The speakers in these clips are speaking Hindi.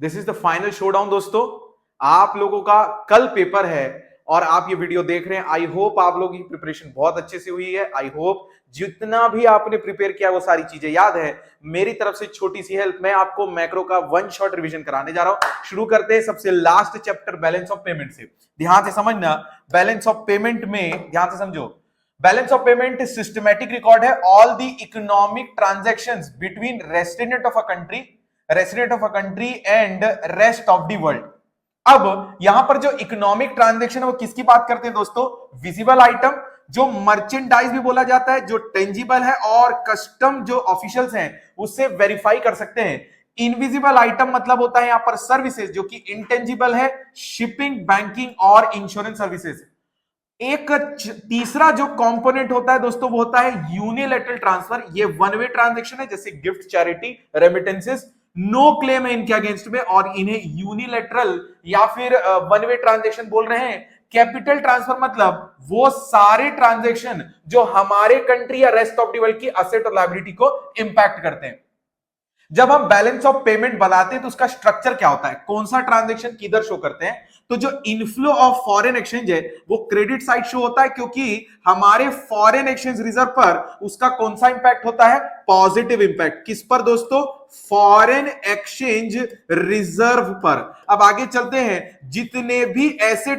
This is the final showdown दोस्तों। आप लोगों का कल पेपर है और आप ये वीडियो देख रहे हैं। आई होप आप लोगों की प्रिपरेशन बहुत अच्छे से हुई है। आई होप जितना भी आपने प्रिपेयर किया वो सारी चीजें याद है। मेरी तरफ से छोटी सी हेल्प, मैं आपको मैक्रो का वन शॉट रिवीजन कराने जा रहा हूं। शुरू करते हैं सबसे last chapter balance of payment से। ध्यान से समझना, बैलेंस ऑफ पेमेंट में ध्यान से समझो। Balance of payment systematic record है all the economic transactions between resident of a country and rest of the world. अब यहां पर जो इकोनॉमिक ट्रांजैक्शन है वो किसकी बात करते हैं दोस्तों? विजिबल आइटम, जो मर्चेंडाइज भी बोला जाता है, जो टेंजिबल है, और कस्टम जो ऑफिशियल्स हैं उससे वेरीफाई कर सकते हैं। इनविजिबल आइटम मतलब होता है यहां पर सर्विसेज, जो कि इंटेंजिबल है, शिपिंग, बैंकिंग और इंश्योरेंस सर्विसेज। एक तीसरा जो कंपोनेंट होता है दोस्तों वो होता है यूनिलैटरल ट्रांसफर। ये वन वे ट्रांजैक्शन है, जैसे gift, charity, remittances. No claim है इनके अगेंस्ट में और इन्हें यूनिलैटरल या फिर वन वे ट्रांजैक्शन बोल रहे हैं। कैपिटल ट्रांसफर मतलब वो सारे ट्रांजैक्शन जो हमारे कंट्री या रेस्ट ऑफ द वर्ल्ड की असेट और लायबिलिटी को इंपैक्ट करते हैं। जब हम बैलेंस ऑफ पेमेंट बनाते हैं तो उसका स्ट्रक्चर क्या होता है, कौन सा ट्रांजैक्शन किधर शो करते हैं? तो जो इनफ्लो ऑफ फॉरेन एक्सचेंज है वो क्रेडिट साइड शो होता है, क्योंकि हमारे फॉरेन एक्सचेंज रिजर्व पर उसका कौन सा इंपैक्ट होता है? Positive impact. किस पर दोस्तों? फॉरेन एक्सचेंज रिजर्व पर। अब आगे चलते हैं। जितने भी ऐसे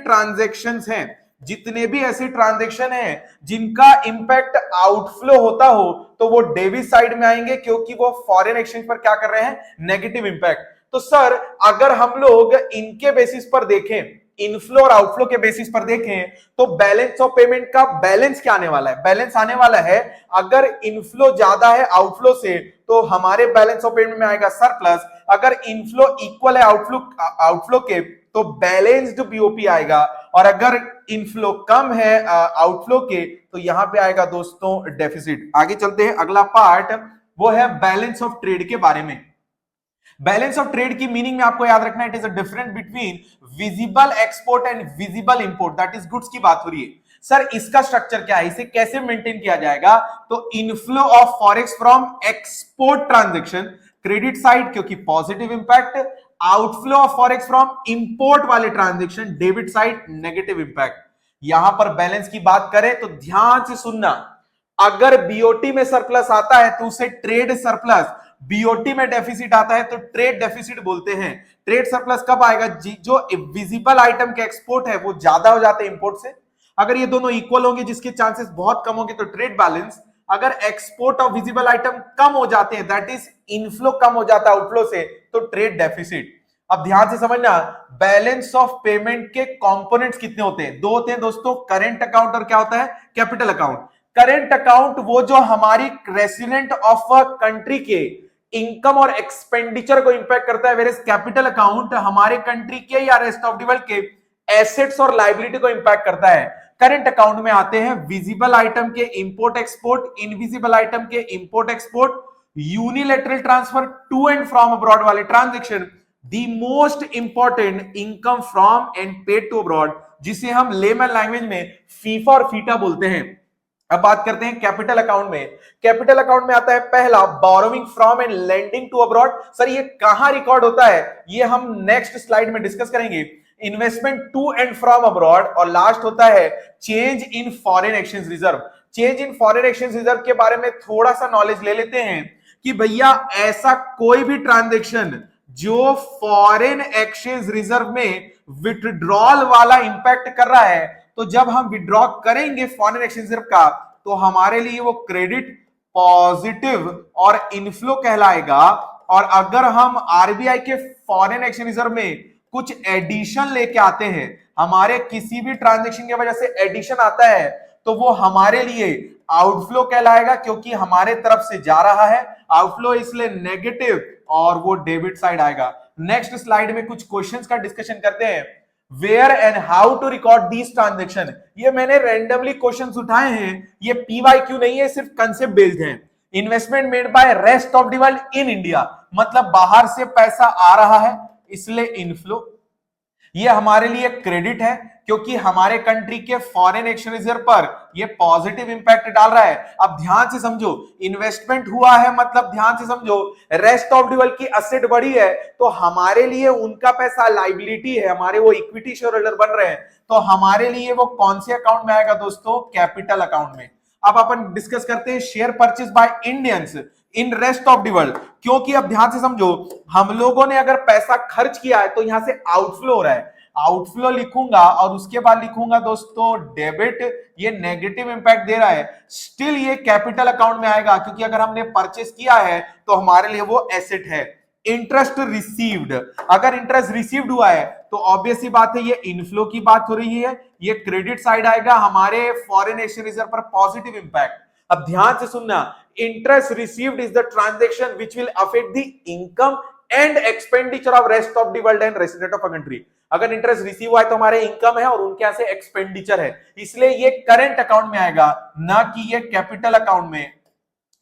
ट्रांजैक्शन हैं जिनका इंपैक्ट आउटफ्लो होता हो तो वो डेबिट साइड में आएंगे, क्योंकि वो फॉरेन एक्सचेंज पर क्या कर रहे हैं? Negative impact. तो सर अगर हम लोग इनके बेसिस पर देखें, इनफ्लो और आउटफ्लो के बेसिस पर देखें, तो बैलेंस ऑफ पेमेंट का बैलेंस क्या आने वाला है? बैलेंस आने वाला है, अगर इनफ्लो ज्यादा है आउटफ्लो से तो हमारे बैलेंस ऑफ पेमेंट में आएगा सरप्लस। अगर इनफ्लो इक्वल है आउटफ्लो के तो बैलेंस्ड बीओपी आएगा, और अगर इनफ्लो कम है आउटफ्लो के तो यहां पे आएगा दोस्तों डेफिसिट। आगे चलते हैं, अगला पार्ट वो है बैलेंस ऑफ ट्रेड के बारे में। बैलेंस ऑफ ट्रेड की मीनिंग में आपको याद रखना, it is a difference between visible export and visible import, that is goods की बात हो रही है। सर इसका स्ट्रक्चर क्या है, इसे कैसे मेंटेन किया जाएगा? तो inflow of forex from export transaction, credit side क्योंकि positive impact, outflow of forex from import वाले transaction, debit side negative impact. यहां पर बैलेंस की बात करें तो ध्यान से सुनना, अगर बीओटी में सरप्लस आता है तो उसे ट्रेड सरप्लस, बीओटी में डेफिसिट आता है तो ट्रेड डेफिसिट बोलते हैं। ट्रेड सरप्लस कब आएगा? जो विजिबल आइटम के एक्सपोर्ट है वो ज्यादा हो जाते हैं इंपोर्ट से। अगर ये दोनों इक्वल होंगे, जिसके चांसेस बहुत कम होंगे, तो ट्रेड बैलेंस। अगर एक्सपोर्ट ऑफ विजिबल आइटम कम हो जाते हैं, दैट इज इनफ्लो कम हो जाता है आउटफ्लो से, तो ट्रेड डेफिसिट। अब ध्यान से समझना, बैलेंस ऑफ पेमेंट के कंपोनेंट्स कितने होते हैं? दो होते हैं दोस्तों, करंट अकाउंट और क्या होता है? Capital account. करंट अकाउंट वो जो हमारी रेसिडेंट ऑफ अ कंट्री के इनकम और एक्सपेंडिचर को इंपैक्ट करता है, वेयर कैपिटल अकाउंट हमारे कंट्री के या रेस्ट ऑफ द वर्ल्ड के एसेट्स और लायबिलिटी को इंपैक्ट करता है। करंट अकाउंट में आते हैं विजिबल आइटम के इंपोर्ट एक्सपोर्ट, इनविजिबल आइटम के import export, unilateral transfer to and from abroad वाले transaction, the most important income from and paid to abroad, जिसे हम लेमन लैंग्वेज में फीफा और फीटा बोलते हैं। अब बात करते हैं कैपिटल अकाउंट में। कैपिटल अकाउंट में आता है पहला, borrowing from and lending to abroad. Sir ये कहां रिकॉर्ड होता है? ये हम नेक्स्ट स्लाइड में डिस्कस करेंगे। Investment to and from abroad, और लास्ट होता है change in foreign exchange reserve. Change in foreign exchange reserve के बारे में थोड़ा सा नॉलेज ले लेते हैं कि भैया ऐसा कोई भी ट्रांजैक्शन जो फॉरेन एक्सचेंज रिजर्व में विथड्रॉल वाला इंपैक्ट कर रहा है, तो जब हम विड्रॉ करेंगे फॉरेन एक्सचेंज रिजर्व का तो हमारे लिए वो क्रेडिट पॉजिटिव और इनफ्लो कहलाएगा। और अगर हम आरबीआई के फॉरेन एक्सचेंज रिजर्व में कुछ एडिशन लेके आते हैं, हमारे किसी भी ट्रांजैक्शन की वजह से एडिशन आता है, तो वो हमारे लिए आउटफ्लो कहलाएगा, क्योंकि हमारे तरफ से जा रहा है। आउटफ्लो इसलिए नेगेटिव और वो डेबिट साइड आएगा। नेक्स्ट स्लाइड में कुछ क्वेश्चंस का डिस्कशन करते हैं। Where and how to record these transaction, ये मैंने रैंडमली क्वेश्चंस उठाए हैं, ये पीवाईक्यू नहीं है, सिर्फ कंसेप्ट बेस्ड है। Investment made by rest of the world in India, मतलब बाहर से पैसा आ रहा है इसलिए इनफ्लो। ये हमारे लिए क्रेडिट है क्योंकि हमारे कंट्री के फॉरेन एक्सचेंज रिजर्व पर ये पॉजिटिव इंपैक्ट डाल रहा है। अब ध्यान से समझो, इन्वेस्टमेंट हुआ है मतलब ध्यान से समझो, रेस्ट ऑफ द वर्ल्ड की असेट बढ़ी है तो हमारे लिए उनका पैसा लाइबिलिटी है, हमारे वो इक्विटी शेयर होल्डर बन रहे हैं, तो हमारे लिए वो कौन से अकाउंट में आएगा दोस्तों? कैपिटल अकाउंट में। अब अपन डिस्कस करते हैं share purchase by Indians in rest of the world, क्योंकि अब ध्यान से समझो, हम लोगों ने अगर पैसा खर्च किया है तो यहां से आउटफ्लो हो रहा है, आउटफ्लो लिखूंगा और उसके बाद लिखूंगा दोस्तों डेबिट, ये नेगेटिव इंपैक्ट दे रहा है, स्टिल ये कैपिटल अकाउंट में आएगा क्योंकि अगर हमने परचेस किया है तो हमारे लिए वो एसेट है। इंटरेस्ट रिसीव्ड, अगर इंटरेस्ट रिसीव्ड हुआ है तो ऑब्वियस सी बात है ये इनफ्लो की बात हो रही है, ये क्रेडिट साइड आएगा, हमारे फॉरेन एक्सचेंज रिजर्व पर पॉजिटिव इंपैक्ट। अब ध्यान से सुनना, interest received is the transaction which will affect the income and expenditure of rest of the world and resident of a country. अगर इंटरेस्ट रिसीव हुआ है तो हमारे इनकम है और उनके यहां से एक्सपेंडिचर है, इसलिए ये करंट अकाउंट में आएगा, ना कि ये कैपिटल अकाउंट में।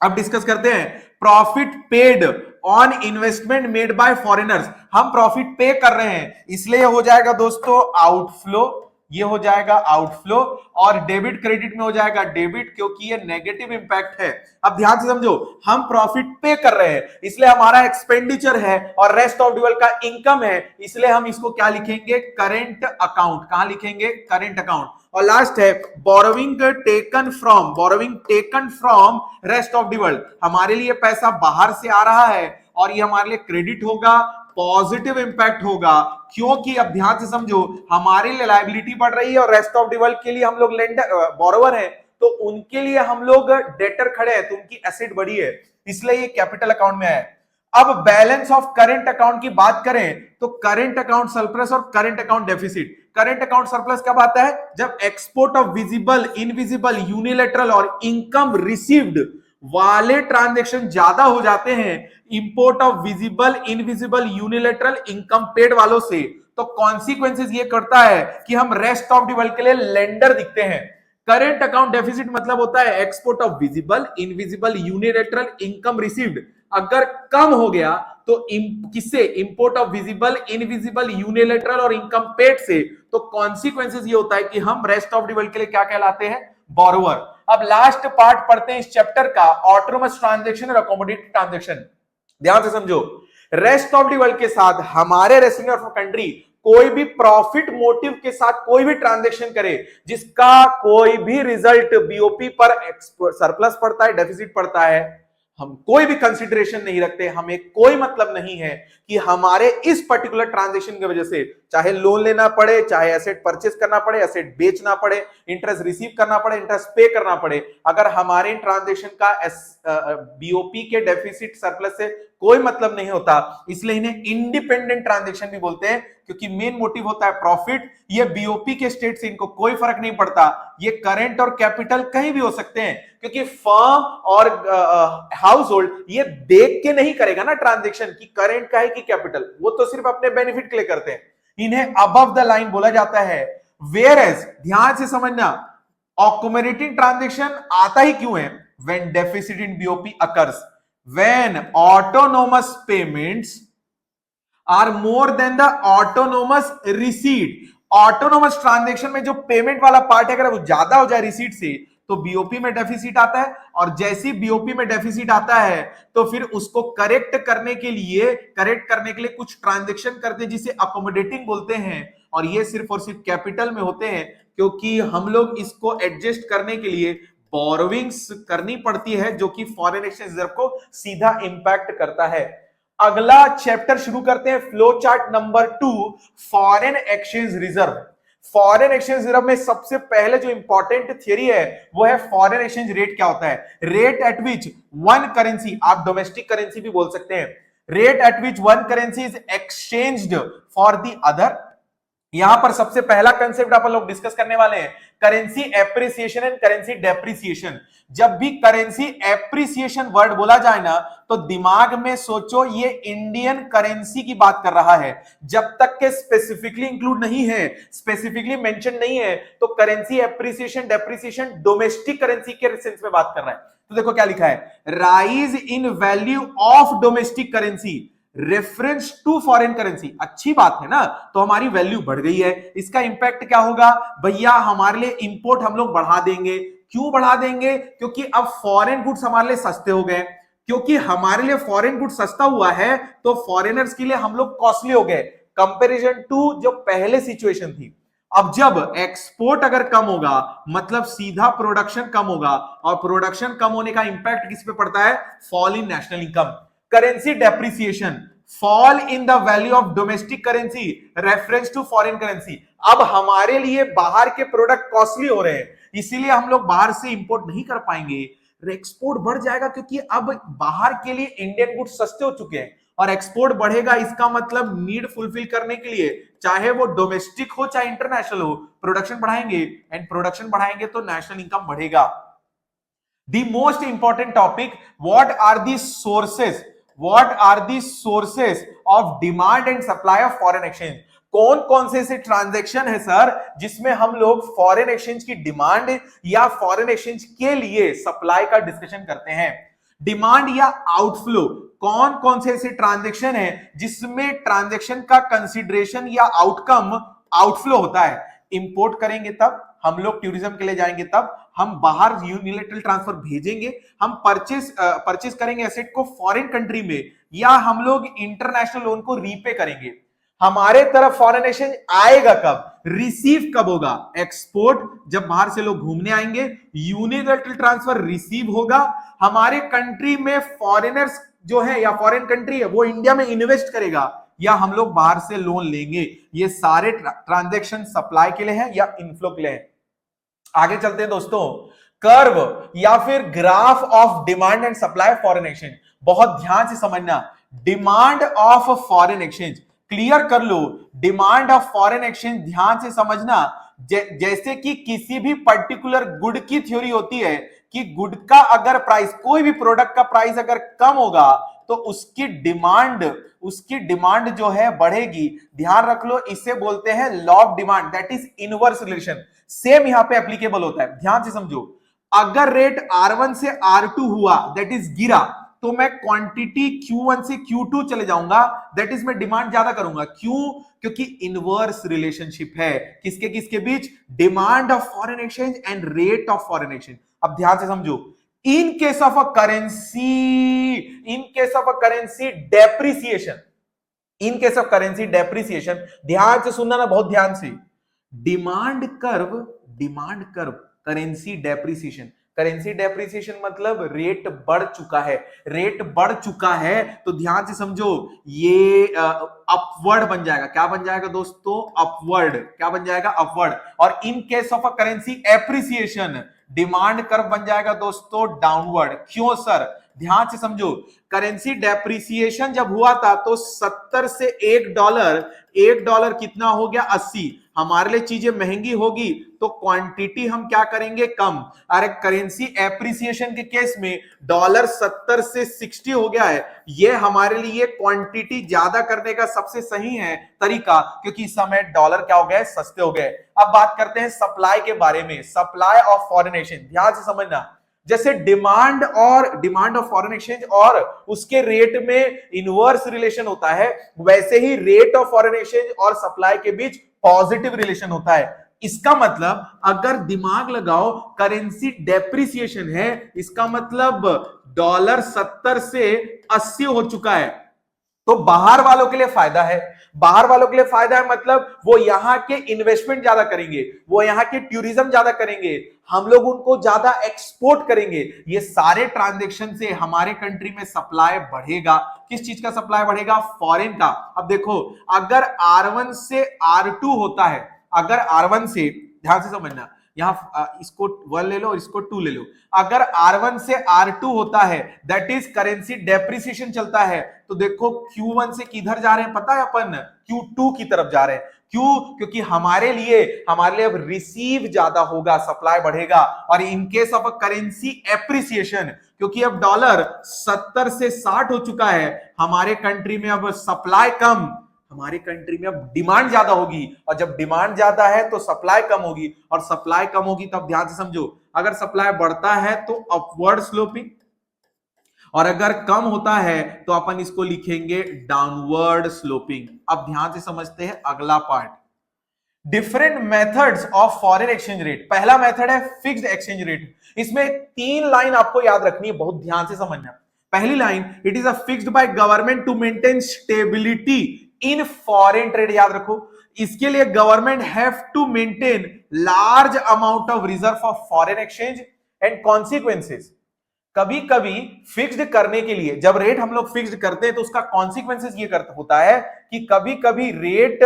अब डिस्कस करते हैं profit paid on investment made by foreigners, हम प्रॉफिट पे कर रहे हैं इसलिए हो जाएगा दोस्तों आउटफ्लो, ये हो जाएगा आउटफ्लो, और डेबिट क्रेडिट में हो जाएगा डेबिट क्योंकि ये नेगेटिव इंपैक्ट है। अब ध्यान से समझो, हम प्रॉफिट पे कर रहे हैं इसलिए हमारा एक्सपेंडिचर है और रेस्ट ऑफ द वर्ल्ड का इनकम है, इसलिए हम इसको क्या लिखेंगे? Current account. कहां लिखेंगे? Current account. और लास्ट है borrowing taken from rest of the world, हमारे लिए पैसा बाहर से आ रहा है और ये हमारे लिए क्रेडिट होगा, पॉजिटिव इंपैक्ट होगा, क्योंकि अब ध्यान से समझो, हमारी लायबिलिटी बढ़ रही है और रेस्ट ऑफ द वर्ल्ड के लिए हम लोग लेंडर बोरोवर हैं, तो उनके लिए हम लोग डेटर खड़े हैं तो उनकी एसेट बढ़ी है, इसलिए ये कैपिटल अकाउंट में है। अब बैलेंस ऑफ करंट अकाउंट की बात करें तो करंट अकाउंट सरप्लस और current account deficit. Current account surplus कब आता है? जब export of visible, invisible, unilateral और इनकम रिसीव्ड वाले ट्रांजैक्शन ज्यादा हो जाते हैं import of visible, invisible, unilateral, income paid वालों से, तो कॉन्सिक्वेंसेस ये करता है कि हम रेस्ट ऑफ द वर्ल्ड के लिए लेंडर दिखते हैं। करंट अकाउंट डेफिसिट मतलब होता है export of visible, invisible, unilateral, income received अगर कम हो गया तो किससे? Import of visible, invisible, unilateral और इनकम पेड से, तो कॉन्सिक्वेंसेस ये होता है कि हम रेस्ट ऑफ द वर्ल्ड के लिए क्या कहलाते हैं? बोरोवर। अब लास्ट पार्ट पढ़ते हैं इस चैप्टर का, ऑटोनोमस ट्रांजैक्शन और अकोमोडेटेड ट्रांजैक्शन। ध्यान से समझो, रेस्ट ऑफ द वर्ल्ड के साथ हमारे रेसिडेंट ऑफ कंट्री कोई भी प्रॉफिट मोटिव के साथ कोई भी ट्रांजैक्शन करे जिसका कोई भी रिजल्ट बीओपी पर सरप्लस पड़ता है, डेफिसिट पड़ता है, हम कोई भी कंसीडरेशन नहीं रखते, हमें कोई मतलब नहीं है कि हमारे इस पर्टिकुलर ट्रांजैक्शन की वजह से चाहे लोन लेना पड़े, चाहे एसेट परचेस करना पड़े, एसेट बेचना पड़े, इंटरेस्ट रिसीव करना पड़े, इंटरेस्ट पे करना पड़े, अगर हमारे ट्रांजैक्शन का बीओपी के डेफिसिट सरप्लस से कोई मतलब नहीं होता, इसलिए इन्हें इंडिपेंडेंट ट्रांजैक्शन भी बोलते हैं क्योंकि मेन मोटिव होता है प्रॉफिट। ये बीओपी के स्टेट से इनको कोई फर्क नहीं पड़ता, ये करंट और कैपिटल कहीं भी हो सकते हैं क्योंकि फर्म और हाउस होल्ड ये देख के नहीं करेगा ना ट्रांजैक्शन की करंट का है कि कैपिटल, वो तो सिर्फ अपने बेनिफिट के लिए करते हैं, इन्हें अबव द लाइन बोला जाता है। वेयर एज, ध्यान से समझना, अकोमोडेटिंग ट्रांजैक्शन आता ही क्यों है? When deficit in BOP occurs, when autonomous payments are more than the autonomous receipt। autonomous transaction में जो पेमेंट वाला पार्ट है अगर वो ज्यादा हो जाए रिसीट से तो बीओपी में डेफिसिट आता है, और जैसी बीओपी में डेफिसिट आता है तो फिर उसको करेक्ट करने के लिए कुछ ट्रांजैक्शन करते हैं जिसे अकोमोडेटिंग बोलते हैं, और ये सिर्फ और सिर्फ कैपिटल में होते हैं क्योंकि हम लोग इसको एडजस्ट करने के लिए बोरोविंग्स करनी पड़ती है जो कि फॉरेन एक्सचेंज रिजर्व को सीधा इंपैक्ट करता है। अगला चैप्टर शुरू करते हैं, flow chart number 2, foreign exchange reserve. Foreign exchange reserve में सबसे पहले जो इंपॉर्टेंट थियरी है वो है फॉरेन एक्सचेंज रेट क्या होता है? Rate at which one currency, आप डोमेस्टिक करेंसी भी बोल सकते हैं, rate at which one currency is exchanged for the other. यहां पर सबसे पहला कंसेप्ट अपन लोग डिस्कस करने वाले हैं currency appreciation and currency depreciation. जब भी करेंसी एप्रिसिएशन वर्ड बोला जाए ना तो दिमाग में सोचो ये इंडियन करेंसी की बात कर रहा है, जब तक के स्पेसिफिकली इंक्लूड नहीं है, स्पेसिफिकली मेंशन नहीं है, तो currency appreciation depreciation domestic currency के सेंस में बात कर रहा है। तो देखो क्या लिखा है, rise in value of domestic currency, reference to foreign currency, अच्छी बात है ना, तो हमारी वैल्यू बढ़ गई है। इसका इंपैक्ट क्या होगा भैया, हमारे लिए इंपोर्ट हम लोग बढ़ा देंगे। क्यों बढ़ा देंगे? क्योंकि अब फॉरेन गुड्स हमारे लिए सस्ते हो गए। क्योंकि हमारे लिए फॉरेन गुड्स सस्ता हुआ है तो फॉरेनर्स के लिए हम लोग कॉस्टली हो गए कंपैरिजन टू जो पहले सिचुएशन थी। अब जब एक्सपोर्ट अगर कम होगा मतलब सीधा प्रोडक्शन कम होगा, और प्रोडक्शन कम होने का इंपैक्ट किस पे पड़ता है? Fall in national income. Currency depreciation, fall in the value of domestic currency reference to foreign currency. अब हमारे लिए बाहर के प्रोडक्ट कॉस्टली हो रहे हैं, इसीलिए हम लोग बाहर से इंपोर्ट नहीं कर पाएंगे। एक्सपोर्ट बढ़ जाएगा क्योंकि अब बाहर के लिए इंडियन गुड्स सस्ते हो चुके हैं, और एक्सपोर्ट बढ़ेगा इसका मतलब नीड फुलफिल करने के लिए, चाहे वो डोमेस्टिक हो चाहे इंटरनेशनल हो, प्रोडक्शन बढ़ाएंगे, एंड प्रोडक्शन बढ़ाएंगे तो नेशनल इनकम बढ़ेगा। The most important topic, what are the sources of demand and supply of foreign exchange? कौन कौन से ऐसे ट्रांजैक्शन है सर जिसमें हम लोग फॉरेन एक्सचेंज की डिमांड या फॉरेन एक्सचेंज के लिए सप्लाई का डिस्कशन करते हैं? डिमांड या आउटफ्लो, कौन कौन से ऐसे ट्रांजैक्शन है जिसमें ट्रांजैक्शन का कंसीडरेशन या आउटकम आउटफ्लो होता है? इंपोर्ट करेंगे तब, हम लोग टूरिज्म के लिए जाएंगे तब, हम बाहर यूनिलेटरल ट्रांसफर भेजेंगे, हम परचेस करेंगे एसेट को फॉरेन कंट्री में, या हम लोग इंटरनेशनल लोन को रीपे करेंगे। हमारे तरफ फॉरेन एक्सचेंज आएगा कब? रिसीव कब होगा? एक्सपोर्ट, जब बाहर से लोग घूमने आएंगे, यूनिलेटरल ट्रांसफर रिसीव होगा, हमारे कंट्री में फॉरेनर्स जो है या फॉरेन कंट्री है वो इंडिया में इन्वेस्ट करेगा, या हम लोग बाहर से लोन लेंगे। ये सारे ट्रांजैक्शन सप्लाई के लिए है या इनफ्लो के लिए है। आगे चलते हैं दोस्तों, कर्व या फिर graph of demand and supply foreign exchange, बहुत ध्यान से समझना। Demand of foreign exchange clear कर लो, डिमांड ऑफ फॉरेन एक्सचेंज ध्यान से समझना। जैसे कि किसी भी पर्टिकुलर गुड की थ्योरी होती है कि गुड का अगर प्राइस, कोई भी प्रोडक्ट का प्राइस अगर कम होगा तो उसकी डिमांड जो है बढ़ेगी। ध्यान रख लो, इसे बोलते हैं law of demand, that is inverse relation. Same यहां पे एप्लीकेबल होता है, ध्यान से समझो। अगर रेट R1 से R2 हुआ, दैट इज गिरा, तो मैं क्वांटिटी Q1 से Q2 चले जाऊंगा, दैट इज मैं डिमांड ज्यादा करूंगा। क्यों? क्योंकि इनवर्स रिलेशनशिप है किसके किसके बीच? Demand of foreign exchange and rate of foreign exchange. अब ध्यान से समझो, in case of a currency depreciation, in case of currency depreciation, ध्यान से सुनना ना, बहुत ध्यान से। डिमांड कर्व करेंसी डेप्रिसिएशन मतलब रेट बढ़ चुका है, रेट बढ़ चुका है तो ध्यान से समझो, ये अपवर्ड बन जाएगा। क्या बन जाएगा दोस्तों? अपवर्ड। क्या बन जाएगा? अपवर्ड। और इन case of a currency appreciation, demand curve बन जाएगा दोस्तों डाउनवर्ड। क्यों सर? ध्यान से समझो, करेंसी डेप्रिसिएशन जब हुआ था तो 70 से $1 कितना हो गया? 80। हमारे लिए चीजें महंगी होगी तो क्वांटिटी हम क्या करेंगे? कम। अरे करेंसी एप्रिसिएशन के केस में डॉलर 70 से 60 हो गया है, ये हमारे लिए क्वांटिटी ज्यादा करने का सबसे सही है तरीका, क्योंकि इस समय डॉलर क्या हो गए? सस्ते हो गए। अब बात करते हैं सप्लाई के बारे में, सप्लाई ऑफ फॉरेन एक्सचेंज। ध्यान से समझना, जैसे डिमांड ऑफ फॉरेन एक्सचेंज और उसके रेट में इनवर्स रिलेशन होता है, वैसे ही रेट ऑफ फॉरेन एक्सचेंज और सप्लाई के बीच पॉजिटिव रिलेशन होता है। इसका मतलब अगर दिमाग लगाओ करेंसी डेप्रिसिएशन है, इसका मतलब डॉलर 70 से 80 हो चुका है, तो बाहर वालों के लिए फायदा है। बाहर वालों के लिए फायदा है मतलब वो यहां के इन्वेस्टमेंट ज्यादा करेंगे, वो यहां के टूरिज्म ज्यादा करेंगे, हम लोग उनको ज्यादा एक्सपोर्ट करेंगे। ये सारे ट्रांजैक्शन से हमारे कंट्री में सप्लाई बढ़ेगा। किस चीज का सप्लाई बढ़ेगा? फॉरेन का। अब देखो, अगर R1 से R2 होता है, अगर R1 से, ध्यान से समझना, यहां इसको 1 ले लो और इसको 2 ले लो। अगर R1 से R2 होता है, दैट इज करेंसी डेप्रिसिएशन चलता है, तो देखो Q1 से किधर जा रहे हैं पता है? अपन Q2 की तरफ जा रहे हैं। क्यों? क्योंकि हमारे लिए अब रिसीव ज्यादा होगा, सप्लाई बढ़ेगा। और इन case of a currency appreciation, क्योंकि अब डॉलर 70 से 60 हो चुका है, हमारे कंट्री में अब सप्लाई कम, हमारे कंट्री में अब डिमांड ज्यादा होगी, और जब डिमांड ज्यादा है तो सप्लाई कम होगी, और सप्लाई कम होगी तब ध्यान से समझो, अगर सप्लाई बढ़ता है तो अपवर्ड स्लोपिंग, और अगर कम होता है तो अपन इसको लिखेंगे डाउनवर्ड स्लोपिंग। अब ध्यान से समझते हैं अगला part, different methods of foreign exchange rate. पहला मेथड है फिक्स्ड एक्सचेंज रेट। इसमें 3 लाइन आपको याद रखनी है, बहुत ध्यान से समझना। पहली line, it is a fixed by government to maintain stability in foreign trade. याद रखो, इसके लिए government have to maintain large amount of reserve for foreign exchange and consequences. कभी कभी फिक्स्ड करने के लिए, जब रेट हम लोग फिक्स्ड करते हैं तो उसका कॉन्सिक्वेंसेस ये होता है कि कभी कभी रेट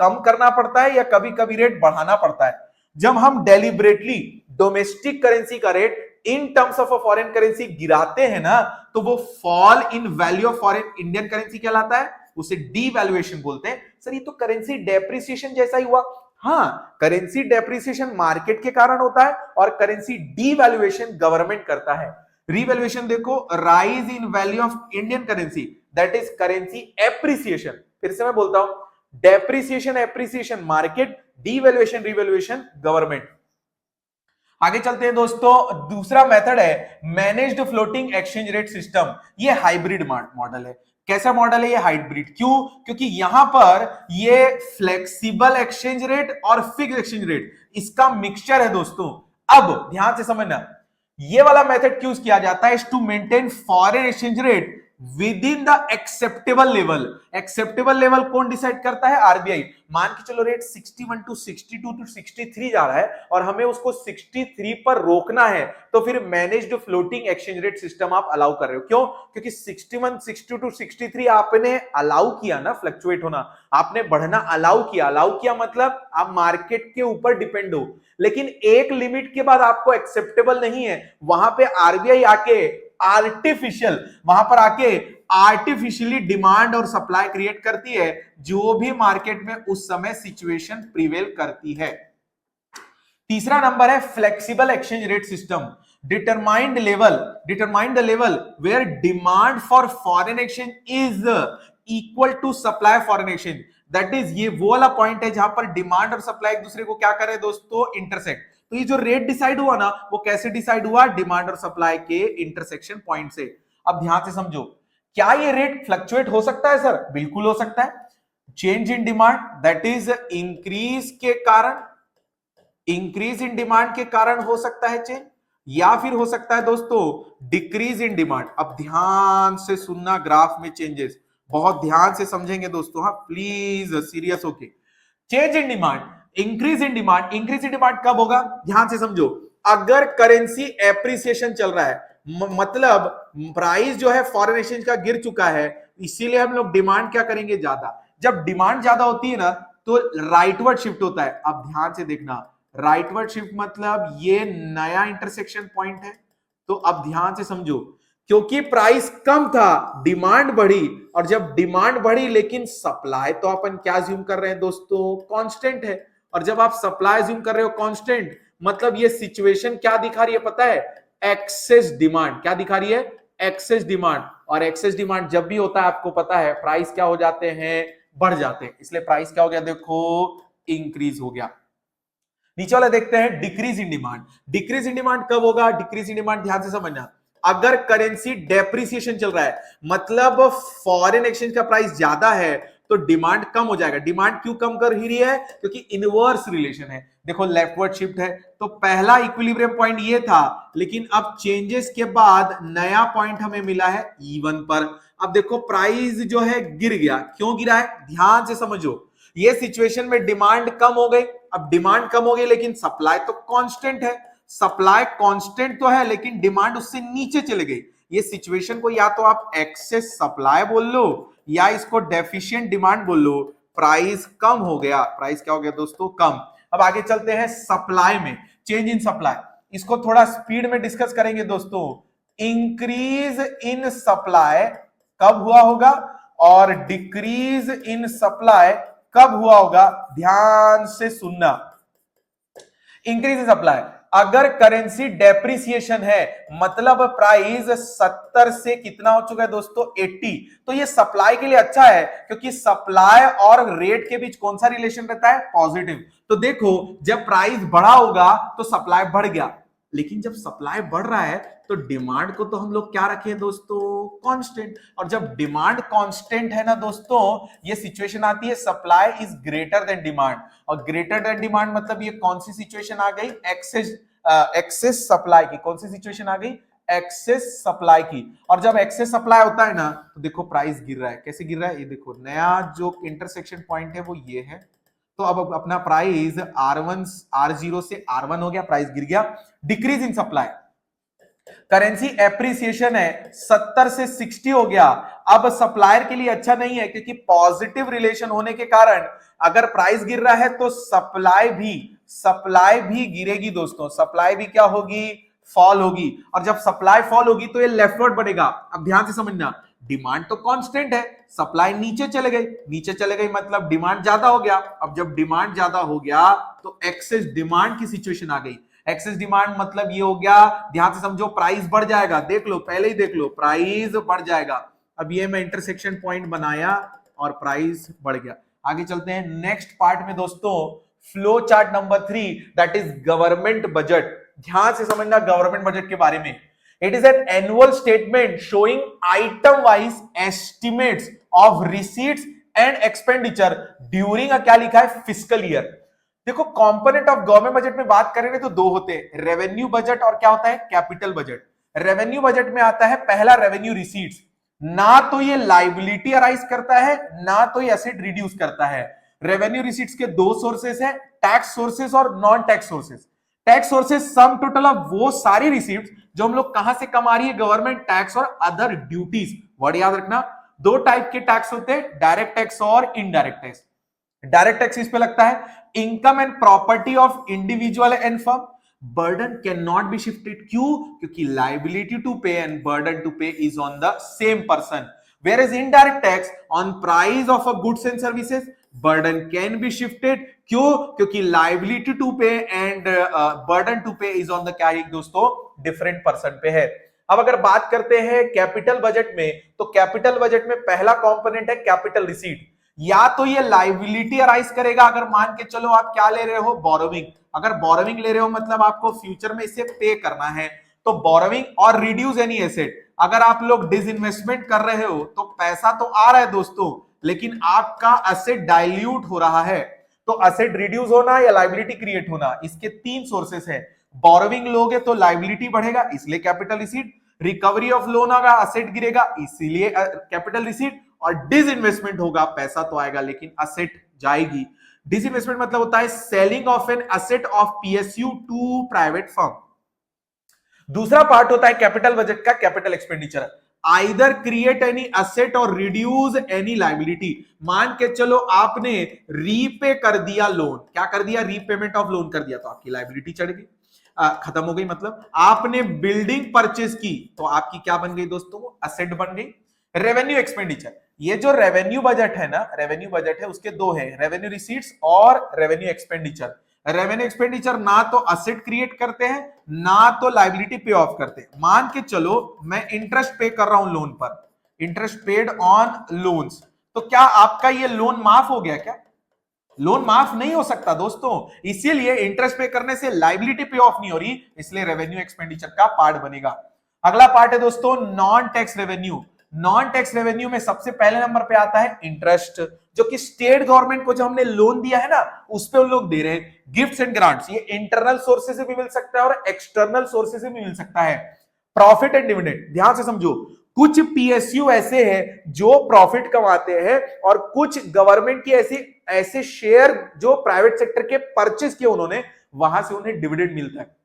कम करना पड़ता है या कभी कभी रेट बढ़ाना पड़ता है। जब हम डेलिबरेटली डोमेस्टिक करेंसी का rate in terms of a foreign currency गिराते हैं ना, तो वो fall in value of foreign Indian currency कहलाता है, उसे डीवैल्यूएशन बोलते हैं। सर ये तो करेंसी डेप्रिसिएशन जैसा ही हुआ। हाँ, करेंसी डेप्रिसिएशन मार्केट के कारण होता है और करेंसी डीवैल्यूएशन गवर्नमेंट करता है। रिवैल्यूएशन देखो, rise in value of Indian currency, that is currency appreciation. फिर से मैं बोलता हूं, depreciation appreciation market, devaluation revaluation government. आगे चलते हैं दोस्तों, दूसरा मेथड है managed floating exchange rate system. ये हाइब्रिड मॉडल है। कैसा मॉडल है ये हाइब्रिड? क्यों? क्योंकि यहां पर ये फ्लेक्सिबल एक्सचेंज रेट और फिक्स्ड एक्सचेंज रेट इसका मिक्सचर है दोस्तों। अब ध्यान से समझना, ये वाला मेथड क्यों किया जाता है? To maintain foreign exchange rate within the acceptable level. Acceptable level कौन डिसाइड करता है? आरबीआई। मान के चलो रेट 61 टू 62 टू 63 जा रहा है और हमें उसको 63 पर रोकना है, तो फिर managed floating exchange rate system आप अलाउ कर रहे हो। क्यों? क्योंकि 61 62 टू 63 आपने अलाउ किया ना फ्लक्चुएट होना, आपने बढ़ना अलाउ किया। अलाउ किया मतलब आप मार्केट के ऊपर डिपेंड हो, लेकिन एक लिमिट के बाद आपको एक्सेप्टेबल नहीं है, वहां पे आरबीआई आके आर्टिफिशियली डिमांड और सप्लाई क्रिएट करती है, जो भी मार्केट में उस समय सिचुएशन प्रिवेल करती है। तीसरा नंबर है flexible exchange rate system. Determined the level where demand for foreign exchange is equal to supply foreign exchange. That is, ये वो वाला पॉइंट है जहां पर डिमांड और सप्लाई एक दूसरे को क्या करे दोस्तों? इंटरसेक्ट। तो ये जो रेट डिसाइड हुआ ना, वो कैसे डिसाइड हुआ? डिमांड और सप्लाई के इंटरसेक्शन पॉइंट से। अब ध्यान से समझो, क्या ये रेट फ्लक्चुएट हो सकता है? सर बिल्कुल हो सकता है। Change in demand, that is increase के कारण, इंक्रीज इन डिमांड के कारण हो सकता है चेंज, या फिर हो सकता है दोस्तों डिक्रीज इन डिमांड। अब ध्यान से सुनना, ग्राफ में चेंजेस बहुत ध्यान से समझेंगे दोस्तों, हाँ प्लीज सीरियस होके। Change in demand, increase in demand. Increase in demand कब होगा? ध्यान से समझो, अगर करेंसी एप्रिसिएशन चल रहा है, मतलब प्राइस जो है फॉरेन एक्सचेंज का गिर चुका है, इसीलिए हम लोग डिमांड क्या करेंगे? ज्यादा। जब डिमांड ज्यादा होती है ना, तो राइटवर्ड शिफ्ट होता है। अब ध्यान से देखना, राइटवर्ड शिफ्ट मतलब ये नया इंटरसेक्शन पॉइंट है। तो अब ध्यान से समझो, क्योंकि प्राइस कम था, डिमांड बढ़ी, और जब डिमांड बढ़ी लेकिन सप्लाई तो अपन क्या ज्यूम कर रहे हैं दोस्तों? कांस्टेंट है। और जब आप सप्लाई ज्यूम कर रहे हो कांस्टेंट, मतलब ये सिचुएशन क्या दिखा रही है पता है? Excess demand. क्या दिखा रही है? Excess demand. और एक्सेस डिमांड जब भी होता है आपको पता है प्राइस क्या हो जाते हैं? बढ़ जाते हैं। इसलिए प्राइस क्या हो गया? देखो इंक्रीज हो गया। नीचे वाला देखते हैं decrease in demand. Decrease in demand कब होगा? डिक्रीज इन डिमांड ध्यान से समझना, अगर करेंसी डेप्रिसिएशन चल रहा है, मतलब फॉरेन एक्सचेंज का प्राइस ज्यादा है, तो डिमांड कम हो जाएगा। डिमांड क्यों कम कर ही रही है? क्योंकि इनवर्स रिलेशन है। देखो लेफ्टवर्ड शिफ्ट है, तो पहला इक्विलिब्रियम पॉइंट ये था, लेकिन अब चेंजेस के बाद नया पॉइंट हमें मिला है E1 पर। अब देखो प्राइस जो है गिर गया। क्यों गिरा है? ध्यान से समझो, ये सिचुएशन में डिमांड कम हो गई। अब डिमांड कम हो गई लेकिन सप्लाई तो कांस्टेंट है। सप्लाई कांस्टेंट तो है लेकिन डिमांड उससे नीचे चली गई। ये सिचुएशन को या तो आप एक्सेस सप्लाई बोल लो या इसको डेफिशिएंट डिमांड बोल लो। प्राइस कम हो गया। प्राइस क्या हो गया दोस्तों? कम। अब आगे चलते हैं सप्लाई में, चेंज इन सप्लाई। इसको थोड़ा स्पीड में डिस्कस करेंगे दोस्तों। इंक्रीज इन सप्लाई कब हुआ होगा और डिक्रीज इन सप्लाई कब हुआ होगा? ध्यान से सुनना। इंक्रीज इन सप्लाई, अगर करेंसी डेप्रिसिएशन है, मतलब प्राइस 70 से कितना हो चुका है दोस्तों? 80। तो ये सप्लाई के लिए अच्छा है, क्योंकि सप्लाई और रेट के बीच कौन सा रिलेशन रहता है? पॉजिटिव। तो देखो जब प्राइस बढ़ा होगा तो सप्लाई बढ़ गया, लेकिन जब सप्लाई बढ़ रहा है तो डिमांड को तो हम लोग क्या रखे दोस्तों, कांस्टेंट। और जब डिमांड कांस्टेंट है ना दोस्तों, ये सिचुएशन आती है supply is greater then demand. और ग्रेटर देन डिमांड मतलब ये कौन सी सिचुएशन आ गई, एक्सेस सप्लाई की। कौन सी सिचुएशन आ गई, एक्सेस सप्लाई की। और जब एक्सेस सप्लाई होता है ना तो देखो प्राइस गिर रहा है। कैसे गिर रहा है, ये देखो नया जो इंटरसेक्शन पॉइंट है वो ये है। तो अब अपना प्राइस R0 से R1 हो गया, प्राइस गिर गया, decrease in supply. Currency appreciation है 70 से 60 हो गया। अब सप्लायर के लिए अच्छा नहीं है, क्योंकि पॉजिटिव रिलेशन होने के कारण अगर प्राइस गिर रहा है तो सप्लाई भी गिरेगी दोस्तों। सप्लाई भी क्या होगी, फॉल होगी। और जब सप्लाई फॉल होगी तो ये लेफ्टवर्ड बढ़ेगा। अब ध्यान से समझना, डिमांड तो कांस्टेंट है, सप्लाई नीचे चले गई मतलब डिमांड ज्यादा हो गया। अब जब डिमांड ज्यादा हो गया तो एक्सेस डिमांड की सिचुएशन आ गई। एक्सेस डिमांड मतलब ये हो गया, ध्यान से समझो, प्राइस बढ़ जाएगा। देख लो, पहले ही देख लो, प्राइस बढ़ जाएगा। अब ये मैं इंटरसेक्शन पॉइंट बनाया और प्राइस बढ़ गया। आगे चलते हैं नेक्स्ट पार्ट में दोस्तों, flow chart number 3, that is government budget. ध्यान से समझना गवर्नमेंट बजट के बारे में। It is an annual statement showing item wise estimates of receipts and expenditure during क्या लिखा है, फिस्कल ईयर। देखो कंपोनेंट ऑफ गवर्नमेंट बजट में बात करेंगे तो दो होते हैं, रेवेन्यू बजट और क्या होता है, कैपिटल बजट। रेवेन्यू बजट में आता है पहला रेवेन्यू रिसीट्स। ना तो ये लाइबिलिटी अराइज करता है, ना तो ये एसेट रिड्यूस करता है। रेवेन्यू रिसीट्स के दो सोर्सेस है, टैक्स सोर्सेस और non tax sources. Tax sources sum total of वो सारी रिसीट्स जो हम लोग कहां से कमा रही है, गवर्नमेंट टैक्स और अदर ड्यूटीज। वर्ड याद रखना, दो टाइप के टैक्स होते हैं, डायरेक्ट टैक्स और इनडायरेक्ट टैक्स। डायरेक्ट टैक्स इस पे लगता है income and property of individual and firm. Burden cannot be shifted, क्यों, क्योंकि liability to pay and burden to pay is on the same person. Where is indirect tax on price of a goods and services, burden can be shifted, क्यों, क्योंकि liability to pay and burden to pay is on the क्या है दोस्तों, डिफरेंट पर्सन पे है। अब अगर बात करते हैं कैपिटल बजट में, तो कैपिटल बजट में पहला कंपोनेंट है कैपिटल रिसीट। या तो ये लाइबिलिटी अराइज करेगा, अगर मान के चलो आप क्या ले रहे हो, बोरोविंग। अगर बोरोविंग ले रहे हो मतलब आपको फ्यूचर में इसे पे करना है, तो बोरोविंग और रिड्यूस एनी एसेट। अगर आप लोग डिसइन्वेस्टमेंट कर रहे हो तो पैसा तो आ रहा है दोस्तों, लेकिन आपका एसेट डाइल्यूट हो रहा है। तो एसेट रिड्यूस होना या लाइबिलिटी क्रिएट होना, इसके तीन सोर्सेस है। बोरोविंग लोगे तो लाइबिलिटी बढ़ेगा, इसलिए capital receipt. Recovery of loan होगा, एसेट गिरेगा, इसीलिए कैपिटल रिसीट। और डिसइन्वेस्टमेंट होगा, पैसा तो आएगा लेकिन एसेट जाएगी। डिसइन्वेस्टमेंट मतलब होता है selling of an asset of PSU to private firm. दूसरा पार्ट होता है कैपिटल बजट का capital expenditure, either create any asset और रिड्यूस एनी लाइबिलिटी। मान के चलो आपने रीपे कर दिया लोन, क्या कर दिया, रीपेमेंट ऑफ लोन कर दिया, तो आपकी लाइबिलिटी चढ़ गई, खत्म हो गई। मतलब आपने बिल्डिंग परचेज की तो आपकी क्या बन गई दोस्तों, एसेट बन गई। रेवेन्यू एक्सपेंडिचर, ये जो रेवेन्यू बजट है ना, रेवेन्यू बजट है उसके दो है, रेवेन्यू रिसीट्स और रेवेन्यू एक्सपेंडिचर। रेवेन्यू एक्सपेंडिचर ना तो एसेट क्रिएट करते हैं, ना तो लाइबिलिटी पे ऑफ करते हैं। मान के चलो मैं इंटरेस्ट पे कर रहा हूं लोन पर, इंटरेस्ट पेड ऑन लोन्स, तो क्या आपका ये लोन माफ हो गया क्या, लोन माफ नहीं हो सकता दोस्तों। इसीलिए इंटरेस्ट पे करने से लाइबिलिटी पे ऑफ नहीं हो रही, इसलिए रेवेन्यू एक्सपेंडिचर का पार्ट बनेगा। अगला पार्ट है दोस्तों non tax revenue. Non tax revenue में सबसे पहले नंबर पे आता है इंटरेस्ट, जो कि स्टेट गवर्नमेंट को जो हमने लोन दिया है ना उस पे उन लोग दे रहे हैं। गिफ्ट्स एंड ग्रांट्स, ये इंटरनल सोर्सेज से भी मिल सकता है और एक्सटर्नल सोर्सेज से भी मिल सकता है। प्रॉफिट एंड डिविडेंड, ध्यान से समझो, कुछ पीएसयू ऐसे हैं जो प्रॉफिट कमाते हैं और कुछ गवर्नमेंट की ऐसे शेयर जो प्राइवेट सेक्टर के परचेज किए उन्होंने, वहां से उन्हें डिविडेंड मिलता है।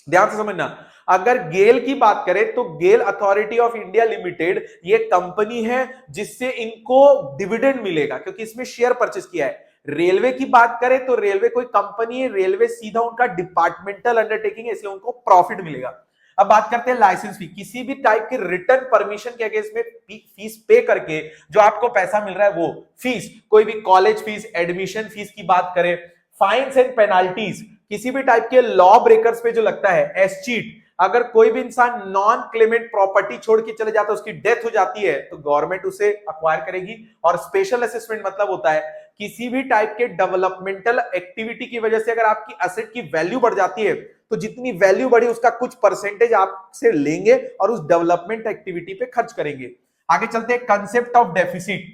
ध्यान से समझना, अगर गेल की बात करें तो गेल अथॉरिटी ऑफ इंडिया लिमिटेड ये कंपनी है जिससे इनको डिविडेंड मिलेगा, क्योंकि इसमें शेयर परचेज किया है। रेलवे की बात करें तो रेलवे कोई कंपनी है, रेलवे सीधा उनका डिपार्टमेंटल अंडरटेकिंग है, इसलिए उनको प्रॉफिट मिलेगा। अब बात करते हैं लाइसेंस फी, किसी भी टाइप के रिटर्न परमिशन के अगेंस्ट में फीस पे करके जो आपको पैसा मिल रहा है वो फीस, कोई भी कॉलेज फीस, एडमिशन फीस की बात करें, फाइन्स एंड पेनाल्टीज, किसी भी टाइप के लॉ ब्रेकर्स पे जो लगता है, एसचीट, अगर कोई भी इंसान नॉन क्लेमेंट प्रॉपर्टी छोड़ के चले जाता है, उसकी डेथ हो जाती है तो गवर्नमेंट उसे अक्वायर करेगी। और स्पेशल असेसमेंट मतलब होता है किसी भी टाइप के डेवलपमेंटल एक्टिविटी की वजह से अगर आपकी एसेट की वैल्यू बढ़ जाती है तो जितनी वैल्यू बढ़ी उसका कुछ परसेंटेज आपसे लेंगे और उस डेवलपमेंट एक्टिविटी पे खर्च करेंगे। आगे चलते हैं concept of deficit.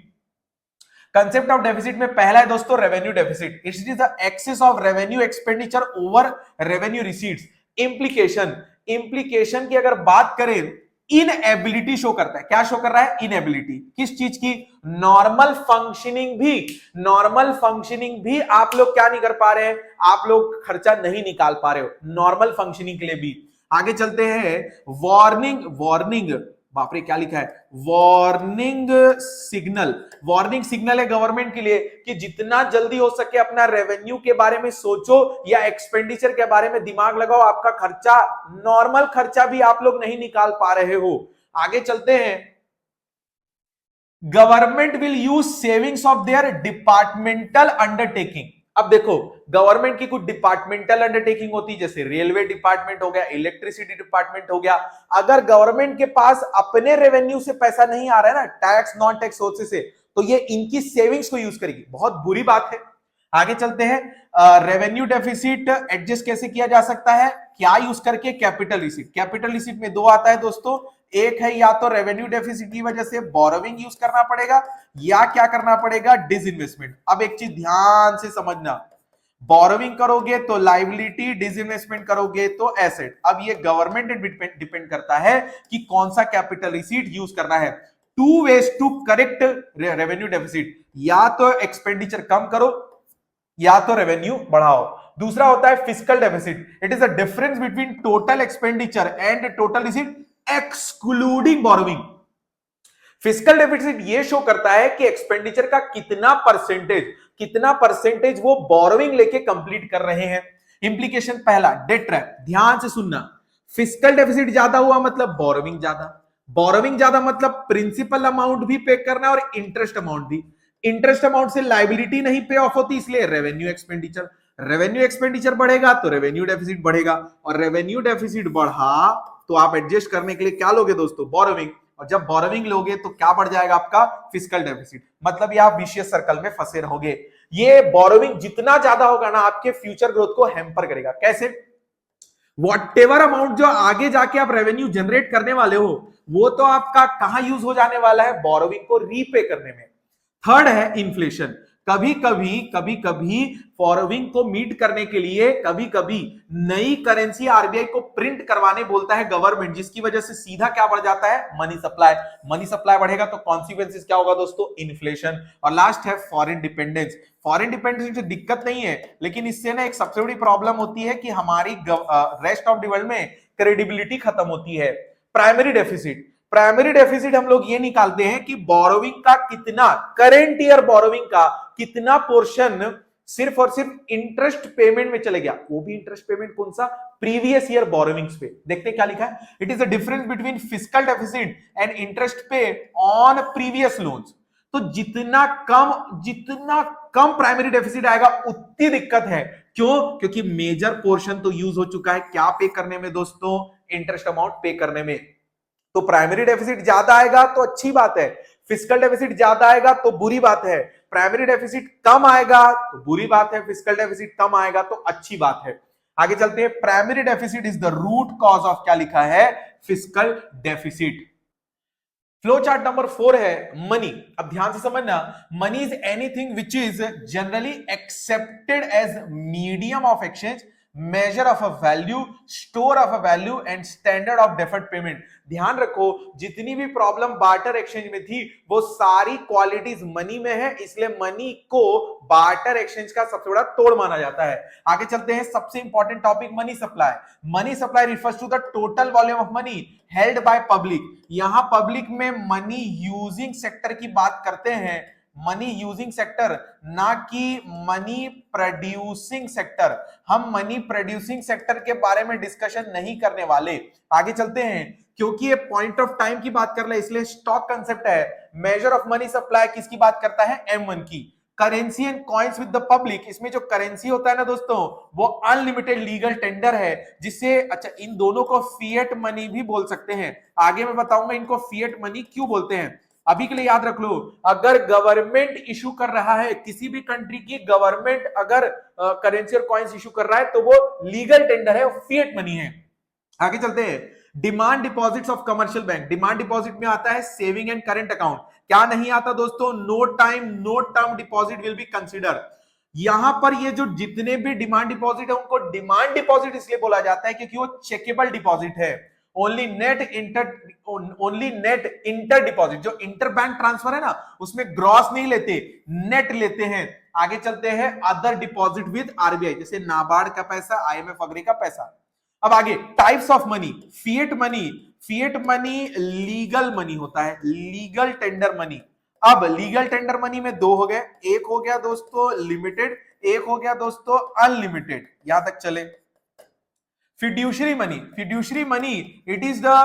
Concept of deficit में पहला है दोस्तों revenue deficit. It is the excess of revenue expenditure over revenue receipts. Implication की अगर बात करें, इनएबिलिटी शो करता है। क्या शो कर रहा है? इनएबिलिटी। किस चीज की? नॉर्मल फंक्शनिंग भी आप लोग क्या नहीं कर पा रहे हैं, आप लोग खर्चा नहीं निकाल पा रहे हो नॉर्मल फंक्शनिंग के लिए भी। आगे चलते हैं वार्निंग बाप रे क्या लिखा है, वार्निंग सिग्नल है गवर्नमेंट के लिए कि जितना जल्दी हो सके अपना रेवेन्यू के बारे में सोचो या एक्सपेंडिचर के बारे में दिमाग लगाओ। आपका खर्चा, नॉर्मल खर्चा भी आप लोग नहीं निकाल पा रहे हो। आगे चलते हैं, government will use savings of their departmental undertaking. अब देखो, गवर्नमेंट की कुछ डिपार्टमेंटल अंडरटेकिंग होती है, जैसे रेलवे डिपार्टमेंट हो गया, इलेक्ट्रिसिटी डिपार्टमेंट हो गया। अगर गवर्नमेंट के पास अपने रेवेन्यू से पैसा नहीं आ रहा है ना, टैक्स नॉन टैक्स सोर्सेस से, तो ये इनकी सेविंग्स को यूज करेगी। बहुत बुरी बात है। आगे चलते हैं, रेवेन्यू डेफिसिट एडजस्ट कैसे किया जा सकता है? क्या यूज करके? Capital receipt. कैपिटल रिसीट में दो आता है दोस्तों, एक है या तो रेवेन्यू डेफिसिट की वजह से बोरोविंग यूज करना पड़ेगा या क्या करना पड़ेगा? डिसइन्वेस्टमेंट। अब एक चीज ध्यान से समझना, बोरोविंग करोगे तो लायबिलिटी, डिसइन्वेस्टमेंट करोगे तो एसेट। अब ये गवर्नमेंट डिपेंड करता है कि कौन सा कैपिटल रिसीट यूज करना है। Two ways to correct revenue deficit, या तो एक्सपेंडिचर कम करो या तो रेवेन्यू बढ़ाओ। दूसरा होता है fiscal deficit. It is the difference between total expenditure and total receipt excluding borrowing. Fiscal deficit ये शो करता है कि एक्सपेंडिचर का कितना परसेंटेज वो बोरोविंग लेके कंप्लीट कर रहे हैं। इंप्लीकेशन पहला, डेट ट्रैप। ध्यान से सुनना, फिस्कल डेफिसिट ज्यादा हुआ मतलब बोरोविंग ज्यादा मतलब प्रिंसिपल अमाउंट भी पे करना और इंटरेस्ट अमाउंट भी। इंटरेस्ट अमाउंट से लायबिलिटी नहीं पे ऑफ होती, इसलिए रेवेन्यू एक्सपेंडिचर बढ़ेगा तो रेवेन्यू डेफिसिट बढ़ेगा, और रेवेन्यू डेफिसिट बढ़ा तो आप एडजस्ट करने के लिए क्या लोगे दोस्तों? बोरोविंग। और जब बोरोविंग लोगे तो क्या बढ़ जाएगा आपका? Fiscal deficit. मतलब ये आप विशियस सर्कल में फंसे रहोगे। ये बोरोविंग जितना ज्यादा होगा ना, आपके फ्यूचर ग्रोथ को हैम्पर करेगा। कैसे? व्हाटएवर अमाउंट जो आगे जाके आप रेवेन्यू जनरेट करने वाले हो, वो तो आपका कहां यूज हो जाने वाला है? बोरोविंग को रीपे करने में। थर्ड है इन्फ्लेशन। कभी कभी बोरोविंग को मीट करने के लिए कभी कभी नई करेंसी आरबीआई को प्रिंट करवाने बोलता है गवर्नमेंट, जिसकी वजह से सीधा क्या बढ़ जाता है? मनी सप्लाई बढ़ेगा तो कॉन्सिक्वेंसेस क्या होगा दोस्तों? इन्फ्लेशन। और लास्ट है फॉरेन डिपेंडेंस से दिक्कत नहीं है, लेकिन इससे ना एक सबसे बड़ी प्रॉब्लम होती है कि हमारी रेस्ट ऑफ द वर्ल्ड में क्रेडिबिलिटी खत्म होती है। प्राइमरी डेफिसिट हम लोग ये निकालते हैं कि बोरोविंग का कितना, करेंट ईयर बोरोविंग का कितना पोर्शन सिर्फ और सिर्फ इंटरेस्ट पेमेंट में चले गया। वो भी इंटरेस्ट पेमेंट कौन सा? प्रीवियस ईयर बोरोविंग्स पे। देखते हैं क्या लिखा है, it is the difference between fiscal deficit and interest पे ऑन प्रीवियस लोन्स। तो जितना कम प्राइमरी डेफिसिट आएगा उतनी दिक्कत है। क्यों? क्योंकि मेजर पोर्शन तो यूज हो चुका है क्या पे करने में दोस्तों? इंटरेस्ट अमाउंट पे करने में। तो प्राइमरी डेफिसिट ज्यादा आएगा तो अच्छी बात है, फिस्कल डेफिसिट ज्यादा आएगा तो बुरी बात है। प्राइमरी डेफिसिट कम आएगा तो बुरी बात है, फिस्कल डेफिसिट कम आएगा तो अच्छी बात है। आगे चलते हैं, primary deficit is the root cause of, क्या लिखा है? Fiscal deficit. Flow chart number 4 है मनी। अब ध्यान से समझना, money is anything which is generally accepted as medium of exchange, measure of a value, store of a value and standard of deferred payment. ध्यान रखो, जितनी भी प्रॉब्लम बार्टर एक्सचेंज में थी वो सारी क्वालिटीज मनी में है, इसलिए मनी को बार्टर एक्सचेंज का सबसे बड़ा तोड़ माना जाता है। आगे चलते हैं, सबसे important topic money supply. Money supply refers to the total volume of money held by public. यहां पब्लिक में मनी यूजिंग सेक्टर की बात करते हैं, मनी यूजिंग सेक्टर, ना कि मनी प्रोड्यूसिंग सेक्टर। हम मनी प्रोड्यूसिंग सेक्टर के बारे में डिस्कशन नहीं करने वाले। आगे चलते हैं, क्योंकि ये पॉइंट ऑफ टाइम की बात कर रहे हैं इसलिए स्टॉक कंसेप्ट है। मेजर ऑफ मनी सप्लाई किसकी बात करता है? M1 की। Currency and coins with the public, इसमें जो करेंसी होता है ना दोस्तों, वो अनलिमिटेड लीगल टेंडर है, जिससे अच्छा इन दोनों को फिएट मनी भी बोल सकते हैं। आगे मैं बताऊंगा इनको फिएट मनी क्यों बोलते हैं। अभी के लिए याद रख लो, अगर गवर्नमेंट इशू कर रहा है, किसी भी कंट्री की गवर्नमेंट अगर करेंसी और कॉइन्स इशू कर रहा है तो वो लीगल टेंडर है, फिएट मनी है। आगे चलते हैं, demand deposits of commercial bank. Demand deposit में आता है सेविंग एंड करंट अकाउंट। क्या नहीं आता दोस्तों? No time no term deposit will be consider. यहां पर ये जो जितने भी डिमांड डिपॉजिट है उनको डिमांड डिपॉजिट इसलिए बोला जाता है क्योंकि वो चेकेबल डिपॉजिट है। ओनली नेट इंटर डिपॉजिट, जो इंटर बैंक ट्रांसफर है ना, उसमें ग्रॉस नहीं लेते, नेट लेते हैं। आगे चलते हैं, अदर डिपॉजिट विद आरबीआई, जैसे नाबार्ड का पैसा, आईएमएफ वगैरह का पैसा। अब आगे types of money. Fiat money, fiat money legal money होता है, लीगल टेंडर मनी। अब लीगल टेंडर मनी में दो हो गए, एक हो गया दोस्तों लिमिटेड, एक हो गया दोस्तों अनलिमिटेड। यहां तक चले। fiduciary money, fiduciary money, it is the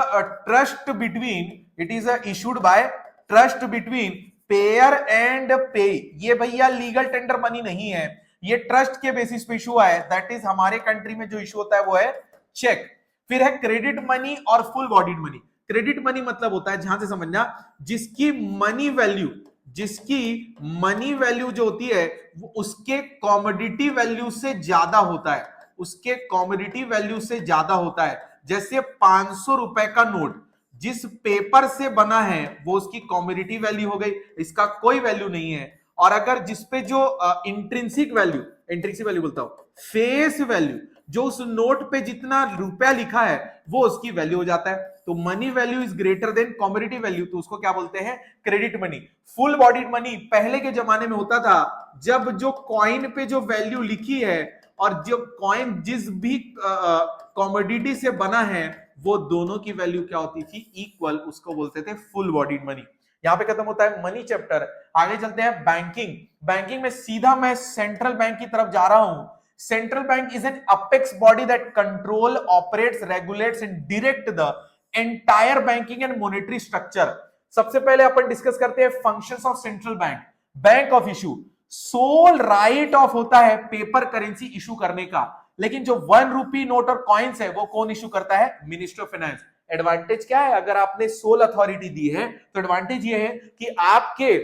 trust between, it is issued by trust between payer and pay। ये भैया लीगल टेंडर मनी नहीं है, ये ट्रस्ट के बेसिस पे इशू हुआ है। दैट इज हमारे कंट्री में जो इशू होता है वो है चेक। फिर है क्रेडिट मनी और full bodied money. Credit money मतलब होता है, ध्यान से समझना, जिसकी मनी वैल्यू, जिसकी मनी वैल्यू जो होती है वो उसके कॉमोडिटी वैल्यू से ज्यादा होता है, उसके कॉमोडिटी वैल्यू से ज्यादा होता है। जैसे 500 रुपए का नोट जिस पेपर से बना है वो उसकी कॉमोडिटी वैल्यू हो गई, इसका कोई वैल्यू नहीं है। और अगर जिसपे जो इंट्रिंसिक वैल्यू, इंट्रिंसिक वैल्यू बोलता हूं, फेस वैल्यू, जो उस नोट पे जितना रुपया लिखा है वो उसकी वैल्यू हो जाता है। तो money value is greater then commodity value, तो उसको क्या बोलते हैं? Credit money. Full bodied money पहले के जमाने में होता था, जब जो कॉइन पे जो वैल्यू लिखी है और जो कॉइन जिस भी कॉमोडिटी से बना है वो दोनों की वैल्यू क्या होती थी? इक्वल, उसको बोलते थे फुल बॉडीड मनी। यहां पे खत्म होता है मनी चैप्टर। आगे चलते हैं बैंकिंग। बैंकिंग में सीधा मैं सेंट्रल बैंक की तरफ जा रहा हूं। Central bank is an apex body that control, operates, regulates and direct the entire banking and monetary structure. सबसे पहले अपन डिस्कस करते हैं functions of central bank. Bank of issue, sole right of होता है पेपर करेंसी इशू करने का, लेकिन जो 1 रुपी नोट और कॉइन्स है वो कौन इशू करता है? Ministry of finance. एडवांटेज क्या है? अगर आपने सोल अथॉरिटी दी है तो एडवांटेज ये है कि आपके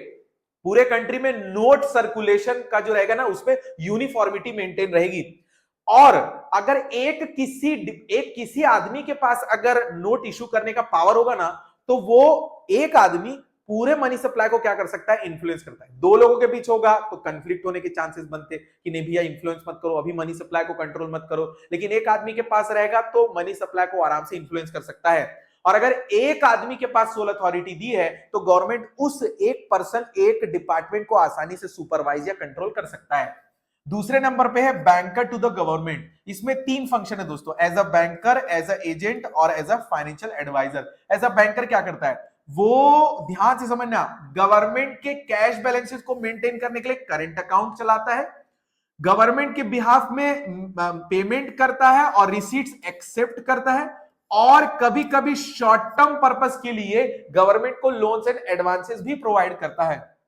पूरे कंट्री में नोट सर्कुलेशन का जो रहेगा ना, उसमें यूनिफॉर्मिटी मेंटेन रहेगी। और अगर एक किसी आदमी के पास अगर नोट इशू करने का पावर होगा ना, तो वो एक आदमी पूरे मनी सप्लाई को क्या कर सकता है? इन्फ्लुएंस करता है। दो लोगों के बीच होगा तो कंफ्लिक्ट होने के चांसेस बनते कि नहीं भैया इन्फ्लुएंस मत करो, अभी मनी सप्लाई को कंट्रोल मत करो। लेकिन एक आदमी के पास रहेगा तो मनी सप्लाई को आराम से इन्फ्लुएंस कर सकता है। और अगर एक आदमी के पास सोल अथॉरिटी दी है तो गवर्नमेंट उस एक पर्सन, एक डिपार्टमेंट को आसानी से सुपरवाइज या कंट्रोल कर सकता है। दूसरे नंबर पे है बैंकर टू द गवर्नमेंट। इसमें 3 फंक्शन है दोस्तों, as a banker, as a agent और as a financial adviser. As a banker क्या करता है? वो, ध्यान से समझना, गवर्नमेंट के कैश बैलेंसेस को मेंटेन करने के लिए करंट अकाउंट चलाता है, गवर्नमेंट के बिहाफ में पेमेंट करता है और रिसीट्स एक्सेप्ट करता है, और कभी कभी शॉर्ट टर्म पर्पस के लिए गवर्नमेंट को लोन्स एंड एडवांसेस भी प्रोवाइड करता है।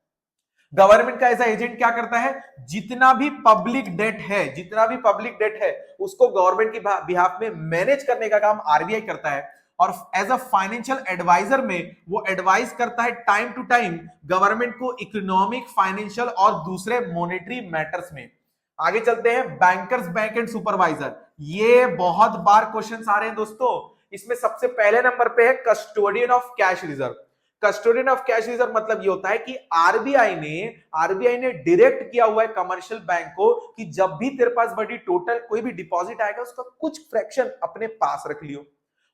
गवर्नमेंट का ऐसा एजेंट क्या करता है? जितना भी पब्लिक डेट है, जितना भी पब्लिक डेट है उसको गवर्नमेंट के बिहाफ में मैनेज करने का काम आरबीआई करता है। और एज अ फाइनेंशियल एडवाइजर में वो एडवाइस करता है टाइम टू टाइम गवर्नमेंट को इकोनॉमिक, फाइनेंशियल और दूसरे मॉनेटरी मैटर्स में। आगे चलते हैं बैंकर्स बैंक एंड सुपरवाइजर। ये बहुत बार क्वेश्चंस आ रहे हैं दोस्तों। इसमें सबसे पहले नंबर पे है custodian of cash reserve. Custodian of cash reserve मतलब ये होता है कि आरबीआई ने डायरेक्ट किया हुआ है कमर्शियल बैंक को कि जब भी तेरे पास बड़ी टोटल कोई भी डिपॉजिट आएगा उसका कुछ फ्रैक्शन अपने पास रख लियो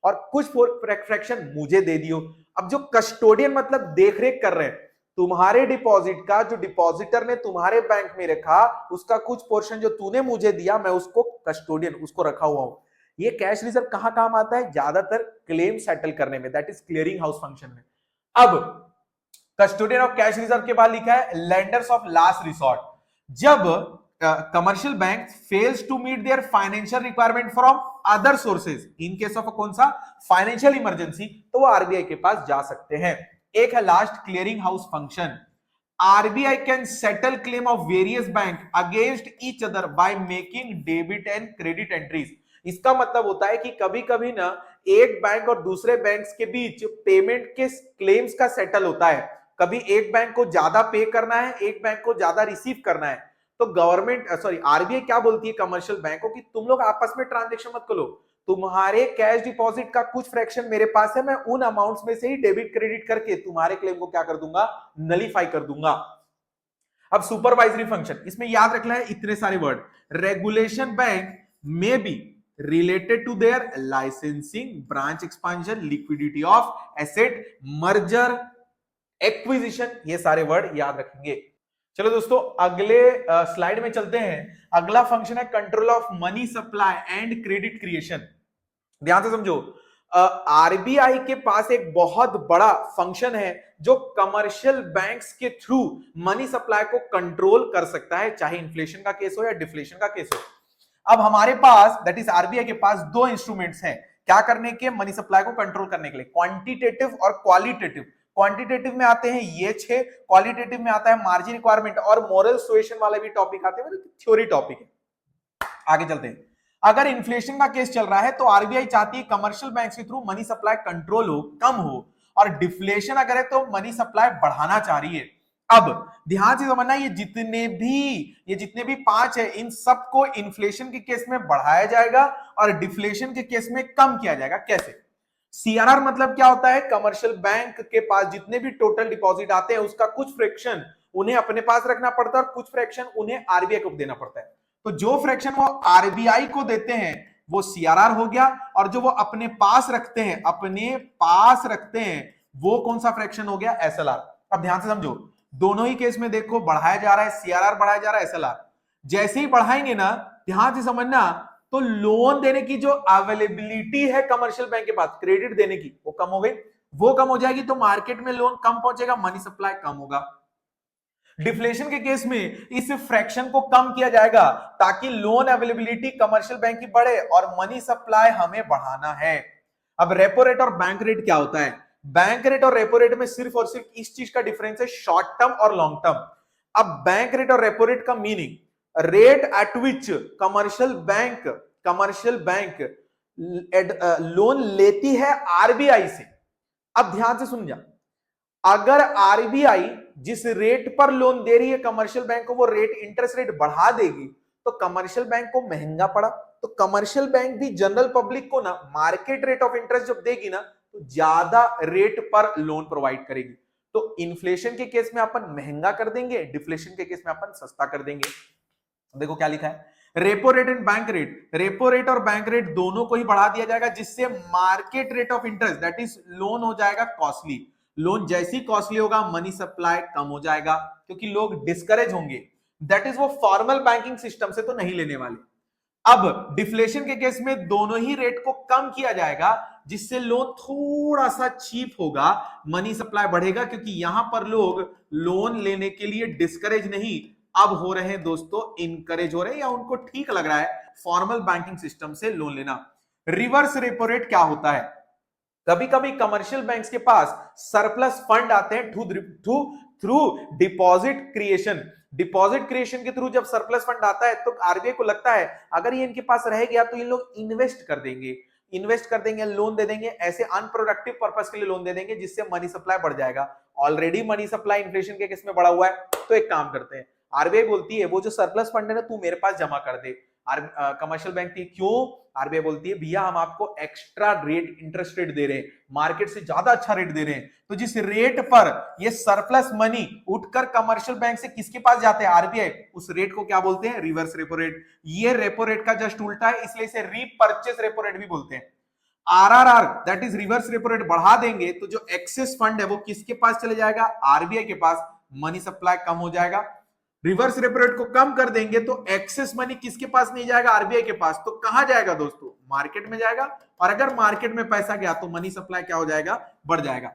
और कुछ फ्रैक्शन मुझे दे दियो। अब जो कस्टोडियन मतलब देखरेख कर रहे हैं तुम्हारे डिपॉजिट का, जो डिपॉजिटर ने तुम्हारे बैंक में रखा उसका कुछ पोर्शन जो तूने मुझे दिया, मैं उसको कस्टोडियन, उसको रखा हुआ हूं। ये कैश रिजर्व कहां काम आता है? ज्यादातर क्लेम सेटल करने में, that is clearing house function में। अब कस्टोडियन ऑफ कैश रिजर्व के बाद लिखा है लेंडर्स ऑफ लास्ट रिसोर्ट। जब commercial bank fails to meet their financial requirement from other sources, in case of कौन सा? फाइनेंशियल इमरजेंसी, तो वो आरबीआई के पास जा सकते हैं। एक है last clearing house function. RBI can settle claim of various bank against each other by making debit and credit entries. इसका मतलब होता है कि कभी कभी ना एक बैंक और दूसरे बैंक्स के बीच पेमेंट के क्लेम्स का सेटल होता है, कभी एक बैंक को ज्यादा पे करना है, एक बैंक को ज्यादा रिसीव करना है, तो गवर्नमेंट आरबीआई क्या बोलती है कमर्शियल बैंक को कि तुम लोग आपस में ट्रांजेक्शन मत करो, तुम्हारे कैश डिपॉजिट का कुछ फ्रैक्शन मेरे पास है, मैं उन अमाउंट्स में से ही डेबिट क्रेडिट करके तुम्हारे क्लेम को क्या कर दूंगा, नलीफाई कर दूंगा। अब सुपरवाइजरी फंक्शन, इसमें याद रखना है इतने सारे वर्ड। रेगुलेशन बैंक में B related to their licensing, branch expansion, liquidity of asset, merger, acquisition, ये सारे वर्ड याद रखेंगे। चलो दोस्तों अगले स्लाइड में चलते हैं। अगला फंक्शन है control of money supply and credit creation. ध्यान से समझो, आरबीआई के पास एक बहुत बड़ा फंक्शन है जो कमर्शियल बैंक्स के थ्रू मनी सप्लाई को कंट्रोल कर सकता है, चाहे इन्फ्लेशन का केस हो या डिफ्लेशन का केस हो। अब हमारे पास दैट इज आरबीआई के पास दो इंस्ट्रूमेंट्स हैं क्या करने के, मनी सप्लाई को कंट्रोल करने के लिए, क्वांटिटेटिव और क्वालिटेटिव। क्वांटिटेटिव में आते हैं ये 6, क्वालिटेटिव में आता है मार्जिन रिक्वायरमेंट और मोरल सुएशन वाले भी टॉपिक आते हैं, मतलब थ्योरी टॉपिक है। आगे चलते हैं। अगर इन्फ्लेशन का केस चल रहा है तो आरबीआई चाहती है कमर्शियल बैंक्स के थ्रू मनी सप्लाई कंट्रोल हो, कम हो, और डिफ्लेशन अगर है तो मनी सप्लाई बढ़ाना चाह रही है। अब ध्यान से समझना, ये जितने भी 5 है इन सबको इन्फ्लेशन के केस में बढ़ाया जाएगा और डिफ्लेशन के केस में कम किया जाएगा। कैसे? सीआरआर मतलब क्या होता है, कमर्शियल बैंक के पास जितने भी टोटल डिपॉजिट आते हैं उसका कुछ फ्रैक्शन उन्हें अपने पास रखना पड़ता है और कुछ फ्रैक्शन उन्हें आरबीआई को देना पड़ता है। तो जो फ्रैक्शन वो आरबीआई को देते हैं वो सीआरआर हो गया, और जो वो अपने पास रखते हैं वो कौन सा फ्रैक्शन हो गया, एसएलआर। अब ध्यान से समझो, दोनों ही केस में देखो बढ़ाया जा रहा है, सीआरआर बढ़ाया जा रहा है, एसएलआर। जैसे ही बढ़ाएंगे ना, ध्यान से समझना, तो लोन देने की जो अवेलेबिलिटी है कमर्शियल बैंक के पास क्रेडिट देने की वो कम हो गई, वो कम हो जाएगी तो मार्केट में लोन कम पहुंचेगा, मनी सप्लाई कम होगा। डिफ्लेशन के केस में इस फ्रैक्शन को कम किया जाएगा ताकि लोन अवेलेबिलिटी कमर्शियल बैंक की बढ़े और मनी सप्लाई हमें बढ़ाना है। अब रेपो रेट और बैंक रेट क्या होता है? बैंक रेट और रेपो रेट में सिर्फ और सिर्फ इस चीज का डिफरेंस है, शॉर्ट टर्म और लॉन्ग टर्म। अब बैंक रेट और रेपो रेट का meaning, rate at which commercial bank loan लेती है आरबीआई से। अब ध्यान से सुन जा, अगर आरबीआई जिस रेट पर लोन दे रही है कमर्शियल बैंक को वो रेट इंटरेस्ट रेट बढ़ा देगी तो कमर्शियल बैंक को महंगा पड़ा, तो कमर्शियल बैंक भी जनरल पब्लिक को ना मार्केट रेट ऑफ इंटरेस्ट जब देगी ना तो ज्यादा रेट पर लोन प्रोवाइड करेगी। तो इन्फ्लेशन के केस में अपन महंगा कर देंगे, डिफ्लेशन के केस में अपन सस्ता कर देंगे। देखो क्या लिखा है, repo rate and bank rate, repo rate और बैंक रेट दोनों को ही बढ़ा दिया जाएगा जिससे market rate of interest that is loan हो जाएगा कॉस्टली। लोन जैसी कॉस्टली होगा मनी सप्लाई कम हो जाएगा क्योंकि लोग डिस्करेज होंगे, दैट इज वो फॉर्मल बैंकिंग सिस्टम से तो नहीं लेने वाले। अब डिफ्लेशन के केस में दोनों ही रेट को कम किया जाएगा जिससे लोन थोड़ा सा चीप होगा, मनी सप्लाई बढ़ेगा क्योंकि यहां पर लोग लोन लेने के लिए डिस्करेज नहीं अब हो रहे हैं दोस्तों, इनकरेज हो रहे हैं या उनको ठीक लग रहा है फॉर्मल बैंकिंग सिस्टम से लोन लेना। रिवर्स रेपो रेट क्या होता है? कभी कभी कमर्शियल बैंक्स के पास सरप्लस फंड आते हैं through deposit creation. Deposit creation के थ्रू जब सरप्लस फंड आता है तो आरबीआई को लगता है अगर ये इनके पास रह गया तो ये लोग इन्वेस्ट कर देंगे, लोन दे देंगे, ऐसे अनप्रोडक्टिव पर्पस के लिए लोन दे देंगे जिससे मनी सप्लाई बढ़ जाएगा। ऑलरेडी मनी सप्लाई इन्फ्लेशन के केस में बढ़ा हुआ है, तो एक काम करते हैं, आरबीआई बोलती है वो जो सरप्लस फंड है ना तू मेरे पास जमा कर दे। कमर्शियल बैंक की क्यों? आरबीआई बोलती है भैया हम आपको एक्स्ट्रा रेट इंटरेस्ट रेट दे रहे हैं, मार्केट से ज्यादा अच्छा रेट दे रहे हैं, तो जिस रेट पर ये सरप्लस मनी उठकर कमर्शियल बैंक से किसके पास जाते हैं, आरबीआई, उस रेट को क्या बोलते हैं, रिवर्स रेपो रेट। ये रेपो रेट का जस्ट उल्टा है इसलिए इसे रीपर्चेस रेपो रेट भी बोलते हैं। RRR that is reverse repo rate बढ़ा देंगे तो जो एक्सेस फंड है वो किसके पास चले जाएगा, आरबीआई के पास, मनी सप्लाई कम हो जाएगा। रिवर्स रेपो रेट को कम कर देंगे तो एक्सेस मनी किसके पास नहीं जाएगा, आरबीआई के पास, तो कहां जाएगा दोस्तों, मार्केट में जाएगा, और अगर मार्केट में पैसा गया तो मनी सप्लाई क्या हो जाएगा, बढ़ जाएगा।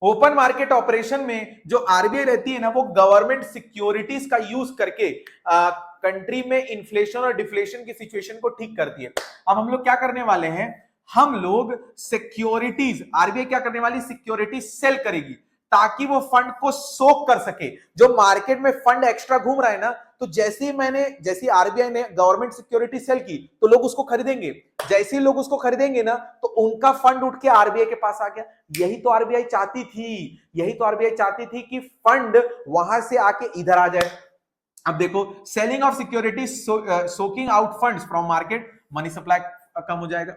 ओपन मार्केट ऑपरेशन में जो आरबीआई रहती है ना वो गवर्नमेंट सिक्योरिटीज का यूज करके कंट्री में इन्फ्लेशन और डिफ्लेशन की सिचुएशन को ठीक करती है। अब हम लोग क्या करने वाले हैं, हम लोग सिक्योरिटीज, आरबीआई क्या करने वाली, सिक्योरिटीज सेल करेगी ताकि वो फंड को सोक कर सके। जो मार्केट में फंड एक्स्ट्रा घूम रहा है ना, तो जैसे आरबीआई ने गवर्नमेंट सिक्योरिटी सेल की तो लोग उसको खरीदेंगे, जैसे ही लोग उसको खरीदेंगे ना तो उनका फंड उठ के आरबीआई के पास आ गया। यही तो आरबीआई चाहती थी कि फंड वहां से आके इधर आ जाए। अब देखो, selling of security soaking out funds from market, money supply कम हो जाएगा।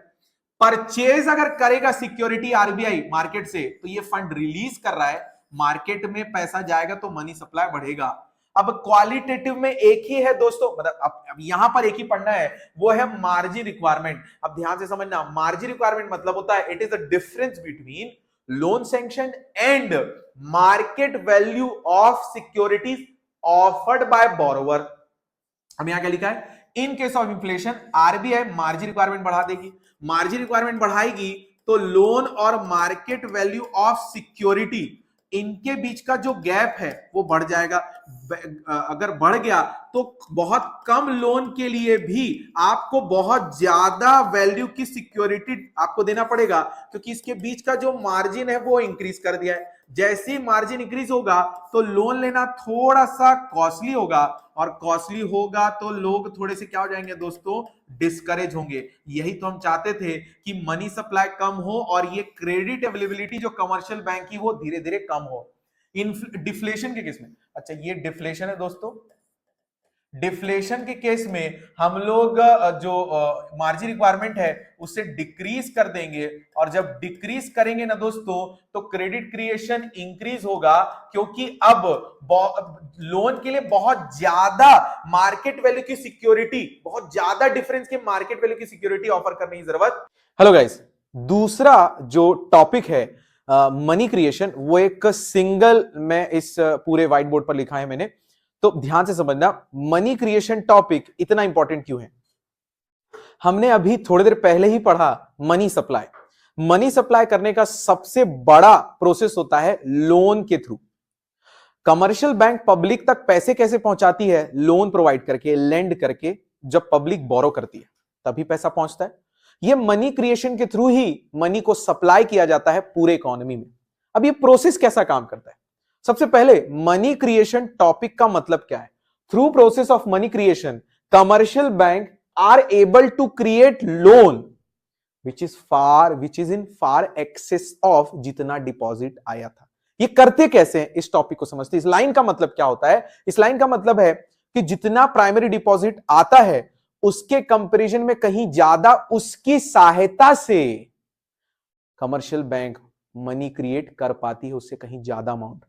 परचेज अगर करेगा सिक्योरिटी आरबीआई मार्केट से तो ये फंड रिलीज कर रहा है, मार्केट में पैसा जाएगा तो मनी सप्लाई बढ़ेगा। अब क्वालिटेटिव में एक ही है दोस्तों, मतलब अब यहां पर एक ही पढ़ना है, वो है मार्जिन रिक्वायरमेंट। अब ध्यान से समझना, मार्जिन रिक्वायरमेंट मतलब होता है it is the difference between loan sanction and market value of securities offered by borrower. अब यहां क्या लिखा है, इन case of inflation RBI margin requirement बढ़ा देगी। मार्जिन रिक्वायरमेंट बढ़ाएगी तो लोन और मार्केट वैल्यू ऑफ सिक्योरिटी, इनके बीच का जो गैप है वो बढ़ जाएगा। अगर बढ़ गया तो बहुत कम लोन के लिए भी आपको बहुत ज्यादा वैल्यू की सिक्योरिटी आपको देना पड़ेगा, क्योंकि इसके बीच का जो मार्जिन है वो इंक्रीज कर दिया है। जैसे ही मार्जिन इंक्रीज होगा तो लोन लेना थोड़ा सा कॉस्टली होगा, और कॉस्टली होगा तो लोग थोड़े से क्या हो जाएंगे दोस्तों, डिस्करेज होंगे। यही तो हम चाहते थे कि मनी सप्लाई कम हो और ये क्रेडिट अवेलेबिलिटी जो कमर्शियल बैंक की वो धीरे धीरे कम हो। डिफ्लेशन के केस में, अच्छा ये डिफ्लेशन है दोस्तों, डिफ्लेशन के केस में हम लोग जो मार्जिन रिक्वायरमेंट है उसे डिक्रीज कर देंगे, और जब डिक्रीज करेंगे ना दोस्तों तो क्रेडिट क्रिएशन इंक्रीज होगा, क्योंकि अब लोन के लिए बहुत ज्यादा मार्केट वैल्यू की सिक्योरिटी, बहुत ज्यादा डिफरेंस के मार्केट वैल्यू की सिक्योरिटी ऑफर करने की जरूरत। हेलो गाइस, दूसरा जो टॉपिक है मनी क्रिएशन, वो एक सिंगल में इस पूरे व्हाइट बोर्ड पर लिखा है मैंने, तो ध्यान से समझना मनी क्रिएशन टॉपिक इतना इंपॉर्टेंट क्यों है। हमने अभी थोड़ी देर पहले ही पढ़ा मनी सप्लाई। मनी सप्लाई करने का सबसे बड़ा प्रोसेस होता है लोन के थ्रू। कमर्शियल बैंक पब्लिक तक पैसे कैसे पहुंचाती है, लोन प्रोवाइड करके, लेंड करके। जब पब्लिक बोरो करती है तभी पैसा पहुंचता है। यह मनी क्रिएशन के थ्रू ही मनी को सप्लाई किया जाता है पूरे इकोनॉमी में। अब ये प्रोसेस कैसा काम करता है, सबसे पहले मनी क्रिएशन टॉपिक का मतलब क्या है। Through process of money creation commercial bank are able to create loan which is in far excess of जितना डिपॉजिट आया था। ये करते कैसे हैं, इस टॉपिक को समझते। इस लाइन का मतलब क्या होता है, इस लाइन का मतलब है कि जितना प्राइमरी डिपॉजिट आता है उसके कंपैरिजन में कहीं ज्यादा उसकी सहायता से कमर्शियल बैंक मनी क्रिएट कर पाती है, उससे कहीं ज्यादा अमाउंट।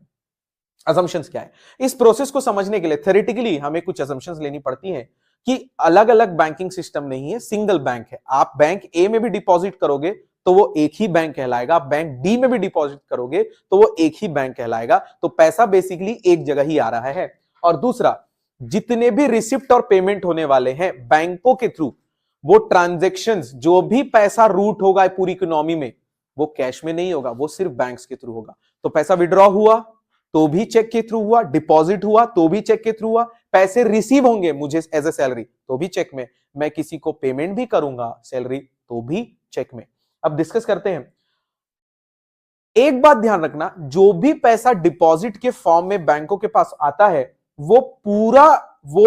असम्पशंस क्या है, इस प्रोसेस को समझने के लिए थ्योरेटिकली हमें कुछ असम्पशंस लेनी पड़ती हैं कि अलग अलग बैंकिंग सिस्टम नहीं है, सिंगल बैंक है। आप बैंक ए में भी डिपॉजिट करोगे तो वो एक ही बैंक कहलाएगा, आप बैंक डी में भी डिपॉजिट करोगे तो वो एक ही बैंक कहलाएगा। तो पैसा बेसिकली एक जगह ही आ रहा है। और दूसरा, जितने भी रिसिप्ट और पेमेंट होने वाले हैं बैंकों के थ्रू, वो ट्रांजेक्शन्स, जो भी पैसा रूट होगा पूरी इकोनॉमी में, वो कैश में नहीं होगा, वो सिर्फ बैंक्स के थ्रू होगा। तो पैसा विड्रॉ हुआ तो भी चेक के थ्रू हुआ, डिपॉजिट हुआ तो भी चेक के थ्रू हुआ, पैसे रिसीव होंगे मुझे एज ए सैलरी तो भी चेक में, मैं किसी को पेमेंट भी करूंगा सैलरी तो भी चेक में। अब डिस्कस करते हैं। एक बात ध्यान रखना, जो भी पैसा डिपॉजिट के फॉर्म में बैंकों के पास आता है वो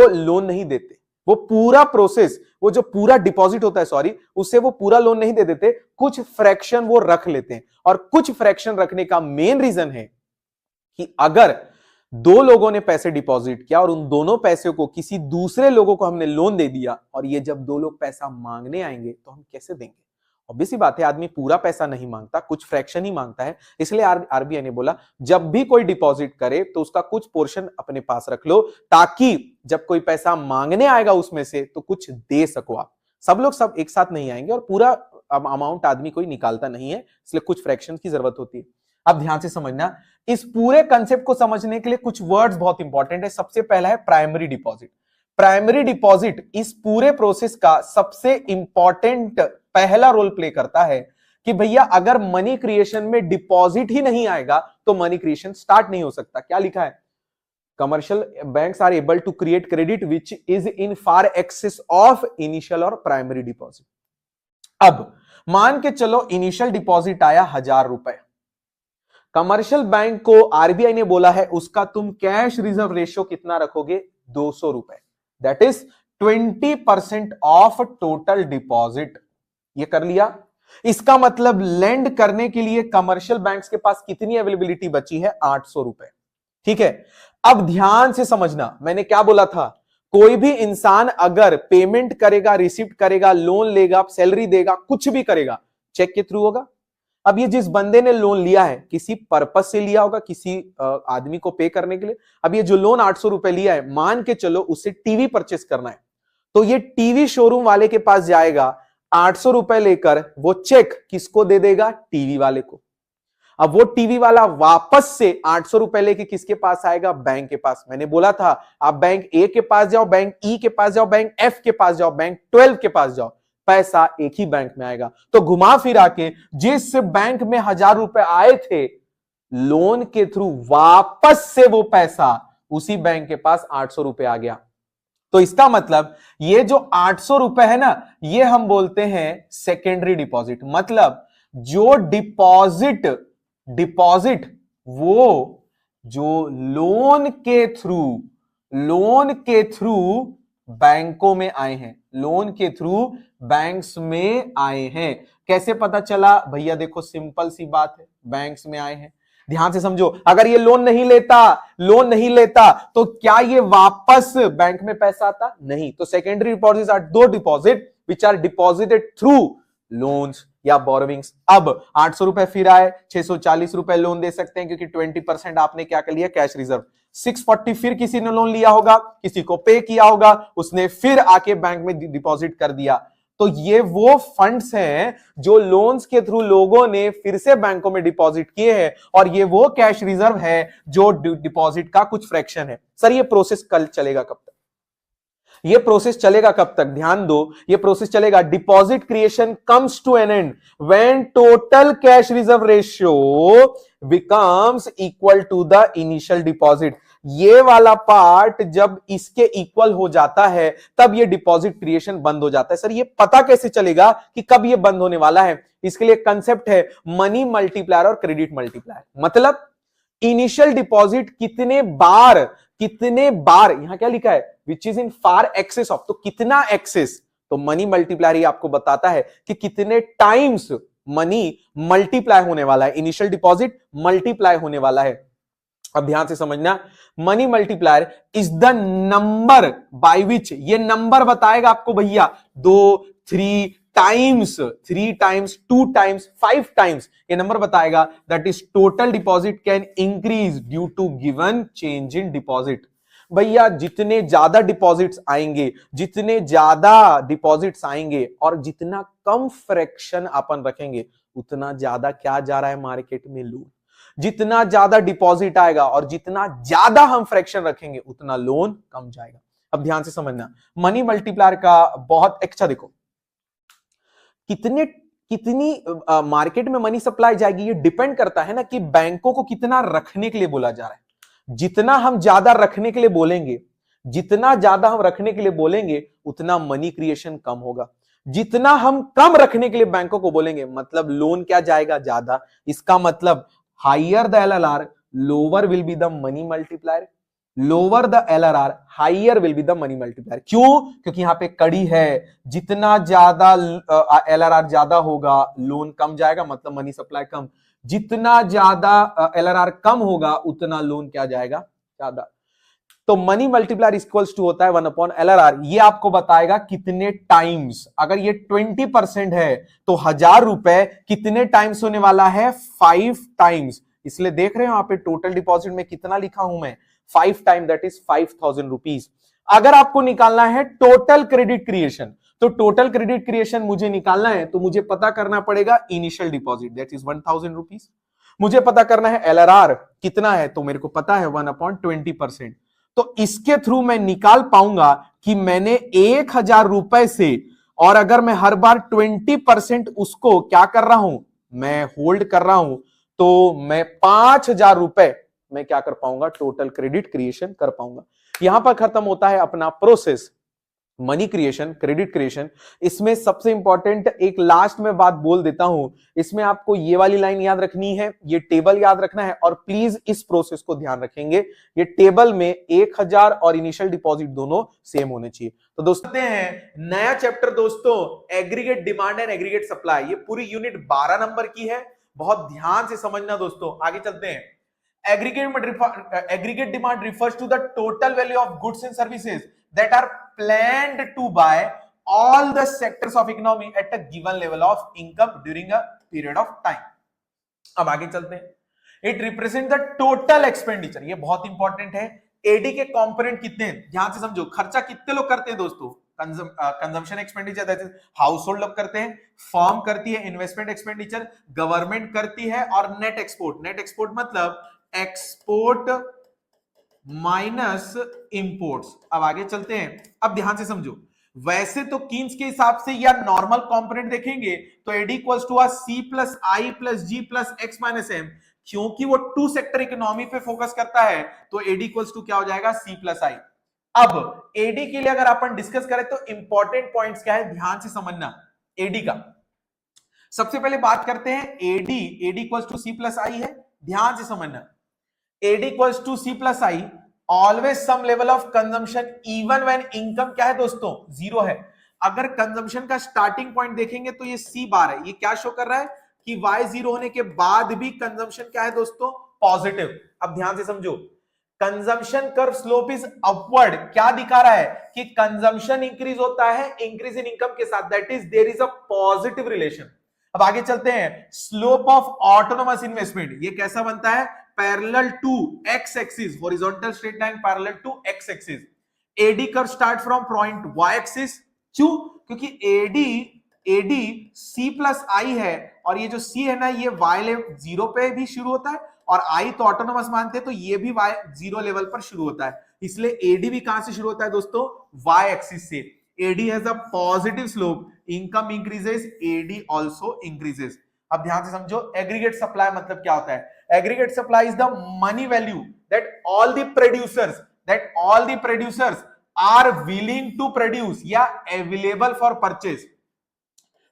लोन नहीं देते। वो पूरा प्रोसेस, वो जो पूरा डिपॉजिट होता है उससे वो पूरा लोन नहीं दे देते, कुछ फ्रैक्शन वो रख लेते हैं। और कुछ फ्रैक्शन रखने का मेन रीजन है कि अगर दो लोगों ने पैसे डिपॉजिट किया और उन दोनों पैसे को किसी दूसरे लोगों को हमने लोन दे दिया, और ये जब दो लोग पैसा मांगने आएंगे तो हम कैसे देंगे। ऑब्वियस सी बात है, आदमी पूरा पैसा नहीं मांगता, कुछ फ्रैक्शन ही मांगता है। इसलिए आरबीआई ने बोला जब भी कोई डिपॉजिट करे तो उसका कुछ पोर्शन अपने पास रख लो, ताकि जब कोई पैसा मांगने आएगा उसमें से तो कुछ दे सको आप। सब लोग सब एक साथ नहीं आएंगे और पूरा अमाउंट आदमी कोई निकालता नहीं है, इसलिए कुछ फ्रैक्शन की जरूरत होती है। अब ध्यान से समझना, इस पूरे कंसेप्ट को समझने के लिए कुछ वर्ड्स बहुत इंपॉर्टेंट है। सबसे पहला है प्राइमरी डिपॉजिट। प्राइमरी डिपॉजिट इस पूरे प्रोसेस का सबसे इंपॉर्टेंट पहला रोल प्ले करता है कि भैया अगर मनी क्रिएशन में डिपॉजिट ही नहीं आएगा तो मनी क्रिएशन स्टार्ट नहीं हो सकता। क्या लिखा है, commercial banks are able to create credit which is in far excess of initial और प्राइमरी डिपॉजिट। अब मान के चलो इनिशियल डिपॉजिट आया 1000 रुपए, कमर्शियल बैंक को आरबीआई ने बोला है उसका तुम कैश रिजर्व रेशियो कितना रखोगे, 200 रुपए, that is 20% of total deposit. ये कर लिया। इसका मतलब लेंड करने के लिए कमर्शियल बैंक्स के पास कितनी अवेलेबिलिटी बची है, 800 रुपए। ठीक है, अब ध्यान से समझना, मैंने क्या बोला था, कोई भी इंसान अगर पेमेंट करेगा, रिसिप्ट करेगा, लोन लेगा, सैलरी देगा, कुछ भी करेगा, चेक के थ्रू होगा। अब ये जिस बंदे ने लोन लिया है किसी पर्पज से लिया होगा, किसी आदमी को पे करने के लिए। अब ये जो लोन 800 रुपए लिया है, मान के चलो उसे टीवी परचेस करना है, तो ये टीवी शोरूम वाले के पास जाएगा, 800 रुपए लेकर वो चेक किसको दे देगा, टीवी वाले को। अब वो टीवी वाला वापस से 800 रुपए लेके किसके पास आएगा, बैंक के पास। मैंने बोला था आप बैंक ए के पास जाओ, बैंक ई के पास जाओ, बैंक एफ के पास जाओ, बैंक 12 के पास जाओ, पैसा एक ही बैंक में आएगा। तो घुमा फिरा के जिस बैंक में 1000 रुपए आए थे लोन के थ्रू, वापस से वो पैसा उसी बैंक के पास 800 रुपए आ गया। तो इसका मतलब ये जो 800 रुपए है ना, ये हम बोलते हैं सेकेंडरी डिपॉजिट। मतलब जो डिपॉजिट वो जो लोन के थ्रू बैंकों में आए हैं, लोन के थ्रू बैंक्स में आए हैं। कैसे पता चला भैया, देखो सिंपल सी बात है, बैंक्स में आए हैं। ध्यान से समझो, अगर ये लोन नहीं लेता तो क्या ये वापस बैंक में पैसा आता, नहीं। तो secondary deposit are those deposit which are deposited through loans या बोरोविंग्स। अब 800 रुपए फिर आए, 640 रुपए लोन दे सकते हैं क्योंकि 20% आपने क्या कर लिया, कैश रिजर्व। 640 फिर किसी ने लोन लिया होगा, किसी को पे किया होगा, उसने फिर आके बैंक में डिपॉजिट कर दिया। तो ये वो फंड्स हैं जो लोन्स के थ्रू लोगों ने फिर से बैंकों में डिपॉजिट किए हैं, और ये वो कैश रिजर्व है जो डिपॉजिट का कुछ फ्रैक्शन है। सर ये प्रोसेस कल चलेगा कब तक, ये प्रोसेस चलेगा कब तक, ध्यान दो, ये प्रोसेस चलेगा, deposit creation comes to an end when total cash reserve ratio becomes equal to the initial deposit. ये वाला पार्ट जब इसके इक्वल हो जाता है तब ये डिपॉजिट क्रिएशन बंद हो जाता है। सर ये पता कैसे चलेगा कि कब ये बंद होने वाला है, इसके लिए कंसेप्ट है मनी मल्टीप्लायर और क्रेडिट मल्टीप्लायर। मतलब इनिशियल डिपॉजिट कितने बार, यहां क्या लिखा है, which is in far excess of, तो कितना एक्सेस, तो मनी मल्टीप्लायर आपको बताता है कि कितने टाइम्स मनी मल्टीप्लाई होने वाला है, इनिशियल डिपॉजिट मल्टीप्लाई होने वाला है। अब ध्यान से समझना, money multiplier is the number by which, ये नंबर बताएगा आपको भैया 2, 3 टाइम्स, 3 टाइम्स, 2 टाइम्स, 5 टाइम्स, ये नंबर बताएगा that is total deposit can increase due to given change in deposit. भैया जितने ज्यादा डिपॉजिट्स आएंगे और जितना कम फ्रैक्शन अपन रखेंगे, उतना ज्यादा क्या जा रहा है मार्केट में, लोन। जितना ज्यादा डिपॉजिट आएगा और जितना ज्यादा हम फ्रैक्शन रखेंगे, उतना लोन कम जाएगा। अब ध्यान से समझना, मनी मल्टीप्लायर का बहुत अच्छा देखो, कितनी मार्केट में मनी सप्लाई जाएगी, ये डिपेंड करता है ना कि बैंकों को कितना रखने के लिए बोला जा रहा है। जितना हम ज्यादा रखने के लिए बोलेंगे, उतना मनी क्रिएशन कम होगा। जितना हम कम रखने के लिए बैंकों को बोलेंगे, मतलब लोन क्या जाएगा, ज्यादा। इसका मतलब higher the LLR, lower will be the money multiplier, lower the LRR, higher will be the money multiplier. क्यों? क्योंकि यहां पे कड़ी है, जितना ज्यादा एलआरआर ज्यादा होगा, लोन कम जाएगा, मतलब मनी सप्लाई कम। जितना ज्यादा एलआरआर कम होगा, उतना लोन क्या जाएगा, ज्यादा। तो मनी मल्टीप्लायर इक्वल्स टू होता है 1/LRR। ये आपको बताएगा कितने टाइम्स, अगर ये 20% है तो 1000 रुपए कितने टाइम्स होने वाला है, 5 टाइम्स। इसलिए देख रहे हो यहाँ पे टोटल डिपॉजिट में कितना लिखा हूं मैं, 5 टाइम, दैट इज 5000 रुपीज। अगर आपको निकालना है टोटल क्रेडिट क्रिएशन, तो टोटल क्रेडिट क्रिएशन मुझे निकालना है तो मुझे पता करना पड़ेगा initial deposit, that is 1000 rupees. मुझे पता करना है एलआरआर कितना है, तो मेरे को पता है 1/20%। तो इसके थ्रू मैं निकाल पाऊंगा कि मैंने 1000 रुपए से, और अगर मैं हर बार 20% उसको क्या कर रहा हूं, मैं होल्ड कर रहा हूं, तो मैं 5000 रुपए मैं क्या कर पाऊंगा, टोटल क्रेडिट क्रिएशन कर पाऊंगा। यहां पर खत्म होता है अपना process. Money creation, credit creation. इसमें सबसे इंपॉर्टेंट एक लास्ट में बात बोल देता हूं, इसमें आपको ये वाली लाइन याद रखनी है, ये टेबल याद रखना है और प्लीज इस प्रोसेस को ध्यान रखेंगे, ये टेबल में 1000 और इनिशियल डिपॉजिट दोनों सेम होने चाहिए। तो दोस्तों हैं नया चैप्टर दोस्तों, aggregate demand and aggregate supply. ये पूरी यूनिट 12 नंबर की है, बहुत ध्यान से समझना दोस्तों। आगे चलते हैं। Aggregate demand refers to the total value of goods and services that are planned to buy all the sectors of economy at a given level of income during a period of time. अब आगे चलते हैं। It represents the total expenditure, ये बहुत इंपॉर्टेंट है। एडी के कंपोनेंट कितने हैं ध्यान से समझो। खर्चा कितने लोग करते हैं दोस्तों? Consumption expenditure, that is house hold लोग करते हैं, फर्म करती है, इन्वेस्टमेंट एक्सपेंडिचर गवर्नमेंट करती है, और नेट एक्सपोर्ट। नेट एक्सपोर्ट मतलब एक्सपोर्ट माइनस इंपोर्ट्स। अब आगे चलते हैं, अब ध्यान से समझो। वैसे तो कीन्स के हिसाब से या नॉर्मल कंपोनेंट देखेंगे तो AD equals to C plus I plus G plus X minus M. क्योंकि वो टू सेक्टर इकोनॉमी पे फोकस करता है तो एडी इक्वल्स टू क्या हो जाएगा? C plus I. अब एडी के लिए अगर अपन डिस्कस करें तो इंपॉर्टेंट पॉइंट्स क्या है ध्यान से समझना एडी का। सबसे पहले बात करते हैं AD. AD equals to C plus I है, ध्यान से समझना। AD equals to C plus I, always some level of consumption even when income क्या है दोस्तों? जीरो है। अगर कंजम्पशन का स्टार्टिंग पॉइंट देखेंगे तो ये सी बार है, ये क्या शो कर रहा है कि वाई जीरो होने के बाद भी कंजम्पशन क्या है दोस्तों? पॉजिटिव। अब ध्यान से समझो, consumption curve slope is upward. क्या दिखा रहा है कि कंजम्पशन इंक्रीज होता है इंक्रीज इन इनकम के साथ, that is there is a positive relation. अब आगे चलते हैं। स्लोप ऑफ ऑटोनोमस इन्वेस्टमेंट, ये कैसा बनता है? Parallel to X axis, horizontal straight line parallel to X axis. AD curve start from point Y axis. क्यों? क्योंकि एडी सी प्लस आई है और ये जो सी है ना ये वाई लेवल जीरो पे भी शुरू होता है और आई तो ऑटोनोमस मानते हैं तो ये भी वाई जीरो लेवल पर शुरू होता है, इसलिए एडी भी कहां से शुरू होता है दोस्तों? वाई एक्सिस से। AD has a positive slope, income increases, AD also increases. अब ध्यान से समझो, एग्रीगेट सप्लाई मतलब क्या होता है? Aggregate supply is the money value that all the producers are willing to produce या अवेलेबल फॉर परचेज।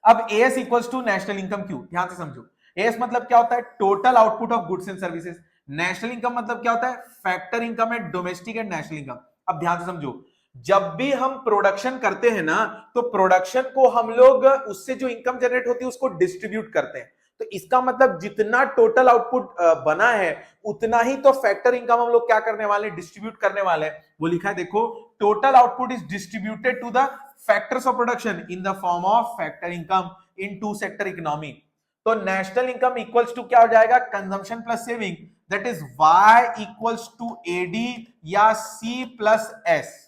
अब AS equals to national income. क्यों? ध्यान से समझो। एएस मतलब क्या होता है? Total output of goods and services. National income मतलब क्या होता है? फैक्टर इनकम है, डोमेस्टिक एंड नेशनल इनकम। अब ध्यान से समझो, जब भी हम प्रोडक्शन करते हैं ना तो प्रोडक्शन को हम लोग उससे जो इनकम जनरेट होती है उसको डिस्ट्रीब्यूट करते हैं। तो इसका मतलब जितना टोटल आउटपुट बना है उतना ही तो फैक्टर इनकम हम लोग क्या करने वाले? डिस्ट्रीब्यूट करने वाले हैं। वो लिखा है देखो, total output is distributed to the factors of production in the form of factor income in two sector economy. तो नेशनल इनकम इक्वल्स टू क्या हो जाएगा? Consumption plus saving, that is Y equals to AD या सी प्लस एस।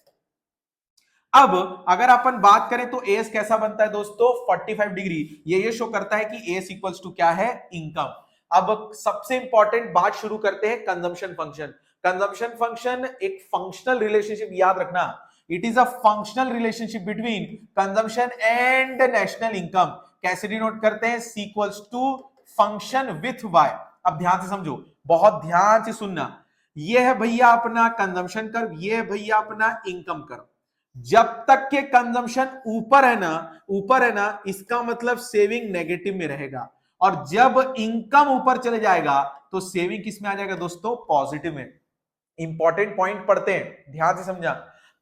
अब अगर अपन बात करें तो एस कैसा बनता है दोस्तों? 45 डिग्री। ये शो करता है कि एस इक्वल्स टू क्या है? इनकम। अब सबसे इंपॉर्टेंट बात शुरू करते हैं, कंजम्पशन फंक्शन। कंजम्पशन फंक्शन एक फंक्शनल रिलेशनशिप, याद रखना, it is a functional relationship between consumption and national income. कैसे डिनोट करते हैं? C equals to function with Y. अब ध्यान से समझो, बहुत ध्यान से सुनना। ये है भैया अपना कंजम्पशन कर्व, ये है भैया अपना इनकम कर्व। जब तक के कंजम्पशन ऊपर है ना इसका मतलब सेविंग नेगेटिव में रहेगा, और जब इनकम ऊपर चले जाएगा तो सेविंग किस में आ जाएगा दोस्तों? पॉजिटिव में। इंपॉर्टेंट पॉइंट पढ़ते हैं, ध्यान से समझा।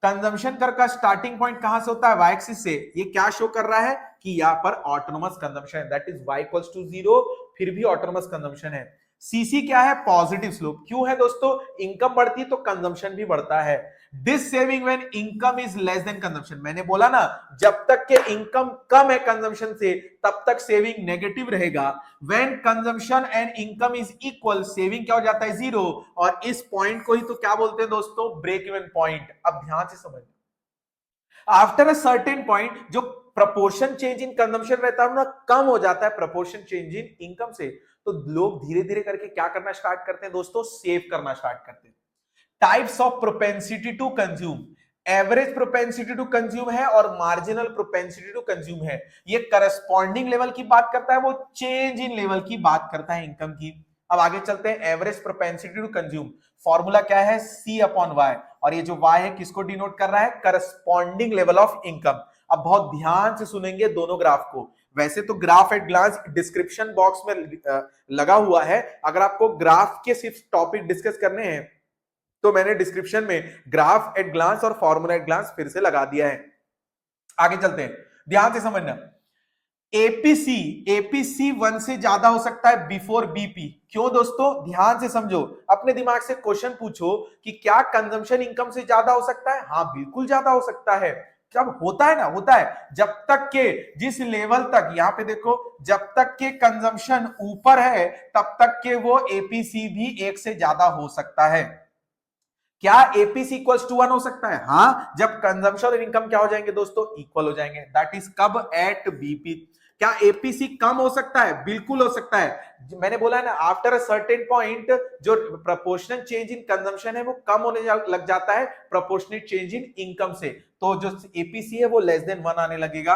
कंजम्पशन कर्व का स्टार्टिंग पॉइंट कहां से होता है? वाई एक्सिस से। ये क्या शो कर रहा है कि यहां पर ऑटोनोमस कंजम्पशन है, that is Y equals to 0, फिर भी ऑटोनोमस कंजम्पशन है। सीसी क्या है? Positive slope. क्यों है दोस्तों? इनकम बढ़ती है तो कंजम्पशन भी बढ़ता है। This saving when income is less then consumption. मैंने बोला ना, जब तक के इनकम कम है कंजम्पशन से तब तक सेविंग नेगेटिव रहेगा। When consumption and income is equal, saving क्या हो जाता है? जीरो। और इस पॉइंट को ही तो क्या बोलते हैं दोस्तों? Break even point. अब ध्यान से समझना, आफ्टर अ सर्टेन पॉइंट जो प्रपोर्शन चेंज इन कंजम्पशन रहता है ना, कम हो जाता है प्रपोर्शन चेंज इन इनकम से, तो लोग धीरे धीरे करके क्या करना स्टार्ट करते हैं दोस्तों? सेव करना स्टार्ट करते हैं। Types of propensity to consume, average propensity to consume है और मार्जिनल प्रोपेंसिटी टू कंज्यूम है। ये करस्पॉन्डिंग लेवल की बात करता है, वो चेंज इन लेवल की बात करता है इनकम की। अब आगे चलते हैं, average propensity to consume, formula क्या है, C अपॉन वाई, और ये जो Y है किसको डिनोट कर रहा है, करस्पॉन्डिंग लेवल ऑफ इनकम। अब बहुत ध्यान से सुनेंगे दोनों ग्राफ को, वैसे तो graph at glance description box में लगा हुआ है, अगर आपको ग्राफ के सिर्फ टॉपिक डिस्कस करने हैं तो मैंने डिस्क्रिप्शन में ग्राफ एट ग्लांस और फॉर्मूला एट ग्लांस फिर से लगा दिया है। आगे चलते हैं, ध्यान से समझना, एपीसी एपीसी 1 से ज्यादा हो सकता है बिफोर बीपी। क्यों दोस्तों, ध्यान से समझो, अपने दिमाग से क्वेश्चन पूछो कि क्या कंजम्पशन इनकम से ज्यादा हो सकता है? हाँ बिल्कुल ज्यादा हो सकता है। जब होता है ना, होता है जब तक के जिस लेवल तक, यहां पे देखो, जब तक के कंजम्पशन ऊपर है तब तक के वो एपीसी भी 1 से ज्यादा हो सकता है। क्या एपीसी इक्वल्स टू 1 हो सकता है? हाँ, जब कंजम्पशन और इनकम क्या हो जाएंगे दोस्तों, इक्वल हो जाएंगे। दैट इज कब, एट बीपी। क्या एपीसी कम हो सकता है? बिल्कुल हो सकता है। मैंने बोला है ना, आफ्टर अ सर्टेन पॉइंट जो प्रोपोर्शनल चेंज इन कंजम्पशन है वो कम होने लग जाता है प्रोपोर्शनेट चेंज इन इनकम से, तो जो एपीसी है वो लेस देन 1 आने लगेगा।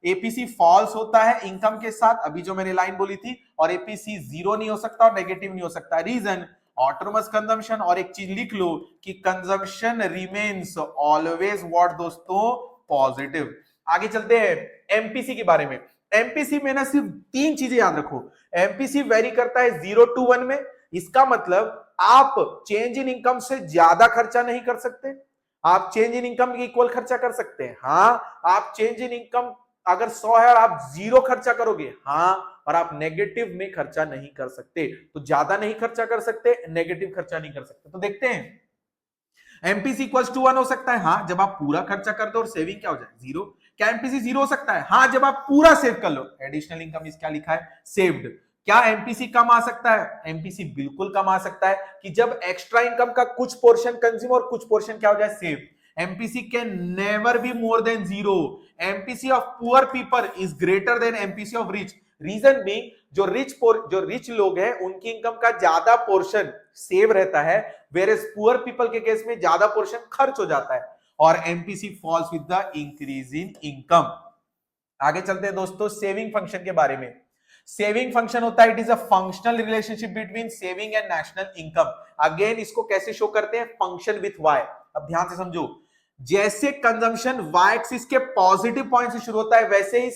एपीसी फॉल्स होता है इनकम के साथ, अभी जो मैंने लाइन बोली थी, और एपीसी 0 नहीं हो सकता और नेगेटिव नहीं हो सकता। रीजन, ऑटोनमस कंजम्पशन, और एक चीज लिख लो कि कंजम्पशन रिमेन्स ऑलवेज व्हाट दोस्तों, पॉजिटिव। आगे चलते हैं एमपीसी के बारे में। एमपीसी में ना सिर्फ 3 चीजें याद रखो। एमपीसी वेरी करता है 0 to 1 में, इसका मतलब आप चेंज इन इनकम से ज्यादा खर्चा नहीं कर सकते, आप चेंज इन इनकम के इक्वल खर्चा कर सकते हैं। हाँ, आप चेंज इन इनकम अगर 100 है और आप 0 खर्चा करोगे, हाँ, और आप नेगेटिव में खर्चा नहीं कर सकते, तो ज्यादा नहीं खर्चा कर सकते, नेगेटिव खर्चा नहीं कर सकते। तो देखते हैं, एमपीसी इक्वल्स टू 1 हो सकता है, हाँ, जब आप पूरा खर्चा कर दो और सेविंग क्या हो जाए, 0। क्या एमपीसी 0 हो सकता है? हाँ, जब आप पूरा सेव कर लो। एडिशनल इनकम इस क्या लिखा है, सेव्ड। क्या एमपीसी कम आ सकता है? एमपीसी बिल्कुल कम आ सकता है कि जब एक्स्ट्रा इनकम का कुछ पोर्शन कंज्यूम और कुछ पोर्शन क्या हो जाए, save. MPC can never be more than 0। MPC of poor people is greater than MPC of rich. Reason भी, जो रिच लोग हैं उनकी इनकम का ज्यादा पोर्शन सेव रहता है, वेयर पुअर पीपल के केस में ज्यादा पोर्शन खर्च हो जाता है, और MPC falls with the increase in income. आगे चलते हैं दोस्तों सेविंग फंक्शन के बारे में। सेविंग फंक्शन होता है, it is a functional relationship between saving and national income. Again इसको कैसे शो करते हैं, फंक्शन विथ वाई। अब ध्यान से समझो, जैसे कंजम्पशन वाई एक्सिस के पॉजिटिव पॉइंट से शुरू होता है, वैसे ही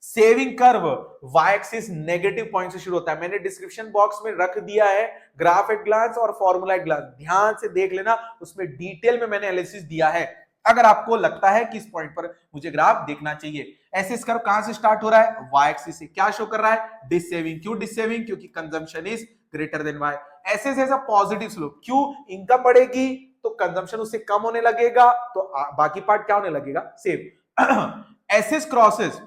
saving curve Y axis negative point से शुरू होता है। मैंने डिस्क्रिप्शन बॉक्स में रख दिया है ग्राफ एट ग्लांस और फॉर्मूला एट ग्लांस, ध्यान से देख लेना, उसमें डिटेल में मैंने एनालिसिस दिया है, अगर आपको लगता है कि इस पॉइंट पर मुझे ग्राफ देखना चाहिए। एसएस कर्व कहां से स्टार्ट हो रहा है, वाई एक्सिस से। क्या शो कर रहा है, डिसेविंग। क्यों डिसेविंग, क्योंकि consumption is greater than Y. SS is a positive slope, क्यों, इनकम बढ़ेगी तो कंजम्पशन उससे कम होने लगेगा, तो बाकी पार्ट क्या होने लगेगा, save. SS crosses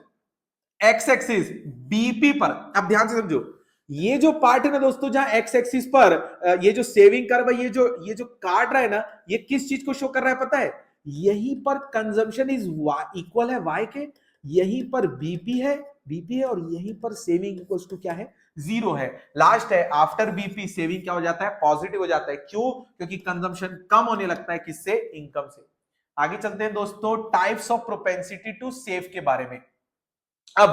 x axis BP पर। अब ध्यान से समझो, ये जो पार्ट है ना दोस्तों, जहां एक्स एक्सिस पर ये जो सेविंग कर्व है, ये जो काट रहा है ना, ये किस चीज को शो कर रहा है पता है, यहीं पर कंजम्पशन इज इक्वल है वाई के, यहीं पर बीपी है और यहीं पर सेविंग इक्वल्स टू क्या है, 0 है। लास्ट है, आफ्टर बीपी सेविंग क्या हो जाता है, पॉजिटिव हो जाता है। क्यों, क्योंकि कंजम्पशन कम होने लगता है किससे, इनकम से। आगे चलते हैं दोस्तों types of propensity to save के बारे में। अब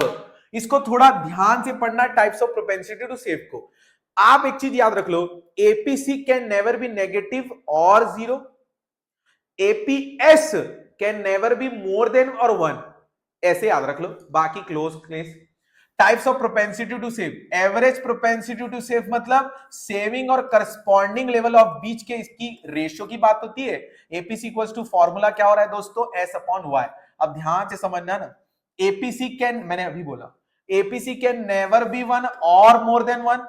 इसको थोड़ा ध्यान से पढ़ना, types of propensity to save को। आप एक चीज याद रख लो, APC can never be negative और 0, APS can never be more than और 1, ऐसे याद रख लो, बाकी close case. Types of propensity to save, average propensity to save मतलब सेविंग और करस्पॉन्डिंग लेवल ऑफ बीच के इसकी रेशियो की बात होती है। एपीसी इक्वल्स टू फॉर्मूला क्या हो रहा है दोस्तों, एस अपॉन वाई। अब ध्यान से समझना ना, एपीसी कैन, मैंने अभी बोला एपीसी कैन नेवर बी 1 और मोर देन 1,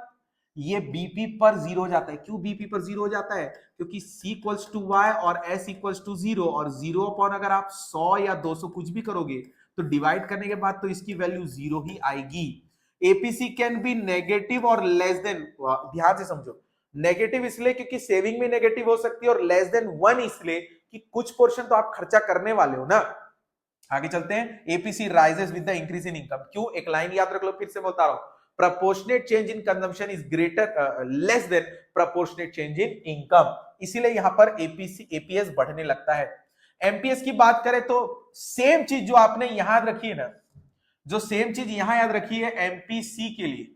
ये बीपी पर 0 हो जाता है। क्यों बीपी पर 0 हो जाता है, क्योंकि C इक्वल्स टू वाई और S इक्वल्स टू 0, और 0 अपॉन अगर आप 100 या 200 कुछ भी करोगे तो डिवाइड करने के बाद तो इसकी वैल्यू 0 ही आएगी। एपीसी कैन बी नेगेटिव और लेस देन, ध्यान से समझो, नेगेटिव इसलिए क्योंकि सेविंग में नेगेटिव हो सकती है, और लेस देन 1 इसलिए कि कुछ पोर्शन तो आप खर्चा करने वाले हो ना। आगे चलते हैं, APC rises with the increase in income. क्यों, एक लाइन याद रख लो, फिर से बता रहा हूं, proportionate change in consumption is greater less than proportionate change in income, इसीलिए यहां पर एपीसी एपीएस बढ़ने लगता है। एमपीएस की बात करें तो सेम चीज जो आपने यहां रखी है ना, जो सेम चीज यहां याद रखी है एमपीसी के लिए,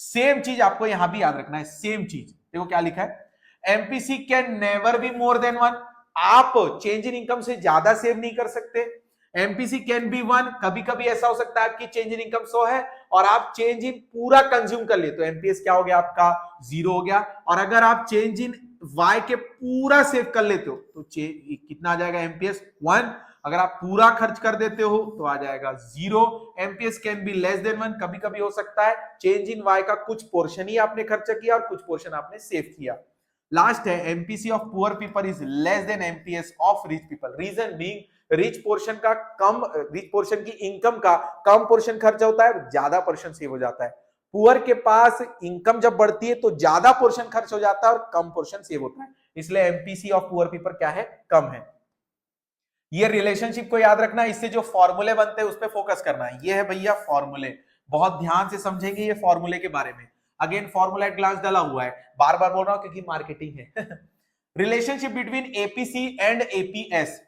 सेम चीज आपको यहां भी याद रखना है, सेम चीज। देखो क्या लिखा है, MPC can never be more then 1। आप चेंज इन इनकम से ज्यादा सेव नहीं कर सकते। एमपीसी कैन बी 1, कभी कभी ऐसा हो सकता है आपकी चेंज इन इनकम 100 है और आप चेंज इन पूरा कंज्यूम कर ले, तो एमपीएस क्या हो गया आपका, 0 हो गया। और अगर आप चेंज इन वाई के पूरा सेव कर लेते हो तो कितना आ जाएगा एमपीएस, 1। अगर आप पूरा खर्च कर देते हो तो आ जाएगा 0। MPS can be less than 1, कभी कभी हो सकता है चेंज इन वाई का कुछ पोर्शन ही आपने खर्चा किया और कुछ पोर्शन आपने सेव किया। लास्ट है, MPC of poor people is less than MPS of rich people. Reason being rich portion का कम, रिच पोर्शन की इनकम का कम पोर्शन खर्च होता है, ज्यादा पोर्शन सेव हो जाता है। पुअर के पास इनकम जब बढ़ती है तो ज्यादा पोर्शन खर्च हो जाता है और कम पोर्शन सेव होता है, इसलिए एमपीसी ऑफ पुअर पीपल क्या है, कम है। ये रिलेशनशिप को याद रखना, इससे जो फॉर्मूले बनते हैं उस पर फोकस करना है। ये है भैया फॉर्मूले, बहुत ध्यान से समझेंगे ये फॉर्मूले के बारे में। अगेन फॉर्मूला एट ग्लांस डाला हुआ है, बार बार बोल रहा हूं क्योंकि मार्केटिंग है। Relationship between APC and APS,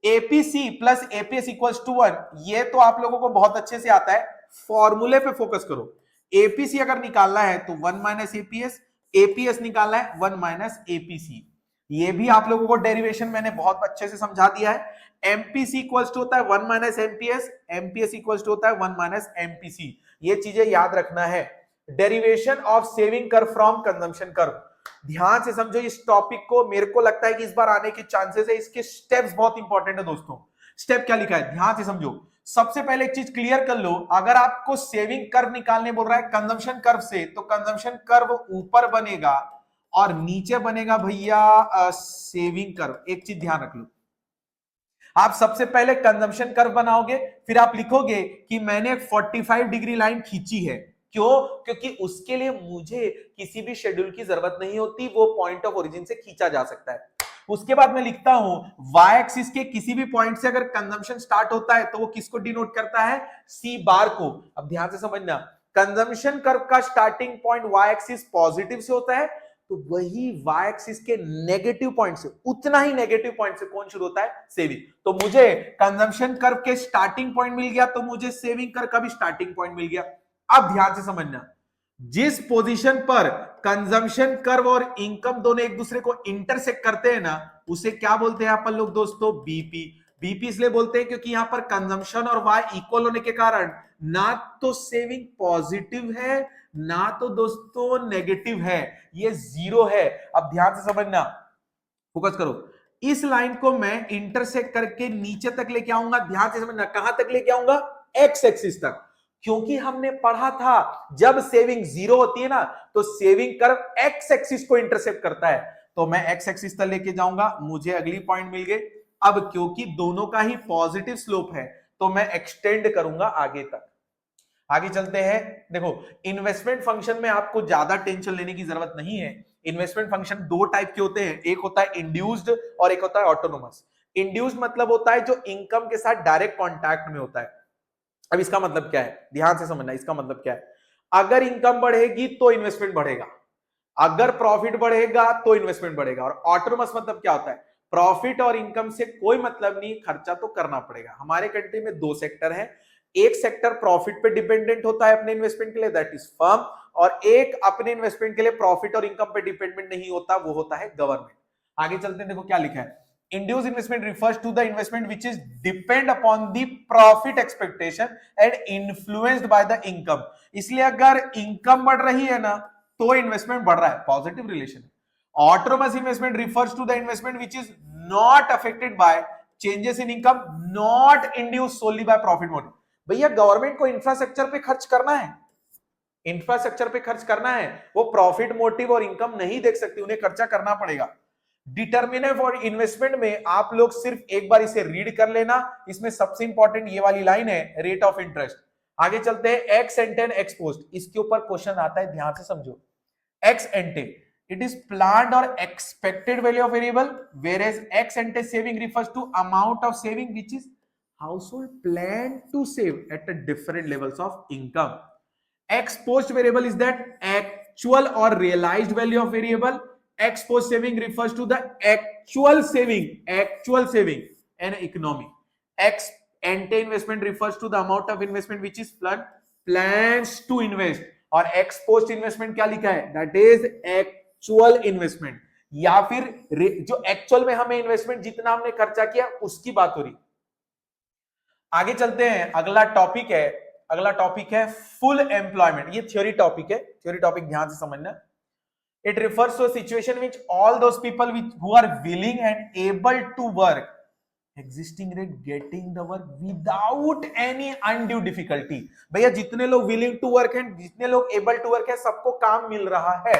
APC plus APS equals to 1, ये तो आप लोगों को बहुत अच्छे से आता है, फॉर्मूले पे फोकस करो। एपीसी अगर निकालना है तो 1 माइनस एपीएस, एपीएस निकालना है 1 माइनस एपीसी। ये भी आप लोगों को डेरिवेशन मैंने बहुत अच्छे से समझा दिया है। एमपीसी इक्वल्स टू होता है 1 minus MPS, MPS equals to होता है 1 माइनस एमपीसी। ये चीजें याद रखना है। Derivation of saving curve from consumption curve, ध्यान से समझो इस टॉपिक को, मेरे को लगता है कि इस बार आने के चांसेस है। इसके स्टेप्स बहुत इंपॉर्टेंट है दोस्तों। स्टेप क्या लिखा है, ध्यान से समझो। सबसे पहले एक चीज क्लियर कर लो, अगर आपको सेविंग कर्व निकालने बोल रहा है कंजम्पशन कर्व से, तो कंजम्पशन कर्व ऊपर बनेगा और नीचे बनेगा भैया सेविंग कर्व। एक चीज ध्यान रख लो, आप सबसे पहले कंजम्पशन कर्व बनाओगे, फिर आप लिखोगे कि मैंने 45 डिग्री लाइन खींची है। क्यों? क्योंकि उसके लिए मुझे किसी भी शेड्यूल की जरूरत नहीं होती, वो पॉइंट ऑफ ओरिजिन से खींचा जा सकता है। उसके बाद मैं लिखता हूं वाई एक्सिस के किसी भी पॉइंट से अगर कंजम्पशन स्टार्ट होता है तो वो किसको डिनोट करता है, सी बार को। अब ध्यान से समझना, कंजम्पशन कर्व का starting point Y axis positive से होता है, तो वही वाई एक्सिस के नेगेटिव पॉइंट से, उतना ही नेगेटिव पॉइंट से कौन शुरू होता है, सेविंग। तो मुझे कंजम्पशन कर्व के स्टार्टिंग पॉइंट मिल गया, तो मुझे सेविंग कर्व का भी स्टार्टिंग पॉइंट मिल गया। अब ध्यान से समझना, जिस पोजीशन पर कंजम्पशन कर्व और इनकम दोनों एक दूसरे को इंटरसेक्ट करते हैं ना, उसे क्या बोलते हैं अपन लोग दोस्तों, बीपी। बीपी इसलिए बोलते हैं क्योंकि यहां पर कंजम्पशन और वाई इक्वल होने के कारण ना तो सेविंग पॉजिटिव है ना तो दोस्तों नेगेटिव है, ये 0 है। अब ध्यान से समझना, फोकस करो। इस लाइन को मैं इंटरसेक्ट करके नीचे तक लेके आऊंगा, ध्यान से समझना, कहां तक लेके आऊंगा, एक्स एक्सिस तक। क्योंकि हमने पढ़ा था जब सेविंग 0 होती है ना, तो सेविंग कर्व एक्स एक्सिस को इंटरसेप्ट करता है, तो मैं एक्स एक्सिस तक लेके जाऊंगा, मुझे अगली पॉइंट मिल गई। अब क्योंकि दोनों का ही पॉजिटिव स्लोप है, तो मैं एक्सटेंड करूंगा आगे तक। आगे चलते हैं। देखो, इन्वेस्टमेंट फंक्शन में आपको ज्यादा टेंशन लेने की जरूरत नहीं है। इन्वेस्टमेंट फंक्शन दो टाइप के होते हैं, एक होता है इंड्यूस्ड और एक होता है ऑटोनोमस। इंड्यूस्ड मतलब होता है जो इनकम के साथ डायरेक्ट कॉन्टैक्ट में होता है। अब इसका मतलब क्या है, ध्यान से समझना, इसका मतलब क्या है, अगर इनकम बढ़ेगी तो इन्वेस्टमेंट बढ़ेगा, अगर प्रॉफिट बढ़ेगा तो इन्वेस्टमेंट बढ़ेगा। और ऑटोनोमस मतलब क्या होता है, प्रॉफिट और इनकम से कोई मतलब नहीं, खर्चा तो करना पड़ेगा। हमारे कंट्री में दो सेक्टर है, एक सेक्टर प्रॉफिट पे डिपेंडेंट होता है अपने इन्वेस्टमेंट के लिए, दैट इज फर्म, और एक अपने इन्वेस्टमेंट के लिए प्रॉफिट और इनकम पे डिपेंडेंट नहीं होता, वो होता है गवर्नमेंट। आगे चलते हैं, देखो क्या लिखा है, induced investment refers to the investment which is depend upon the profit expectation and influenced by the income। इसलिए अगर इनकम बढ़ रही है ना तो इन्वेस्टमेंट बढ़ रहा है, पॉजिटिव रिलेशन है। Autonomous investment refers to the investment which is not affected by changes in income, not induce solely by profit motive. भैया गवर्नमेंट को इंफ्रास्ट्रक्चर पे खर्च करना है, इंफ्रास्ट्रक्चर पे खर्च करना है, वो प्रॉफिट मोटिव और इनकम नहीं देख सकती, उन्हें खर्चा करना पड़ेगा। डिटर्मिनेंट फॉर इन्वेस्टमेंट में आप लोग सिर्फ एक बार इसे रीड कर लेना, इसमें सबसे इंपॉर्टेंट ये वाली लाइन है, रेट ऑफ इंटरेस्ट। आगे चलते हैं, ex ante and ex post, इसके ऊपर क्वेश्चन आता है, ध्यान से समझो। Ex ante, it is planned और expected value of variable, whereas ex ante saving refers to amount of saving which is household plan to save at a different levels of income. Ex post variable is that actual or realized value of variable. Ex post saving refers to the actual saving and economy. Ex ante investment refers to the amount of investment which is plans to invest, और एक्स पोस्ट इन्वेस्टमेंट क्या लिखा है, दैट इज एक्चुअल इन्वेस्टमेंट, या फिर जो एक्चुअल में हमें इन्वेस्टमेंट जितना हमने खर्चा किया उसकी बात हो रही। आगे चलते हैं, अगला टॉपिक है फुल एम्प्लॉयमेंट। ये थ्योरी टॉपिक है, थ्योरी टॉपिक ध्यान से समझना। It refers to a situation which all those people who are willing and able to work existing rate getting the work without any undue difficulty। भैया जितने लोग willing to work हैं, जितने लोग able to work है, सबको काम मिल रहा है।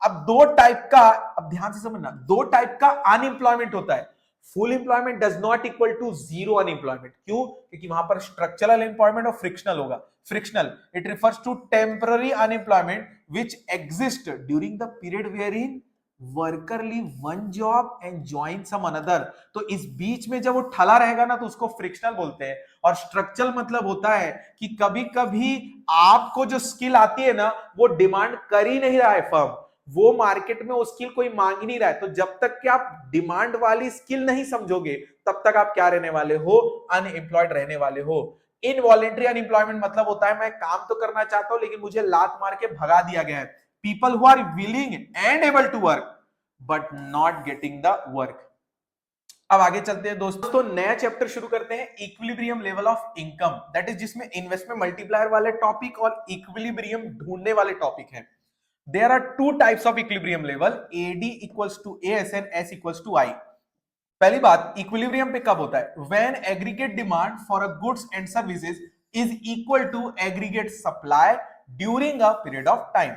अब दो टाइप का, अब ध्यान से समझना, दो टाइप का अनएम्प्लॉयमेंट होता है। Full employment does not equal to zero unemployment. क्यों? क्योंकि वहां पर स्ट्रक्चरल एम्प्लॉयमेंट और फ्रिक्शनल होगा। Frictional, it refers to temporary unemployment which exist during the period where in worker leave one job and join some another. तो इस बीच में जब वो ठला रहेगा ना तो उसको फ्रिक्शनल बोलते हैं। और स्ट्रक्चरल मतलब होता है कि कभी कभी आपको जो स्किल आती है ना वो डिमांड कर ही नहीं रहा है फर्म, वो मार्केट में वो स्किल कोई मांग ही नहीं रहा है। तो जब तक कि आप डिमांड वाली स्किल नहीं समझोगे तब तक आप क्या रहने वाले हो, अनएम्प्लॉयड रहने वाले हो। इनवॉलेंटरी अनएम्प्लॉयमेंट मतलब होता है मैं काम तो करना चाहता हूं लेकिन मुझे लात मार के भगा दिया गया है। People who are willing and able to work but not getting the work। अब आगे चलते हैं दोस्तों, नया चैप्टर शुरू करते हैं, equilibrium level of income, that is जिसमें इन्वेस्टमेंट मल्टीप्लायर वाले टॉपिक और इक्विलिब्रियम ढूंढने वाले टॉपिक हैं। There are two types of equilibrium level, AD equals to AS and S equals to I. पहली बात, इक्विलिब्रियम पे कब होता है? When aggregate demand for a goods and services is equal to aggregate supply during a period of time.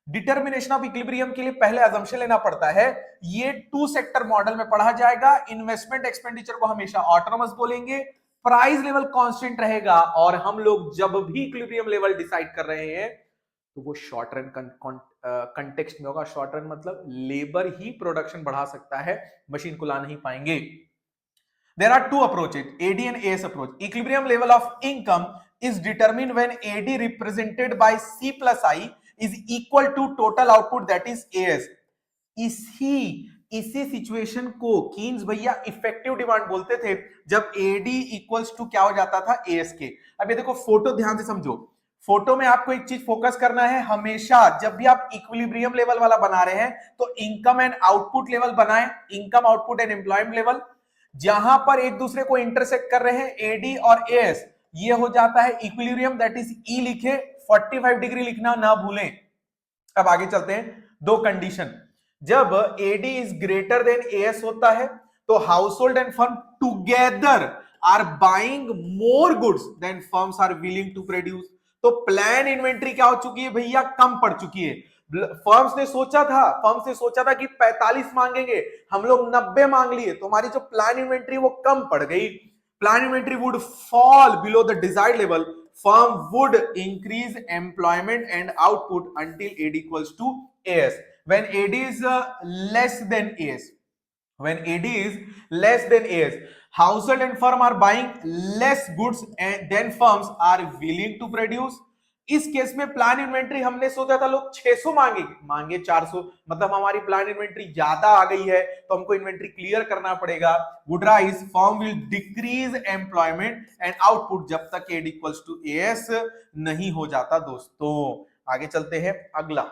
Determination of equilibrium के लिए पहले असम्पशन लेना पड़ता है। ये टू सेक्टर मॉडल में पढ़ा जाएगा। इन्वेस्टमेंट एक्सपेंडिचर को हमेशा ऑटोनोमस बोलेंगे, प्राइस लेवल कांस्टेंट रहेगा, और हम लोग जब भी इक्विलिब्रियम लेवल डिसाइड कर रहे हैं तो वो शॉर्ट रन कंटेक्स्ट में होगा। शॉर्ट रन मतलब लेबर ही प्रोडक्शन बढ़ा सकता है, मशीन को ला नहीं पाएंगे। There are two approaches, AD and AS approach. Equilibrium level of income is determined when AD represented by C plus I is equal to total output, that is AS। इसी सिचुएशन को कीन्स भैया इफेक्टिव डिमांड बोलते थे जब AD इक्वल्स टू क्या हो जाता था, AS के। अब ये देखो फोटो ध्यान से समझो, फोटो में आपको एक चीज फोकस करना है, हमेशा जब भी आप इक्विलिब्रियम लेवल वाला बना रहे हैं तो इनकम एंड आउटपुट लेवल बनाएं, income output and employment level. जहां पर एक दूसरे को इंटरसेक्ट कर रहे हैं एडी और एएस, ये हो जाता है इक्विलिब्रियम, दैट इज ई लिखे, 45 डिग्री लिखना ना भूलें। अब आगे चलते हैं, दो कंडीशन, जब AD is greater than AS होता है तो household and firm together are buying more goods than firms are willing to produce. तो प्लान इन्वेंट्री क्या हो चुकी है भैया, कम पड़ चुकी है। फर्म्स ने सोचा था कि 45 मांगेंगे, हम लोग 90 मांग लिए, तो हमारी जो प्लान इन्वेंट्री वो कम पड़ गई। Plan inventory would fall below the desired level, firm would increase employment and output until AD equals to AS। When AD is less than AS, when AD is less than AS, household and firm are buying less goods and then firms are willing to produce। इस केस में प्लान इन्वेंट्री हमने सोचा था लोग 600 मांगे 400, मतलब हमारी प्लान इन्वेंट्री ज्यादा आ गई है तो हमको इन्वेंट्री क्लियर करना पड़ेगा। Would rise, firm will decrease employment and output जब तक AD इक्वल्स टू AS नहीं हो जाता। दोस्तों आगे चलते हैं, अगला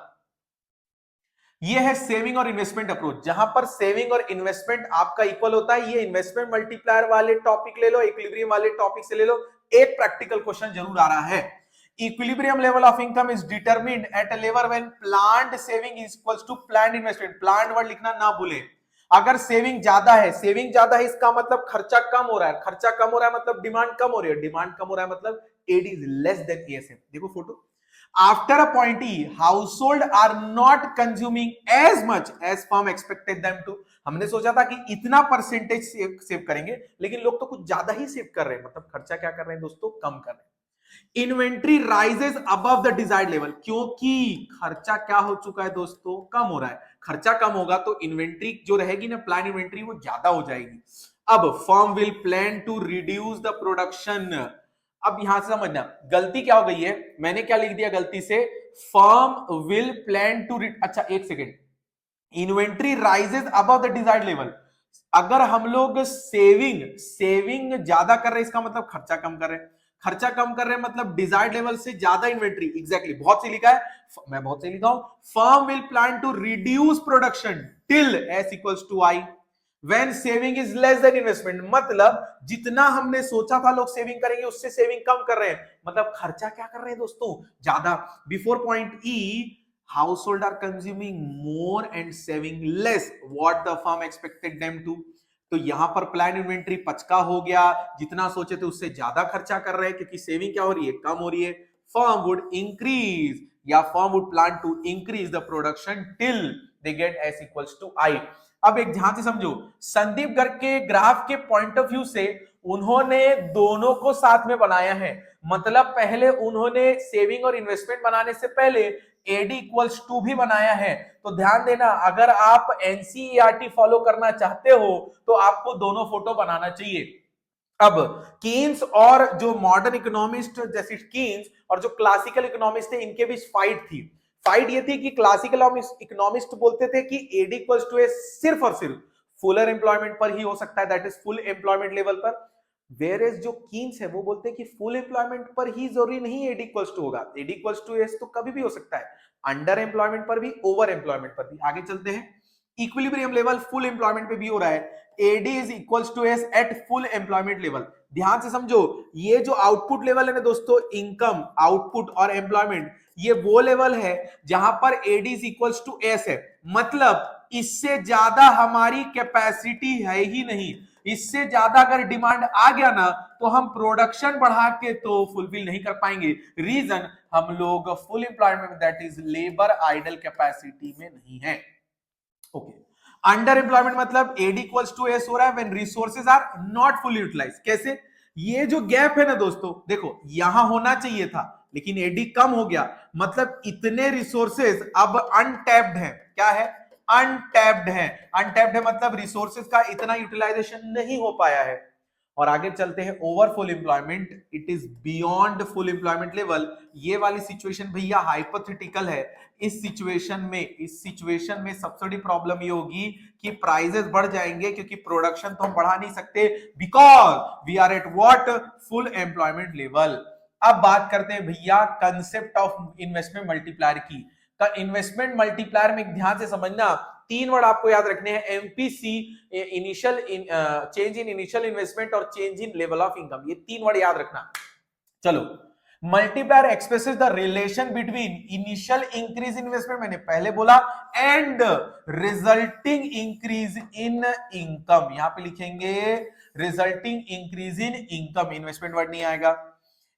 ये है सेविंग और इन्वेस्टमेंट अप्रोच, जहां पर सेविंग और इन्वेस्टमेंट आपका इक्वल होता है। ये इन्वेस्टमेंट मल्टीप्लायर वाले टॉपिक ले लो, इक्विलिब्रियम वाले टॉपिक से ले लो, एक प्रैक्टिकल क्वेश्चन जरूर आ रहा है। Equilibrium level of income is determined at a level when planned saving is equals to planned investment. Planned word लिखना ना भूलें। अगर सेविंग ज्यादा है इसका मतलब खर्चा कम हो रहा है, खर्चा कम हो रहा है मतलब डिमांड कम हो रही है, डिमांड कम हो रहा है मतलब AD is less then AS। देखो photo, after a point E, household are not consuming as much as firm expected them to। हमने सोचा था कि इतना परसेंटेज सेव करेंगे, लेकिन लोग तो कुछ ज्यादा ही सेव कर रहे हैं, मतलब खर्चा क्या कर रहे हैं दोस्तों, कम कर रहे हैं। Inventory rises above the desired level, क्योंकि खर्चा क्या हो चुका है दोस्तों, कम हो रहा है। खर्चा कम होगा तो इन्वेंट्री जो रहेगी ना, प्लान इन्वेंट्री, वो ज्यादा हो जाएगी। अब firm will plan to reduce the production. अब यहां से समझना गलती क्या हो गई है, मैंने क्या लिख दिया गलती से, फर्म विल प्लान टू, अच्छा एक second, inventory rises above the desired level. अगर हम लोग सेविंग ज्यादा कर रहे हैं इसका मतलब खर्चा कम कर रहे हैं, खर्चा कम कर रहे हैं मतलब डिजायर्ड लेवल से ज्यादा इन्वेंट्री, एग्जैक्टली बहुत सही लिखा है, मैं बहुत सही लिखा हूं, firm will plan to reduce production till S equals to I when saving is less than investment, मतलब जितना हमने सोचा था लोग सेविंग करेंगे उससे सेविंग कम कर रहे हैं, मतलब खर्चा क्या कर रहे हैं दोस्तों, ज्यादा। Before point E, household are consuming more and saving less, what the firm expected them to, तो यहां पर प्लान इन्वेंट्री पचका हो गया, जितना सोचे थे उससे ज्यादा खर्चा कर रहे हैं क्योंकि सेविंग क्या हो रही है, कम हो रही है। फर्म वुड इंक्रीज या firm would plan to increase the production till they get S equals to I. अब एक ध्यान से समझो, संदीप गर्ग के ग्राफ के पॉइंट ऑफ व्यू से उन्होंने दोनों को साथ में बनाया है, मतलब पहले उन्होंने सेविंग और इन्वेस्टमेंट बनाने से पहले एडी इक्वल्स टू भी बनाया है। तो ध्यान देना, अगर आप एनसीईआरटी फॉलो करना चाहते हो तो आपको दोनों फोटो बनाना चाहिए। अब कीन्स और जो मॉडर्न इकोनॉमिस्ट जैसे कीन्स और जो क्लासिकल इकोनॉमिस्ट थे इनके बीच फाइट थी। फाइट ये थी कि क्लासिकल इकोनॉमिस्ट बोलते थे कि एडी इक्वल्स टू ए सिर्फ और सिर्फ फुलर एम्प्लॉयमेंट पर ही हो सकता है, that is full employment level पर। वेयर एज जो कीन्स है वो बोलते हैं कि फुल एम्प्लॉयमेंट पर ही जरूरी नहीं एडी इक्वल्स टू होगा, एडी इक्वल्स टू एस तो कभी भी हो सकता है, अंडर एम्प्लॉयमेंट पर भी, ओवर एम्प्लॉयमेंट पर भी। आगे चलते हैं, इक्विलिब्रियम लेवल फुल एम्प्लॉयमेंट पे भी हो रहा है, AD is equals to S at full employment level. ध्यान से समझो, ये जो आउटपुट लेवल है ना दोस्तों, इनकम, आउटपुट और एम्प्लॉयमेंट, ये वो लेवल है जहां पर AD is equals to S है, मतलब इससे ज्यादा हमारी कैपेसिटी है ही नहीं, इससे ज्यादा अगर डिमांड आ गया ना तो हम प्रोडक्शन बढ़ा के तो फुलफिल नहीं कर पाएंगे। रीजन, हम लोग full employment that is labour idle capacity में नहीं है। ओके, अंडर एम्प्लॉयमेंट मतलब एडी इक्वल्स टू एस हो रहा है when resources are not fully utilised. कैसे, ये जो गैप है ना दोस्तों, देखो यहां होना चाहिए था लेकिन एडी कम हो गया, मतलब इतने रिसोर्सेज अब अनटैप्ड है। क्या है, अनटैप्ड है। अनटैप्ड है मतलब रिसोर्सेज का इतना यूटिलाइजेशन नहीं हो पाया है। और आगे चलते हैं, over full employment, it is beyond full employment level. ये वाली सिचुएशन भैया हाइपोथेटिकल है। इस सिचुएशन में सबसे बड़ी प्रॉब्लम ये होगी कि प्राइसेस बढ़ जाएंगे क्योंकि प्रोडक्शन तो हम बढ़ा नहीं सकते, because we are at what, full employment level. अब बात करते हैं भैया कंसेप्ट ऑफ इन्वेस्टमेंट मल्टीप्लायर की। इन्वेस्टमेंट मल्टीप्लायर में ध्यान से समझना, तीन वर्ड आपको याद रखने हैं, MPC, initial change in initial investment और change in level of income, ये तीन वर्ड याद रखना। चलो, multiplier expresses the relation between initial increase investment, मैंने पहले बोला, and resulting increase in income. यहां पे लिखेंगे resulting increase in income, investment word नहीं आएगा।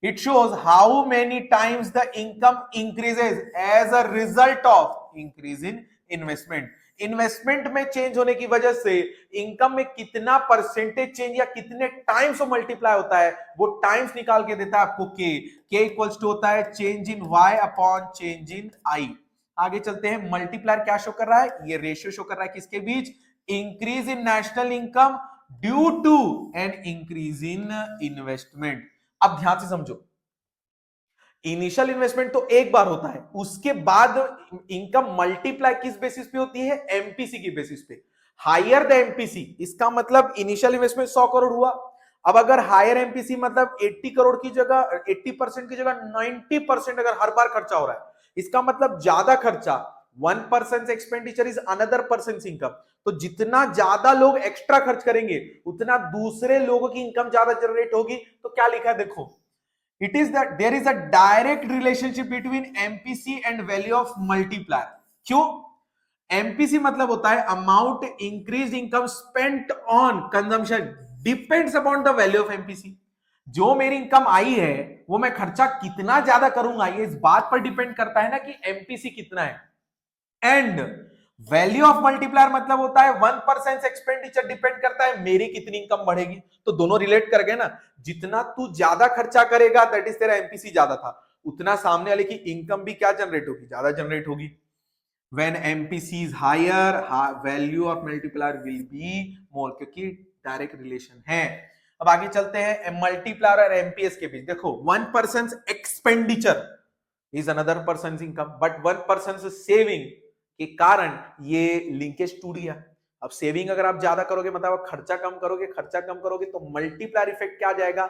It shows how many times the income increases as a result of increase in investment. Investment में चेंज होने की वजह से इनकम में कितना परसेंटेज चेंज या कितने टाइम्स मल्टीप्लाई होता है, वो टाइम्स निकाल के देता है आपको के इक्वल्स टू होता है change in Y upon change in I. आगे चलते हैं, मल्टीप्लायर क्या शो कर रहा है, ये रेशियो शो कर रहा है किसके बीच, increase in national income due to an increase in investment. अब ध्यान से समझो, इनिशियल इन्वेस्टमेंट तो एक बार होता है, उसके बाद इनकम मल्टीप्लाई किस बेसिस पे होती है, एमपीसी की बेसिस पे। हायर द एमपीसी, इसका मतलब इनिशियल इन्वेस्टमेंट 100 करोड़ हुआ, अब अगर हायर एमपीसी मतलब 80 करोड़ की जगह 80% की जगह 90% अगर हर बार खर्चा हो रहा है, इसका मतलब ज्यादा खर्चा, 1% expenditure is another person income. तो जितना ज्यादा लोग एक्स्ट्रा खर्च करेंगे उतना दूसरे लोगों की इनकम ज्यादा जनरेट होगी। तो क्या लिखा है देखो, it is that there is a direct relationship between MPC and value of multiplier। क्यों, MPC मतलब होता है amount increase income spent on consumption depends upon the value of MPC। जो मेरी इनकम आई है वो मैं खर्चा कितना ज्यादा करूंगा, ये इस बात पर डिपेंड करता है ना कि MPC कितना है। एंड वैल्यू ऑफ मल्टीप्लायर मतलब होता है 1% एक्सपेंडिचर डिपेंड करता है मेरी कितनी इनकम बढ़ेगी। तो दोनों रिलेट कर गए ना, जितना तू ज्यादा खर्चा करेगा दैट इज तेरा एमपीसी ज्यादा था, उतना सामने वाले की इनकम भी क्या जनरेट होगी, ज्यादा जनरेट होगी। When MPC is higher, value of multiplier will be more, क्योंकि डायरेक्ट रिलेशन है। अब आगे चलते हैं, मल्टीप्लायर और एमपीएस के बीच देखो, 1% expenditure is another person income, but 1% saving के कारण ये लिंकेज टूट गया। अब सेविंग अगर आप ज्यादा करोगे मतलब आप खर्चा कम करोगे, खर्चा कम करोगे तो मल्टीप्लायर इफेक्ट क्या आ जाएगा,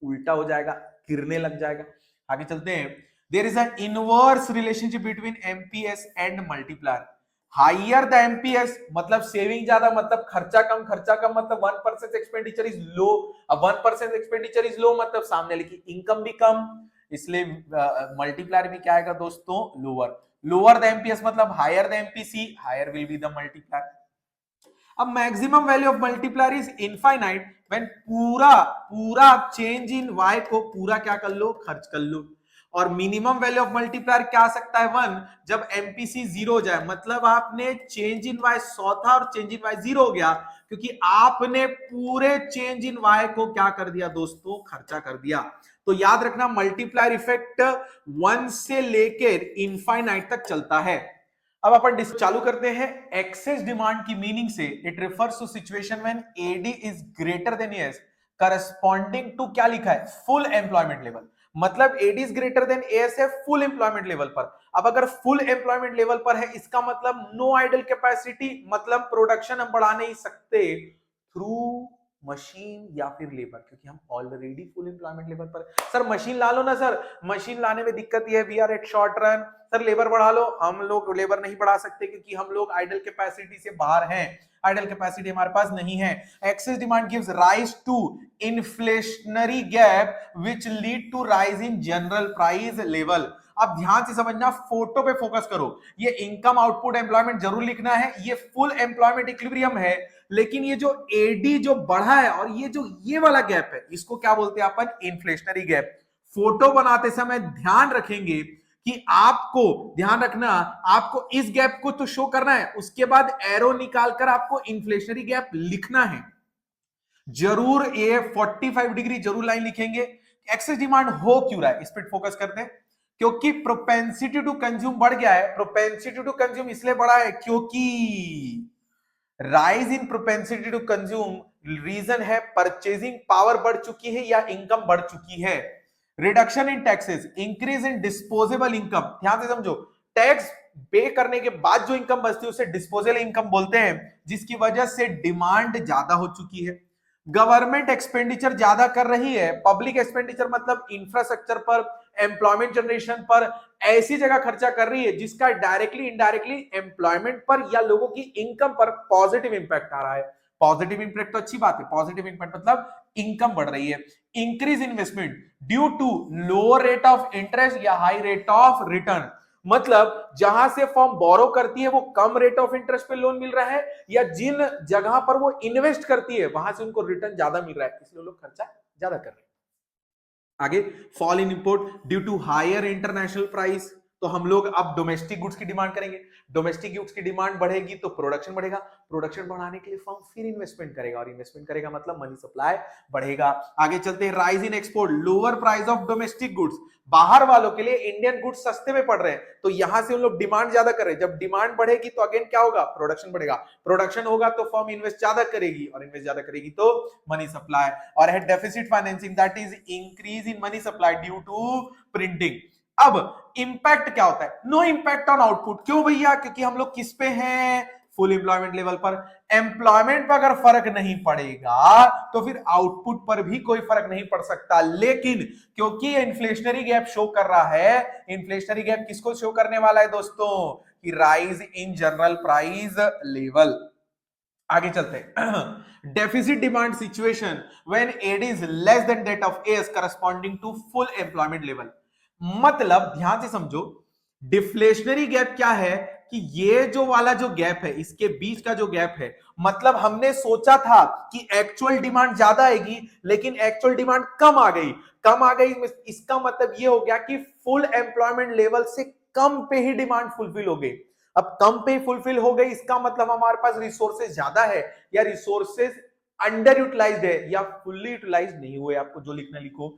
उल्टा हो जाएगा, गिरने लग जाएगा। आगे चलते हैं। There is an inverse relationship between MPS and multiplier. Higher the MPS मतलब सेविंग ज्यादा, मतलब खर्चा कम, खर्चा कम मतलब 1% एक्सपेंडिचर इज लो। अब 1% एक्सपेंडिचर इज लो मतलब सामने लिखी इनकम भी कम, इसलिए मल्टीप्लायर भी क्या आएगा दोस्तों, लोअर। लोअर द एमपीएस मतलब higher the MPC, higher will be the multiplier. अब maximum value of multiplier is infinite when पूरा पूरा चेंज इन वाई को पूरा क्या कर लो, खर्च कर लो। और मिनिमम वैल्यू ऑफ मल्टीप्लायर क्या आ सकता है, 1, जब एमपीसी 0 हो जाए, मतलब आपने चेंज इन वाई 100 था और चेंज इन वाई 0 हो गया, क्योंकि आपने पूरे चेंज इन वाई को क्या कर दिया दोस्तों, खर्चा कर दिया। तो याद रखना मल्टीप्लायर इफेक्ट 1 से लेकर इनफाइनाइट तक चलता है। अब अपन चालू करते हैं एक्सेस डिमांड की मीनिंग से। It refers to situation when AD is greater than AS corresponding to, क्या लिखा है, फुल एम्प्लॉयमेंट लेवल। मतलब AD is greater than AS है फुल एम्प्लॉयमेंट लेवल पर। अब अगर फुल एम्प्लॉयमेंट लेवल पर है, इसका मतलब नो आइडल कैपेसिटी, मतलब प्रोडक्शन हम बढ़ा नहीं सकते थ्रू मशीन या फिर लेबर, क्योंकि हम ऑलरेडी फुल एम्प्लॉयमेंट लेवल पर। सर मशीन ला लो ना सर, मशीन लाने में दिक्कत ये है, we are at short run. Sir labour बढ़ा लो, हम लोग लेबर नहीं बढ़ा सकते क्योंकि हम लोग आइडल कैपेसिटी से बाहर हैं, आइडल कैपेसिटी हमारे पास नहीं है। Excess demand gives rise to inflationary gap which lead to rise in general price level. अब ध्यान से समझना, फोटो पे फोकस करो। ये इनकम आउटपुट एम्प्लॉयमेंट जरूर लिखना है, ये फुल एम्प्लॉयमेंट इक्विलिब्रियम है, लेकिन ये जो एडी जो बढ़ा है और ये जो ये वाला गैप है, इसको क्या बोलते हैं अपन, इन्फ्लेशनरी गैप। फोटो बनाते समय ध्यान रखेंगे कि आपको ध्यान रखना, आपको इस गैप को तो शो करना है, उसके बाद एरो निकालकर आपको इन्फ्लेशनरी गैप लिखना है जरूर। ये 45 डिग्री जरूर लाइन लिखेंगे। एक्सेस डिमांड हो क्यों रहा है, इस पर फोकस करते हैं। क्योंकि प्रोपेंसिटी टू कंज्यूम बढ़ गया है। प्रोपेंसिटी टू कंज्यूम इसलिए बढ़ा है क्योंकि rise in propensity to consume reason है परचेजिंग पावर बढ़ चुकी है या इनकम बढ़ चुकी है। Reduction in taxes, increase in disposable income. ध्यान से समझो, टैक्स पे करने के बाद जो इनकम बचती है उसे डिस्पोजेबल इनकम बोलते हैं, जिसकी वजह से डिमांड ज्यादा हो चुकी है। गवर्नमेंट एक्सपेंडिचर ज्यादा कर रही है। पब्लिक एक्सपेंडिचर मतलब इंफ्रास्ट्रक्चर पर, एम्प्लॉयमेंट जनरेशन पर, ऐसी जगह खर्चा कर रही है जिसका डायरेक्टली इनडायरेक्टली एम्प्लॉयमेंट पर या लोगों की इनकम पर पॉजिटिव इंपैक्ट आ रहा है। पॉजिटिव इंपैक्ट तो अच्छी बात है, पॉजिटिव इंपैक्ट मतलब इनकम बढ़ रही है। Increase investment due to lower rate of interest या हाई रेट ऑफ रिटर्न, मतलब जहां से फर्म बोरो करती है वो कम रेट ऑफ इंटरेस्ट पे लोन मिल रहा है, या जिन जगह पर वो इन्वेस्ट करती है वहां से उनको रिटर्न ज्यादा मिल रहा है, इसलिए लोग खर्चा ज्यादा कर रहे हैं। आगे, fall in import due to higher international price. तो हम लोग अब डोमेस्टिक गुड्स की डिमांड करेंगे। डोमेस्टिक गुड्स की डिमांड बढ़ेगी तो प्रोडक्शन बढ़ेगा। प्रोडक्शन बढ़ाने के लिए फर्म फिर इन्वेस्टमेंट करेगा, और इन्वेस्टमेंट करेगा मतलब मनी सप्लाई बढ़ेगा। आगे चलते हैं, rise in export, lower price of domestic goods. बाहर वालों के लिए इंडियन गुड्स सस्ते में पड़ रहे हैं, तो यहां से उन लोग डिमांड ज्यादा कर रहे हैं। जब डिमांड बढ़ेगी तो अगेन क्या होगा, प्रोडक्शन बढ़ेगा। प्रोडक्शन होगा तो फर्म इन्वेस्ट ज्यादा करेगी, और इन्वेस्ट ज्यादा करेगी तो मनी सप्लाई। और है deficit financing, that is increase in money supply due to printing. अब इंपैक्ट क्या होता है, नो इंपैक्ट ऑन आउटपुट। क्यों भैया, क्योंकि हम लोग किस पे हैं, फुल एम्प्लॉयमेंट लेवल पर। एम्प्लॉयमेंट पर अगर फर्क नहीं पड़ेगा तो फिर आउटपुट पर भी कोई फर्क नहीं पड़ सकता। लेकिन क्योंकि इन्फ्लेशनरी गैप शो कर रहा है, इन्फ्लेशनरी गैप किसको शो करने वाला है दोस्तों, कि rise in general price level. आगे चलते हैं, deficit demand situation when AD is less than that of S corresponding to full employment level. मतलब ध्यान से समझो, डिफ्लेशनरी गैप क्या है, कि ये जो वाला जो गैप है, इसके बीच का जो गैप है, मतलब हमने सोचा था कि एक्चुअल डिमांड ज्यादा आएगी लेकिन एक्चुअल डिमांड कम आ गई। कम आ गई इसका मतलब ये हो गया कि फुल एम्प्लॉयमेंट लेवल से कम पे ही डिमांड फुलफिल हो गई। अब कम पे फुलफिल हो गई, इसका मतलब हमारे पास रिसोर्सेज ज्यादा है, या रिसोर्सेज अंडर यूटिलाइज्ड है, या फुल्ली यूटिलाइज नहीं हुए। आपको जो लिखना लिखो।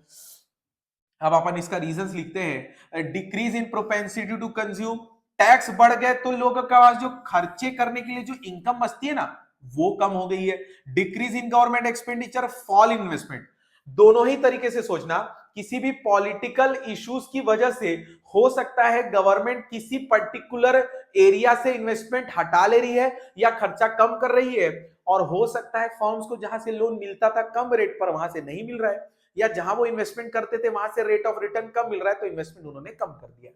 अब अपन इसका रीजंस लिखते हैं, decrease in propensity to consume, tax बढ़ गए तो लोगों के पास जो खर्चे करने के लिए जो इनकम बचती है ना, वो कम हो गई है। Decrease in government expenditure, fall in investment. दोनों ही तरीके से सोचना, किसी भी पॉलिटिकल इश्यूज की वजह से हो सकता है गवर्नमेंट किसी पर्टिकुलर एरिया से इन्वेस्टमेंट हटा ले रही है या खर्चा कम कर रही है, और हो सकता है फर्म्स को जहां से लोन मिलता था कम रेट पर वहां से नहीं मिल रहा है। या जहां वो इन्वेस्टमेंट करते थे वहां से रेट ऑफ रिटर्न कम मिल रहा है तो इन्वेस्टमेंट उन्होंने कम कर दिया।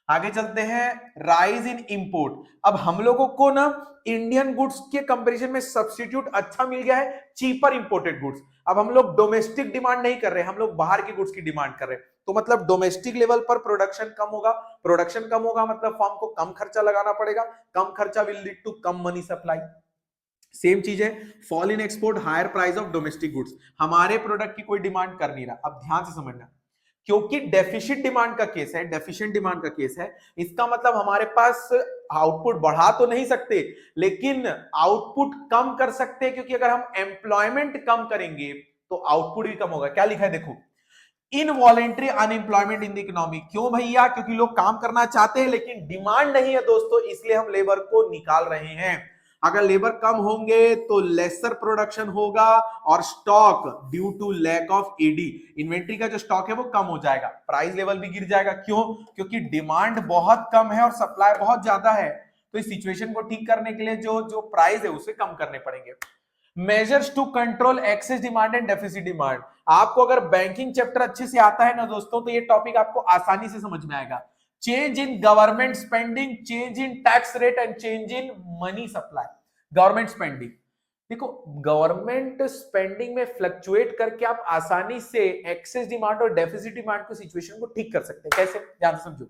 आगे चलते हैं, राइज इन इंपोर्ट। अब हम लोगों को ना इंडियन गुड्स के कंपैरिजन में सब्स्टिट्यूट अच्छा मिल गया है, चीपर इंपोर्टेड गुड्स। अब हम लोग डोमेस्टिक डिमांड नहीं कर रहे, हम लोग बाहर की गुड्स की डिमांड कर रहे हैं। तो मतलब डोमेस्टिक लेवल पर प्रोडक्शन कम होगा, प्रोडक्शन कम होगा मतलब फर्म को कम खर्चा लगाना पड़ेगा, कम खर्चा विल लीड टू कम मनी सप्लाई। सेम चीज है, fall in export, higher price of domestic goods. हमारे प्रोडक्ट की कोई डिमांड कर नहीं रहा। अब ध्यान से समझना, क्योंकि डेफिशिट डिमांड का केस है, डेफिशिएंट डिमांड का केस है, इसका मतलब हमारे पास आउटपुट बढ़ा तो नहीं सकते लेकिन आउटपुट कम कर सकते हैं, क्योंकि अगर हम एम्प्लॉयमेंट कम करेंगे तो आउटपुट भी कम होगा। क्या लिखा है देखो, involuntary unemployment in the economy. क्यों भैया? क्योंकि लोग काम करना चाहते हैं लेकिन डिमांड नहीं है दोस्तों, इसलिए हम लेबर को निकाल रहे हैं। अगर लेबर कम होंगे तो लेसर प्रोडक्शन होगा और stock due to lack of AD, inventory का जो स्टॉक है वो कम हो जाएगा, प्राइस लेवल भी गिर जाएगा। क्यों? क्योंकि डिमांड बहुत कम है और सप्लाई बहुत ज्यादा है। तो इस सिचुएशन को ठीक करने के लिए जो जो प्राइस है उसे कम करने पड़ेंगे। Measures to control excess demand and deficit demand. आपको अगर बैंकिंग चैप्टर अच्छे से आता है ना दोस्तों तो ये टॉपिक आपको आसानी से समझ में आएगा। Change in government spending, change in tax rate and change in money supply. Government spending, देखो गवर्नमेंट स्पेंडिंग में फ्लक्चुएट करके आप आसानी से एक्सेस डिमांड और डेफिसिट डिमांड की सिचुएशन को ठीक कर सकते हैं। कैसे? ध्यान से समझो।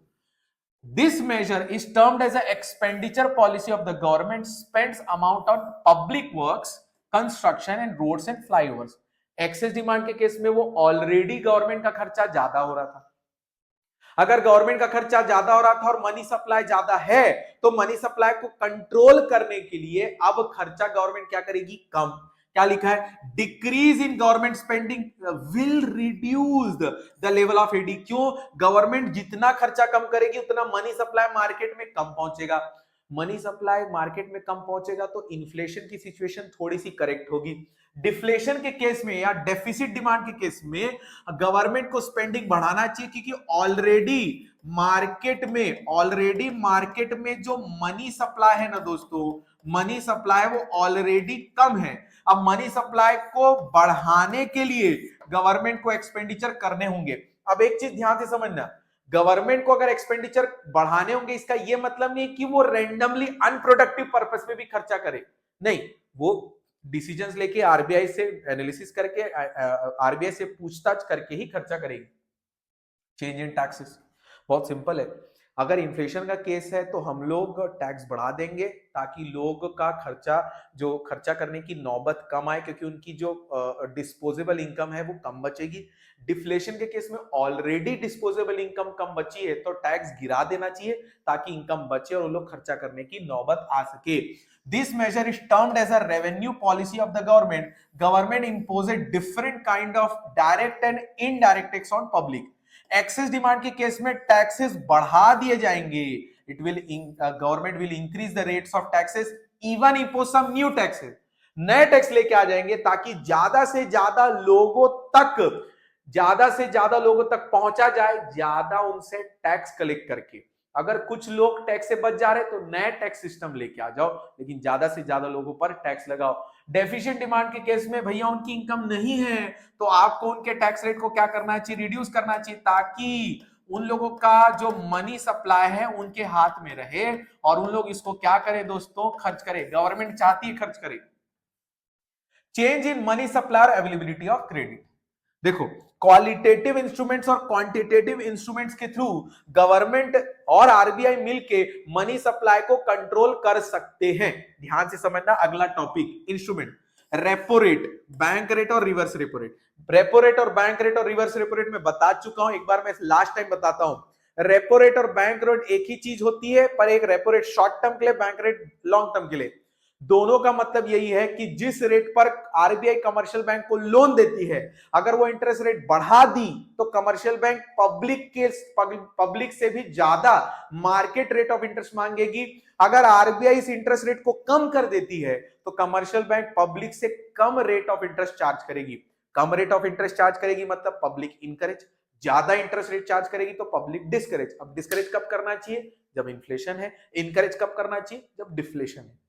This measure is termed as an expenditure policy of the government spends amount on public works, construction and roads and flyovers. Access demand के केस में वो ऑलरेडी गवर्नमेंट का खर्चा ज्यादा हो रहा था। अगर गवर्नमेंट का खर्चा ज्यादा हो रहा था और मनी सप्लाई ज्यादा है तो मनी सप्लाई को कंट्रोल करने के लिए अब खर्चा गवर्नमेंट क्या करेगी? कम। क्या लिखा है? Decrease in government spending will reduce the level of AD. क्यों? गवर्नमेंट जितना खर्चा कम करेगी उतना मनी सप्लाई मार्केट में कम पहुंचेगा। मनी सप्लाई मार्केट में कम पहुंचेगा तो इन्फ्लेशन की सिचुएशन थोड़ी सी करेक्ट होगी। डिफ्लेशन के केस में या डेफिसिट डिमांड के केस में गवर्नमेंट को स्पेंडिंग बढ़ाना चाहिए, क्योंकि ऑलरेडी मार्केट में जो मनी सप्लाई है ना दोस्तों, मनी सप्लाई वो ऑलरेडी कम है। अब मनी सप्लाई को बढ़ाने के लिए गवर्नमेंट को एक्सपेंडिचर करने होंगे। अब एक चीज ध्यान से समझना, गवर्नमेंट को अगर एक्सपेंडिचर बढ़ाने होंगे इसका यह मतलब नहीं कि वो रैंडमली अनप्रोडक्टिव पर्पस पे भी खर्चा करे, नहीं, वो डिसीजंस लेके आरबीआई से एनालिसिस करके आरबीआई से पूछताछ करके ही खर्चा करेगी। चेंज इन टैक्सेस बहुत सिंपल है। अगर इन्फ्लेशन का केस है तो हम लोग टैक्स बढ़ा देंगे ताकि लोग का खर्चा करने की नौबत कम आए, क्योंकि उनकी जो डिस्पोजेबल इनकम है वो कम बचेगी। डिफ्लेशन के केस में ऑलरेडी डिस्पोजेबल इनकम कम बची है तो टैक्स गिरा देना चाहिए ताकि इनकम बचे और वो लोग खर्चा करने की नौबत आ सके। This measure is termed as a revenue policy of the government. Government imposes different kind of direct and indirect tax on public. Excess demand के केस में टैक्सेस बढ़ा दिए जाएंगे। Government will increase the rates of taxes, even impose some new taxes. नए टैक्स लेके आ जाएंगे ताकि ज्यादा से ज्यादा लोगों तक पहुंचा जाए, ज्यादा उनसे टैक्स कलेक्ट करके। अगर कुछ लोग टैक्स से बच जा रहे तो नए टैक्स सिस्टम लेके आ जाओ, लेकिन ज्यादा से ज्यादा लोगों पर टैक्स लगाओ। डेफिशिएंट डिमांड के केस में भैया उनकी इनकम नहीं है तो आपको उनके टैक्स रेट को क्या करना चाहिए? रिड्यूस करना चाहिए, ताकि उन लोगों का जो मनी सप्लाई है उनके हाथ में रहे और उन लोग इसको क्या करें दोस्तों? खर्च करें। गवर्नमेंट चाहती है खर्च करे। चेंज इन मनी सप्लाई और अवेलेबिलिटी ऑफ क्रेडिट। देखो, क्वालिटेटिव इंस्ट्रूमेंट्स और क्वांटिटेटिव इंस्ट्रूमेंट्स के थ्रू गवर्नमेंट और आरबीआई मिलके मनी सप्लाई को कंट्रोल कर सकते हैं। ध्यान से समझना अगला topic, instrument. Repo rate, bank rate और reverse repo rate. Repo rate और बैंक रेट और रिवर्स रेपो रेट में बता चुका हूं, एक बार मैं लास्ट टाइम बताता हूं। रेपो रेट और बैंक रेट एक ही चीज होती है, पर एक रेपो रेट शॉर्ट टर्म के लिए, बैंक रेट लॉन्ग टर्म के लिए। दोनों का मतलब यही है कि जिस रेट पर आरबीआई कमर्शियल बैंक को लोन देती है, अगर वो इंटरेस्ट रेट बढ़ा दी तो कमर्शियल बैंक पब्लिक से भी ज्यादा मार्केट रेट ऑफ इंटरेस्ट मांगेगी। अगर आरबीआई इस इंटरेस्ट रेट को कम कर देती है तो कमर्शियल बैंक पब्लिक से कम रेट ऑफ इंटरेस्ट चार्ज करेगी। कम रेट ऑफ इंटरेस्ट चार्ज करेगी मतलब पब्लिक इनकरेज, ज्यादा इंटरेस्ट रेट चार्ज करेगी तो पब्लिक डिस्करेज। अब डिस्करेज कब करना चाहिए? जब इन्फ्लेशन है। इनकरेज कब करना चाहिए? जब डिफ्लेशन है।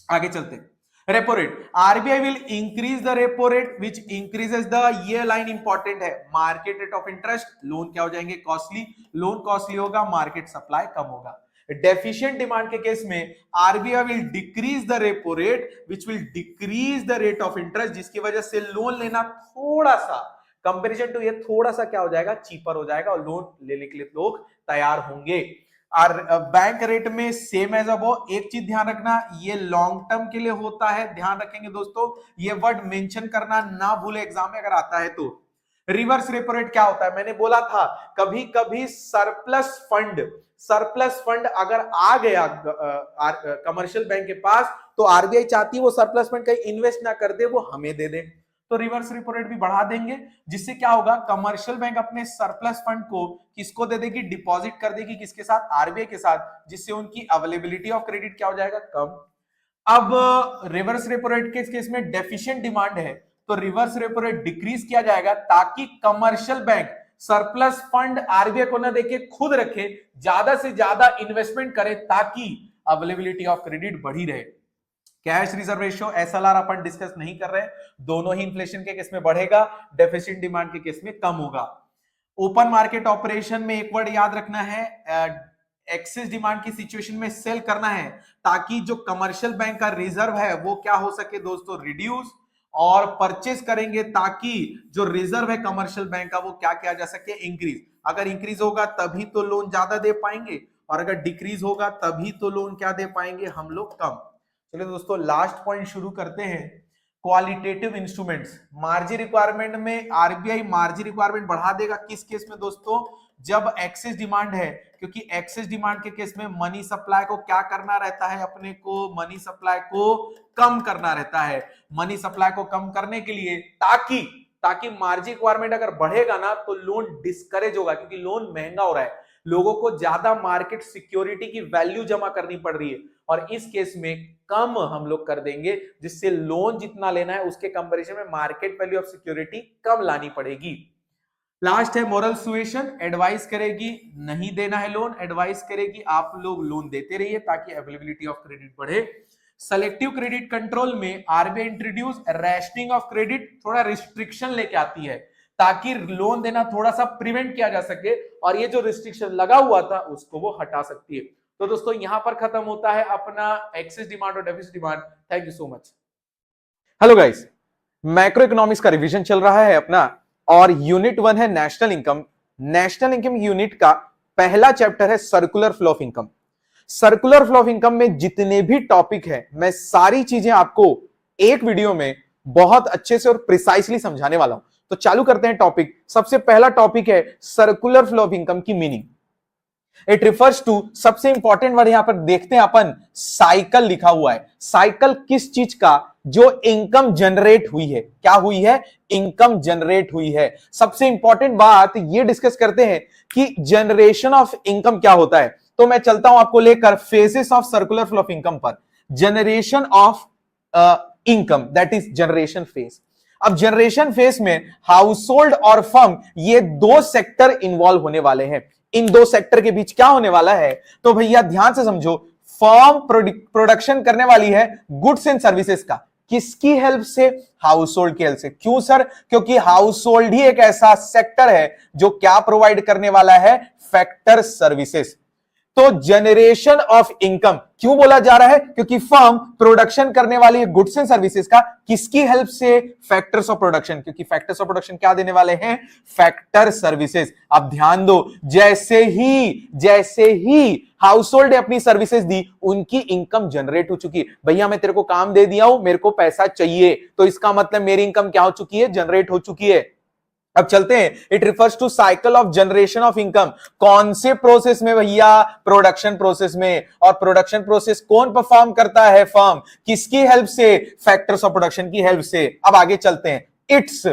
आगे चलते हैं। Repo rate, RBI will increase the repo rate which increases the, ये लाइन इंपॉर्टेंट है, market rate of interest, loan क्या हो जाएंगे कॉस्टली, लोन कॉस्टली होगा, मार्केट सप्लाई कम होगा। डेफिशिएंट डिमांड के केस में RBI will decrease the repo rate which will decrease the rate of interest, जिसकी वजह से लोन लेना थोड़ा सा कंपेरिजन टू ये थोड़ा सा क्या हो जाएगा, चीपर हो जाएगा और लोन लेने के लिए लोग तैयार होंगे। और बैंक रेट में सेम एज अबव। एक चीज ध्यान रखना, ये लॉन्ग टर्म के लिए होता है, ध्यान रखेंगे दोस्तों, ये वर्ड मेंशन करना ना भूले एग्जाम में अगर आता है तो। रिवर्स रेपो रेट क्या होता है, मैंने बोला था कभी कभी सरप्लस फंड अगर आ गया कमर्शियल बैंक के पास, तो आरबीआई चाहती है वो सरप्लस फंड कहीं इन्वेस्ट ना कर दे, वो हमें दे दे, तो रिवर्स रेपो रेट भी बढ़ा देंगे, जिससे क्या होगा, कमर्शियल बैंक अपने सरप्लस फंड को किसको दे देगी, डिपॉजिट कर देगी, किसके साथ, आरबीआई के साथ, जिससे उनकी अवेलेबिलिटी ऑफ क्रेडिट क्या हो जाएगा, कम। अब रिवर्स रेपो रेट के केस में डेफिशिएंट डिमांड है, तो रिवर्स रेपो रेट डिक्रीज किया जाएगा ताकि commercial bank surplus fund RBI को ना देके खुद रखे, ज्यादा से ज्यादा इन्वेस्टमेंट करे ताकि अवेलेबिलिटी ऑफ क्रेडिट बढ़ी रहे। कैश रिजर्व रेशियो एसएलआर अपन डिस्कस नहीं कर रहे, दोनों ही इन्फ्लेशन के केस में बढ़ेगा, डेफिसिट डिमांड के केस में कम होगा। ओपन मार्केट ऑपरेशन में एक वर्ड याद रखना है, एक्सेस डिमांड की सिचुएशन में सेल करना है ताकि जो कमर्शियल बैंक का रिजर्व है वो क्या हो सके दोस्तों, रिड्यूस, और परचेस करेंगे ताकि जो रिजर्व है कमर्शियल बैंक का वो क्या किया जा सके, इंक्रीज। अगर इंक्रीज होगा तभी तो लोन ज्यादा दे पाएंगे, और अगर डिक्रीज होगा तभी तो लोन क्या दे पाएंगे हम लोग, कम। चलिए दोस्तों लास्ट पॉइंट शुरू करते हैं, क्वालिटेटिव इंस्ट्रूमेंट्स। मार्जिन रिक्वायरमेंट में आरबीआई मार्जिन रिक्वायरमेंट बढ़ा देगा किस केस में दोस्तों, जब एक्सेस डिमांड है, क्योंकि एक्सेस डिमांड के केस में मनी सप्लाई को क्या करना रहता है, अपने को मनी सप्लाई को कम करना रहता है। मनी सप्लाई को कम करने के लिए ताकि मार्जिन रिक्वायरमेंट अगर बढ़ेगा ना तो लोन डिस्करेज होगा, क्योंकि लोन महंगा हो रहा है, लोगों को ज्यादा मार्केट सिक्योरिटी की वैल्यू जमा करनी पड़ रही है, और इस केस में कम हम लोग कर देंगे, जिससे लोन जितना लेना है उसके कंपैरिजन में मार्केट वैल्यू ऑफ सिक्योरिटी कम लानी पड़ेगी। लास्ट है मोरल सुएशन, एडवाइस करेगी नहीं देना है लोन, एडवाइस करेगी आप लोग लोन देते रहिए ताकि अवेलेबिलिटी ऑफ क्रेडिट बढ़े। सेलेक्टिव क्रेडिट कंट्रोल में RBI introduce rationing of credit, थोड़ा रिस्ट्रिक्शन लेके आती है ताकि लोन देना थोड़ा सा प्रिवेंट किया जा सके, और ये जो रिस्ट्रिक्शन लगा हुआ था उसको वो हटा सकती है। तो दोस्तों यहां पर खत्म होता है अपना एक्सेस डिमांड और deficit demand. Thank you so much. Hello guys, macro economics का रिवीजन चल रहा है अपना, और यूनिट 1 है national income. National income unit का पहला चैप्टर है circular flow of income. Circular flow of income में जितने भी टॉपिक है मैं सारी चीजें आपको एक वीडियो में बहुत अच्छे से और प्रिसाइसली समझाने वाला हूं। तो चालू करते हैं टॉपिक। सबसे पहला टॉपिक है सर्कुलर फ्लो ऑफ इनकम की मीनिंग। इट रिफर्स टू, सबसे इंपॉर्टेंट वर्ड यहां पर देखते हैं अपन, साइकिल लिखा हुआ है। साइकिल किस चीज का, जो इनकम जनरेट हुई है, क्या हुई है, इनकम जनरेट हुई है। सबसे इंपॉर्टेंट बात ये डिस्कस करते हैं कि जनरेशन ऑफ इनकम क्या होता है। तो मैं चलता हूं आपको लेकर phases of circular flow of income पर। Generation of income, that is generation phase. अब जनरेशन फेज में हाउस होल्ड और फर्म, ये दो सेक्टर इन्वॉल्व होने वाले हैं। इन दो सेक्टर के बीच क्या होने वाला है, तो भैया ध्यान से समझो। फर्म प्रोडक्शन करने वाली है गुड्स एंड सर्विसेज का, किसकी हेल्प से, हाउस होल्ड की हेल्प से। क्यों सर, क्योंकि हाउस होल्ड ही एक ऐसा सेक्टर है जो क्या प्रोवाइड करने वाला है, फैक्टर सर्विसेज। तो जनरेशन ऑफ इनकम क्यों बोला जा रहा है, क्योंकि फर्म प्रोडक्शन करने वाली है गुड्स एंड सर्विसेज का, किसकी हेल्प से, फैक्टर्स ऑफ प्रोडक्शन, क्योंकि फैक्टर्स ऑफ प्रोडक्शन क्या देने वाले हैं, फैक्टर सर्विसेज। अब ध्यान दो, जैसे ही हाउस होल्ड ने अपनी सर्विसेज दी, उनकी इनकम जनरेट हो चुकी है। भैया मैं तेरे को काम दे दिया हूं, मेरे को पैसा चाहिए, तो इसका मतलब मेरी इनकम क्या हो चुकी है, जनरेट हो चुकी है। अब चलते हैं, it refers to cycle of generation of income. कौन से प्रोसेस में भैया, प्रोडक्शन प्रोसेस में। और प्रोडक्शन प्रोसेस कौन परफॉर्म करता है, फर्म, किसकी हेल्प से, फैक्टर्स ऑफ प्रोडक्शन की हेल्प से। अब आगे चलते हैं, इट्स,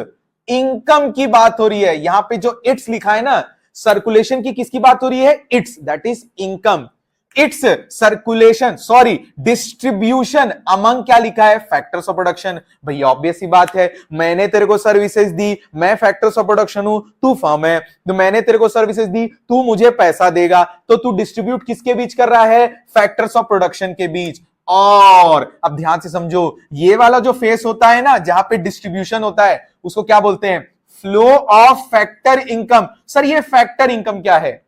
इनकम की बात हो रही है, यहां पे जो इट्स लिखा है ना, सर्कुलेशन की किसकी बात हो रही है, it's, that is income. It's circulation, sorry distribution among क्या लिखा है, फैक्टर्स ऑफ प्रोडक्शन। भैया ऑब्वियस ही बात है, मैंने तेरे को सर्विसेज दी, मैं फैक्टर्स ऑफ प्रोडक्शन हूं, तू फर्म है, तो मैंने तेरे को सर्विसेज दी, तू मुझे पैसा देगा, तो तू डिस्ट्रीब्यूट किसके बीच कर रहा है, फैक्टर्स ऑफ प्रोडक्शन के बीच। और अब ध्यान से समझो, ये वाला जो फेस होता है ना, जहां पे डिस्ट्रीब्यूशन होता है, उसको क्या बोलते हैं? Flow of factor income. Sir ये फैक्टर इनकम क्या है?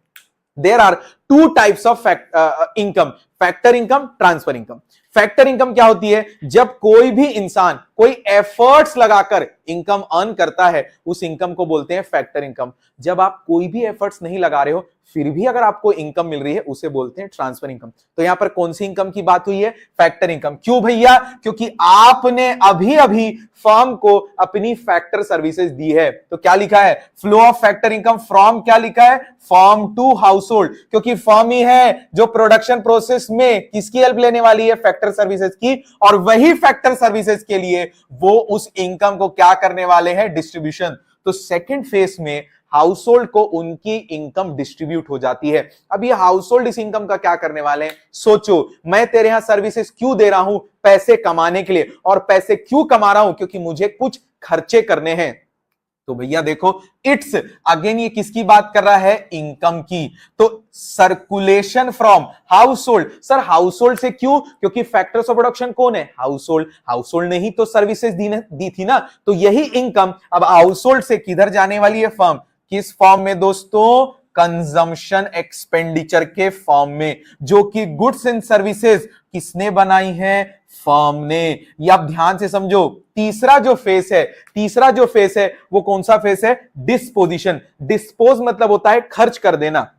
There are two types of income, factor income, transfer income. Factor income क्या होती है? जब कोई भी इंसान कोई एफर्ट्स लगाकर इनकम अर्न करता है, उस इनकम को बोलते हैं फैक्टर इनकम। जब आप कोई भी एफर्ट्स नहीं लगा रहे हो, फिर भी अगर आपको इनकम मिल रही है, उसे बोलते हैं ट्रांसफर इनकम। तो यहां पर कौन सी इनकम की बात हुई है? Factor income. क्यों भैया? क्योंकि आपने अभी अभी फर्म को अपनी फैक्टर सर्विसेज दी है। तो क्या लिखा है? Flow of factor income from, क्या लिखा है? Firm to household. क्योंकि फर्म ही है जो प्रोडक्शन प्रोसेस में किसकी हेल्प लेने वाली है? फैक्टर सर्विसेज की। और वही फैक्टर सर्विसेज के लिए वो उस इनकम को क्या करने वाले हैं? डिस्ट्रीब्यूशन। तो सेकंड फेज में हाउस होल्ड को उनकी इनकम डिस्ट्रीब्यूट हो जाती है। अब ये हाउस होल्ड इस इनकम का क्या करने वाले हैं? सोचो, मैं तेरे यहां सर्विसेज क्यों दे रहा हूं? पैसे कमाने के लिए। और पैसे क्यों कमा रहा हूं? क्योंकि मुझे कुछ खर्चे करने हैं। तो भैया देखो, इट्स अगेन, ये किसकी बात कर रहा है? इनकम की। तो circulation from house hold. Sir house hold से क्यों? क्योंकि फैक्टर्स ऑफ प्रोडक्शन कौन है? House hold. हाउस होल्ड ने ही तो सर्विसेज दी थी ना। तो यही इनकम अब हाउस होल्ड से किधर जाने वाली है? फर्म। किस फॉर्म में दोस्तों? कंजम्पशन एक्सपेंडिचर के फॉर्म में, जो कि गुड्स एंड सर्विसेज किसने बनाई है? फर्म ने। ये आप ध्यान से समझो। तीसरा जो फेस है वो कौन सा फेस है? डिस्पोजिशन। डिस्पोज मतलब होता है खर्च कर देना।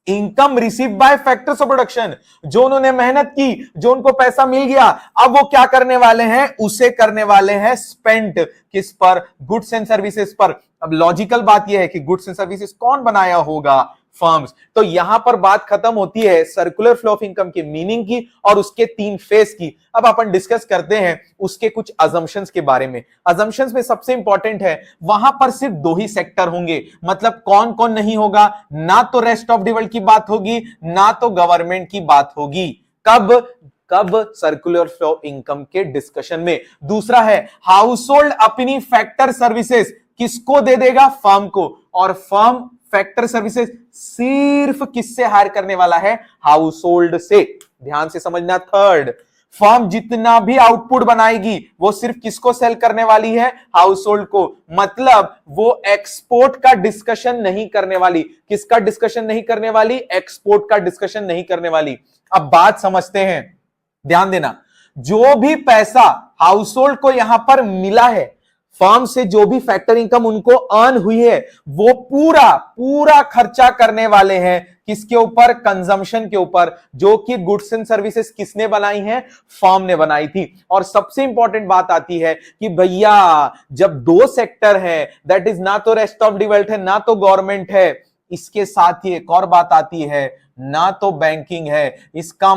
Income receive by factors of production, जो उन्होंने मेहनत की, जो उनको पैसा मिल गया, अब वो क्या करने वाले हैं? उसे करने वाले हैं स्पेंड। किस पर? गुड्स एंड सर्विसेज पर। अब लॉजिकल बात यह है कि गुड्स एंड सर्विसेज कौन बनाया होगा? फर्म्स। तो यहां पर बात खत्म होती है सर्कुलर फ्लो ऑफ इनकम के मीनिंग की और उसके तीन फेस की। अब अपन डिस्कस करते हैं उसके कुछ अजम्पशंस के बारे में। अजम्पशंस में सबसे इंपॉर्टेंट है, वहां पर सिर्फ दो ही सेक्टर होंगे। मतलब कौन कौन नहीं होगा? ना तो रेस्ट ऑफ द वर्ल्ड की बात होगी, ना तो गवर्नमेंट की बात होगी। कब सर्कुलर फ्लो इनकम के डिस्कशन में। दूसरा है, हाउस होल्ड अपनी फैक्टर सर्विसेज किसको दे देगा? फर्म को। और फर्म फैक्टर सर्विसेज सिर्फ किससे हायर करने वाला है? हाउस होल्ड से। ध्यान से समझना। थर्ड, फर्म जितना भी आउटपुट बनाएगी वो सिर्फ किसको सेल करने वाली है? हाउस होल्ड को। मतलब वो एक्सपोर्ट का डिस्कशन नहीं करने वाली। किसका डिस्कशन नहीं करने वाली? एक्सपोर्ट का डिस्कशन नहीं करने वाली। अब बात समझते हैं, ध्यान देना। जो भी पैसा हाउस होल्ड को यहां पर मिला है, फर्म से जो भी फैक्टर इनकम उनको अर्न हुई है, वो पूरा खर्चा करने वाले हैं किसके ऊपर? कंजम्पशन के ऊपर, जो कि गुड्स एंड सर्विसेज किसने बनाई हैं? फर्म ने बनाई थी। और सबसे इंपॉर्टेंट बात आती है कि भैया जब दो सेक्टर है, दैट इज ना तो रेस्ट ऑफ द वर्ल्ड है, ना तो गवर्नमेंट है, इसके साथ ही एक और बात आती है, ना तो बैंकिंग है। इसका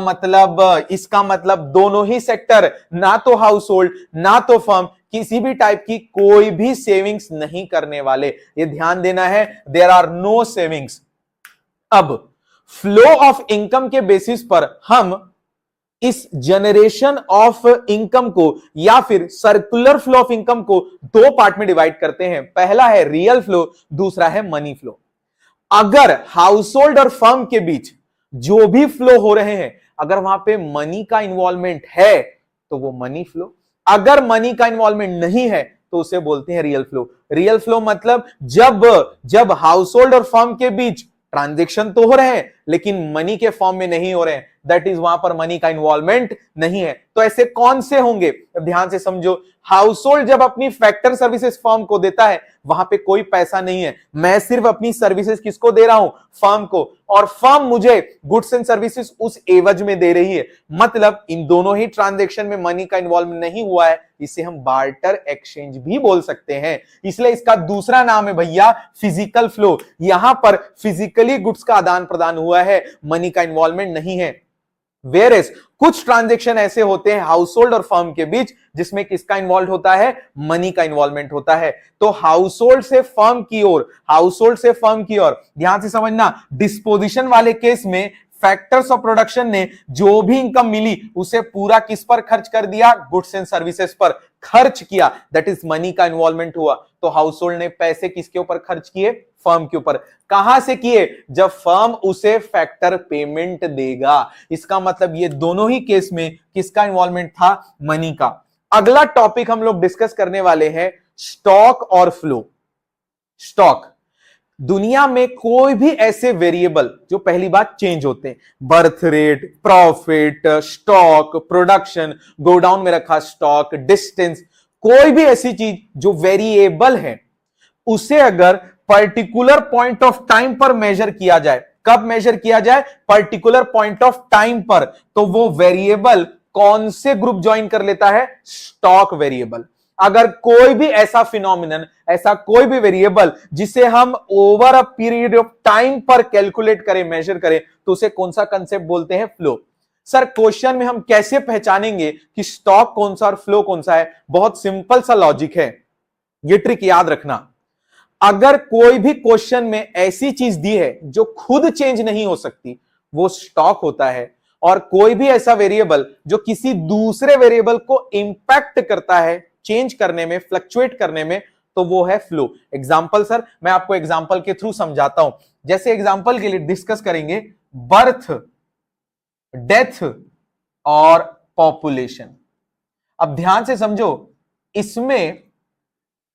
मतलब दोनों ही सेक्टर, ना तो हाउस होल्ड ना तो फर्म, किसी भी टाइप की कोई भी सेविंग्स नहीं करने वाले। ये ध्यान देना है, देयर आर नो सेविंग्स। अब फ्लो ऑफ इनकम के बेसिस पर हम इस जनरेशन ऑफ इनकम को या फिर सर्कुलर फ्लो ऑफ इनकम को दो पार्ट में डिवाइड करते हैं। पहला है रियल फ्लो, दूसरा है मनी फ्लो। अगर हाउस होल्ड और फर्म के बीच जो भी फ्लो हो रहे हैं, अगर वहां पे मनी का इन्वॉल्वमेंट है तो वो मनी फ्लो, अगर मनी का इन्वॉल्वमेंट नहीं है तो उसे बोलते हैं रियल फ्लो। रियल फ्लो मतलब जब हाउस होल्ड और फर्म के बीच ट्रांजैक्शन तो हो रहे हैं लेकिन मनी के फॉर्म में नहीं हो रहे हैं, दैट इज वहां पर मनी का इन्वॉल्वमेंट नहीं है। तो ऐसे कौन से होंगे? ध्यान से समझो। हाउस होल्ड जब अपनी फैक्टर सर्विसेज फर्म को देता है, वहां पे कोई पैसा नहीं है, मैं सिर्फ अपनी सर्विसेज किसको दे रहा हूं? फर्म को। और फर्म मुझे गुड्स एंड सर्विसेज उस एवज में दे रही है। मतलब इन दोनों ही ट्रांजैक्शन में मनी का इन्वॉल्वमेंट नहीं हुआ है, इसे हम बार्टर एक्सचेंज भी बोल सकते हैं। इसलिए इसका दूसरा नाम है भैया फिजिकल फ्लो। यहां पर फिजिकली गुड्स का आदान प्रदान हुआ है, मनी का इन्वॉल्वमेंट नहीं है। वेयरएज कुछ ट्रांजैक्शन ऐसे होते हैं हाउस होल्ड और फर्म के बीच जिसमें किसका इन्वॉल्व होता है? मनी का इन्वॉल्वमेंट होता है। तो हाउस होल्ड से फर्म की ओर, ध्यान से समझना, डिस्पोजिशन वाले केस में फैक्टर्स ऑफ प्रोडक्शन ने जो भी इनकम मिली उसे पूरा किस पर खर्च कर दिया, गुड्स एंड सर्विसेज पर खर्च किया, दैट इज मनी का इन्वॉल्वमेंट हुआ। तो हाउस होल्ड ने पैसे किसके ऊपर खर्च किए, फर्म के ऊपर। कहां से किए, जब फर्म उसे फैक्टर पेमेंट देगा। इसका मतलब ये दोनों ही केस में किसका इन्वॉल्वमेंट था, मनी का। अगला टॉपिक हम लोग डिस्कस करने वाले हैं स्टॉक और फ्लो। स्टॉक, दुनिया में कोई भी ऐसे वेरिएबल जो पहली बात चेंज होते हैं, birth rate, profit, stock, production, godown में रखा स्टॉक, डिस्टेंस, कोई भी ऐसी चीज जो वेरिएबल है उसे अगर पर्टिकुलर पॉइंट ऑफ टाइम पर मेजर किया जाए, कब मेजर किया जाए, पर्टिकुलर पॉइंट ऑफ टाइम पर, तो वो वेरिएबल कौन से ग्रुप ज्वाइन कर लेता है, स्टॉक वेरिएबल। अगर कोई भी ऐसा फिनोमिनन, ऐसा कोई भी वेरिएबल जिसे हम over a period of time पर कैलकुलेट करें, मेजर करें, तो उसे कौन सा कंसेप्ट बोलते हैं, फ्लो। सर क्वेश्चन में हम कैसे पहचानेंगे कि स्टॉक कौन सा और फ्लो कौन सा है? बहुत सिंपल सा लॉजिक है, ये ट्रिक याद रखना। अगर कोई भी क्वेश्चन में ऐसी चीज दी है जो खुद चेंज नहीं हो सकती, वो स्टॉक होता है। और कोई भी ऐसा वेरिएबल जो किसी दूसरे वेरिएबल को इंपैक्ट करता है, चेंज करने में, फ्लक्चुएट करने में, तो वो है फ्लो। एग्जांपल सर, मैं आपको एग्जांपल के थ्रू समझाता हूं। जैसे एग्जांपल के लिए डिस्कस करेंगे बर्थ, डेथ और पॉपुलेशन। अब ध्यान से समझो, इसमें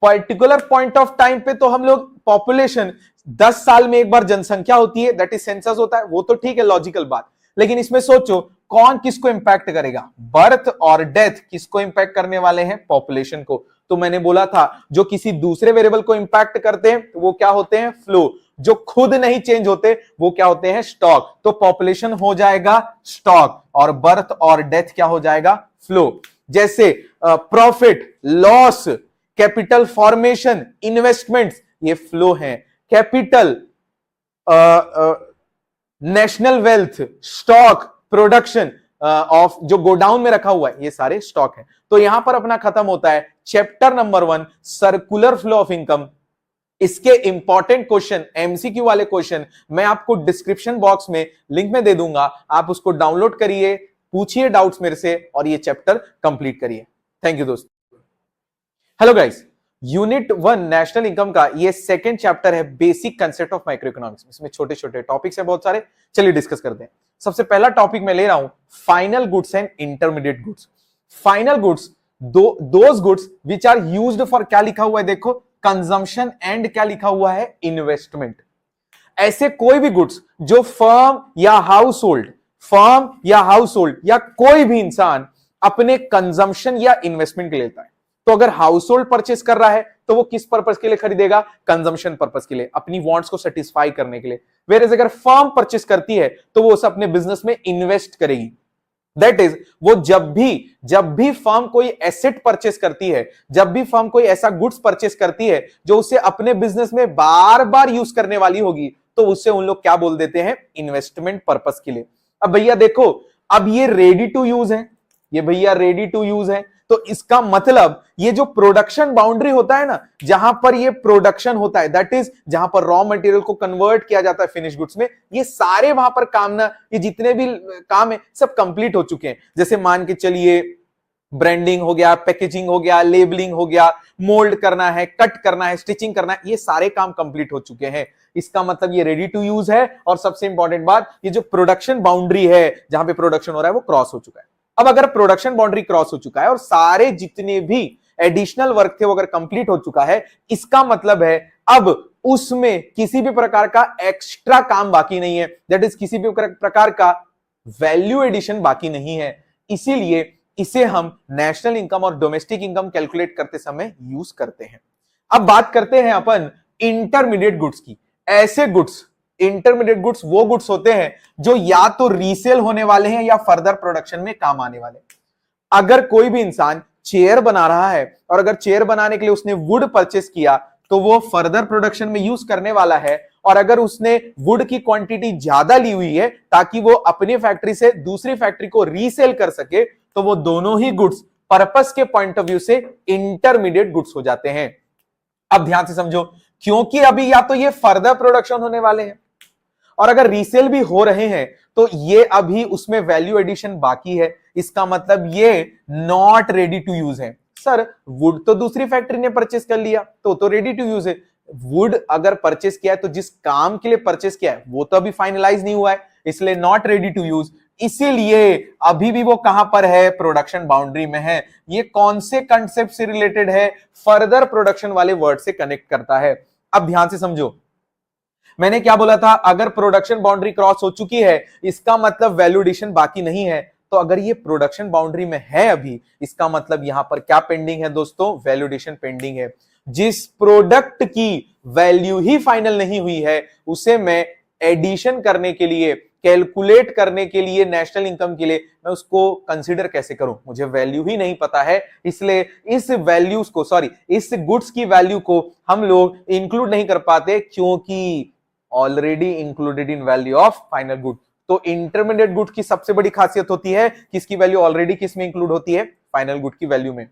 पर्टिकुलर पॉइंट ऑफ टाइम पे तो हम लोग पॉपुलेशन, 10 साल में एक बार जनसंख्या होती है, दैट इज सेंसस होता है, वो तो ठीक है, लॉजिकल बात। लेकिन इसमें सोचो कौन किसको इंपैक्ट करेगा, बर्थ और डेथ किसको इंपैक्ट करने वाले हैं, पॉपुलेशन को। तो मैंने बोला था जो किसी दूसरे वेरिएबल को इंपैक्ट करते हैं वो क्या होते हैं, फ्लो। जो खुद नहीं चेंज होते वो क्या होते हैं, स्टॉक। तो पॉपुलेशन हो जाएगा स्टॉक और बर्थ और डेथ क्या हो जाएगा, फ्लो। जैसे profit, loss, capital formation, investments, ये फ्लो है। Capital, national wealth, stock, production of जो गोडाउन में रखा हुआ है, ये सारे स्टॉक है। तो यहां पर अपना खत्म होता है chapter number 1 circular flow of income. इसके इंपॉर्टेंट क्वेश्चन, एमसीक्यू वाले क्वेश्चन मैं आपको डिस्क्रिप्शन बॉक्स में लिंक में दे दूंगा, आप उसको डाउनलोड करिए, पूछिए डाउट्स मेरे से और ये चैप्टर कंप्लीट करिए। थैंक यू दोस्तों। Hello guys, unit 1 national income का ये सेकंड चैप्टर है, basic concept of micro economics. इसमें छोटे छोटे टॉपिक्स है बहुत सारे, चलिए डिस्कस करते हैं। सबसे पहला टॉपिक मैं ले रहा हूं final goods and intermediate goods. Final goods, those goods which are used for, क्या लिखा हुआ है देखो, कंजम्पशन एंड क्या लिखा हुआ है, इन्वेस्टमेंट। ऐसे कोई भी गुड्स जो फर्म या हाउस होल्ड, फर्म या हाउस होल्ड या कोई भी इंसान अपने कंजम्पशन या इन्वेस्टमेंट के लिए लेता है। तो अगर हाउस होल्ड परचेस कर रहा है तो वो किस पर्पस के लिए खरीदेगा, कंजम्पशन पर्पस के लिए, अपनी वांट्स को सेटिस्फाई करने के लिए। वेयर अगर फर्म परचेस करती है तो वो उसे अपने बिजनेस में इन्वेस्ट करेगी। दैट इज, वो जब भी फर्म कोई एसेट परचेस करती है, जब भी फर्म कोई ऐसा गुड्स परचेस करती है जो उसे अपने बिजनेस में बार बार यूज करने वाली होगी, तो उससे उन लोग क्या बोल देते हैं, इन्वेस्टमेंट पर्पस के लिए। अब भैया देखो, अब ये रेडी टू यूज है, ये भैया रेडी टू यूज है, तो इसका मतलब ये जो प्रोडक्शन बाउंड्री होता है ना, जहां पर ये प्रोडक्शन होता है, दैट इज जहां पर रॉ मटेरियल को कन्वर्ट किया जाता है फिनिश गुड्स में, ये सारे वहां पर काम ना, ये जितने भी काम है सब कंप्लीट हो चुके हैं। जैसे मान के चलिए ब्रांडिंग हो गया, पैकेजिंग हो गया, लेबलिंग हो गया, मोल्ड करना है, कट करना है, स्टिचिंग करना है, ये सारे काम कंप्लीट हो चुके हैं। इसका मतलब ये रेडी टू यूज है। और सबसे इंपॉर्टेंट बात, ये जो प्रोडक्शन बाउंड्री है जहां पे प्रोडक्शन हो रहा है वो क्रॉस हो चुका है। अब अगर प्रोडक्शन बाउंड्री क्रॉस हो चुका है और सारे जितने भी एडिशनल वर्क थे वो अगर कंप्लीट हो चुका है, इसका मतलब है अब उसमें किसी भी प्रकार का एक्स्ट्रा काम बाकी नहीं है, दैट इज किसी भी प्रकार का वैल्यू एडिशन बाकी नहीं है। इसीलिए इसे हम नेशनल इनकम और डोमेस्टिक इनकम कैलकुलेट करते समय यूज करते हैं। अब बात करते हैं अपन इंटरमीडिएट गुड्स की। ऐसे गुड्स, इंटरमीडिएट गुड्स वो गुड्स होते हैं जो या तो रीसेल होने वाले हैं या फर्दर प्रोडक्शन में काम आने वाले। अगर कोई भी इंसान चेयर बना रहा है और अगर चेयर बनाने के लिए उसने वुड परचेस किया तो वो फर्दर प्रोडक्शन में यूज करने वाला है। और अगर उसने वुड की क्वांटिटी ज्यादा ली हुई है ताकि वो अपनी फैक्ट्री से दूसरी फैक्ट्री को रीसेल कर सके, तो वो दोनों ही गुड्स पर्पस के पॉइंट ऑफ व्यू से इंटरमीडिएट गुड्स हो जाते हैं। अब ध्यान से समझो, क्योंकि अभी या तो ये फर्दर प्रोडक्शन होने वाले हैं और अगर रीसेल भी हो रहे हैं तो ये अभी उसमें वैल्यू एडिशन बाकी है, इसका मतलब ये नॉट रेडी टू यूज है। सर वुड तो दूसरी फैक्ट्री ने परचेस कर लिया तो रेडी टू यूज है। वुड अगर परचेस किया है तो जिस काम के लिए परचेस किया है वो तो अभी फाइनलाइज नहीं हुआ है, इसलिए नॉट रेडी टू यूज, इसीलिए अभी भी वो कहां पर है, प्रोडक्शन बाउंड्री में है। ये कौन से कंसेप्ट से रिलेटेड है, फर्दर प्रोडक्शन वाले वर्ड से कनेक्ट करता है। अब ध्यान से समझो, मैंने क्या बोला था, अगर प्रोडक्शन बाउंड्री क्रॉस हो चुकी है इसका मतलब वैल्यू एडिशन बाकी नहीं है। तो अगर ये प्रोडक्शन बाउंड्री में है अभी, इसका मतलब यहां पर क्या पेंडिंग है दोस्तों, वैल्यू एडिशन पेंडिंग है। जिस प्रोडक्ट की वैल्यू ही फाइनल नहीं हुई है उसे मैं एडिशन करने के लिए, कैलकुलेट करने के लिए, नेशनल इनकम के लिए मैं उसको कंसीडर कैसे करूं, मुझे वैल्यू ही नहीं पता है, इसलिए इस वैल्यूज को, सॉरी इस गुड्स की वैल्यू को हम लोग इंक्लूड नहीं कर पाते क्योंकि already included in value of final good. तो इंटरमीडिएट गुड की सबसे बड़ी खासियत होती है किसकी वैल्यू ऑलरेडी किस में इंक्लूड होती है, फाइनल गुड की वैल्यू में।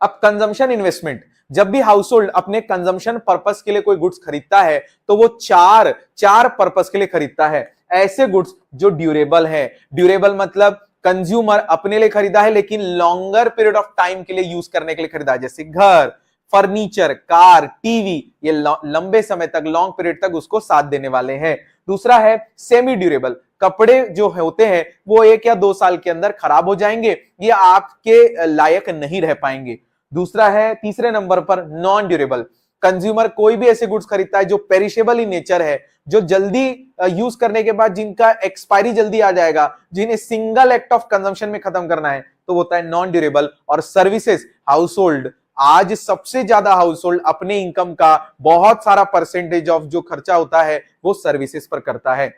अब कंजम्पशन इन्वेस्टमेंट, जब भी हाउस होल्ड अपने कंजम्पशन पर्पस के लिए कोई गुड्स खरीदता है तो वो चार पर्पस के लिए खरीदता है। ऐसे गुड्स जो ड्यूरेबल है, ड्यूरेबल मतलब कंज्यूमर अपने लिए खरीदा है लेकिन लॉन्गर पीरियड ऑफ टाइम के लिए यूज करने के लिए खरीदा है, जैसे घर, फर्नीचर, कार, टीवी, ये लंबे समय तक, लॉन्ग पीरियड तक उसको साथ देने वाले हैं। दूसरा है सेमी ड्यूरेबल, कपड़े जो होते हैं वो 1 या 2 साल के अंदर खराब हो जाएंगे, ये आपके लायक नहीं रह पाएंगे। दूसरा है तीसरे नंबर पर नॉन ड्यूरेबल, कंज्यूमर कोई भी ऐसे गुड्स खरीदता है जो पेरिशेबल इन नेचर है, जो जल्दी यूज करने के बाद जिनका एक्सपायरी जल्दी आ जाएगा, जिन्हें सिंगल एक्ट ऑफ कंजम्पशन में खत्म करना है, तो होता है नॉन ड्यूरेबल। और सर्विसेज, हाउस होल्ड, आज सबसे ज्यादा हाउस होल्ड अपने इनकम का बहुत सारा परसेंटेज ऑफ जो खर्चा होता है वो सर्विसेज पर करता है।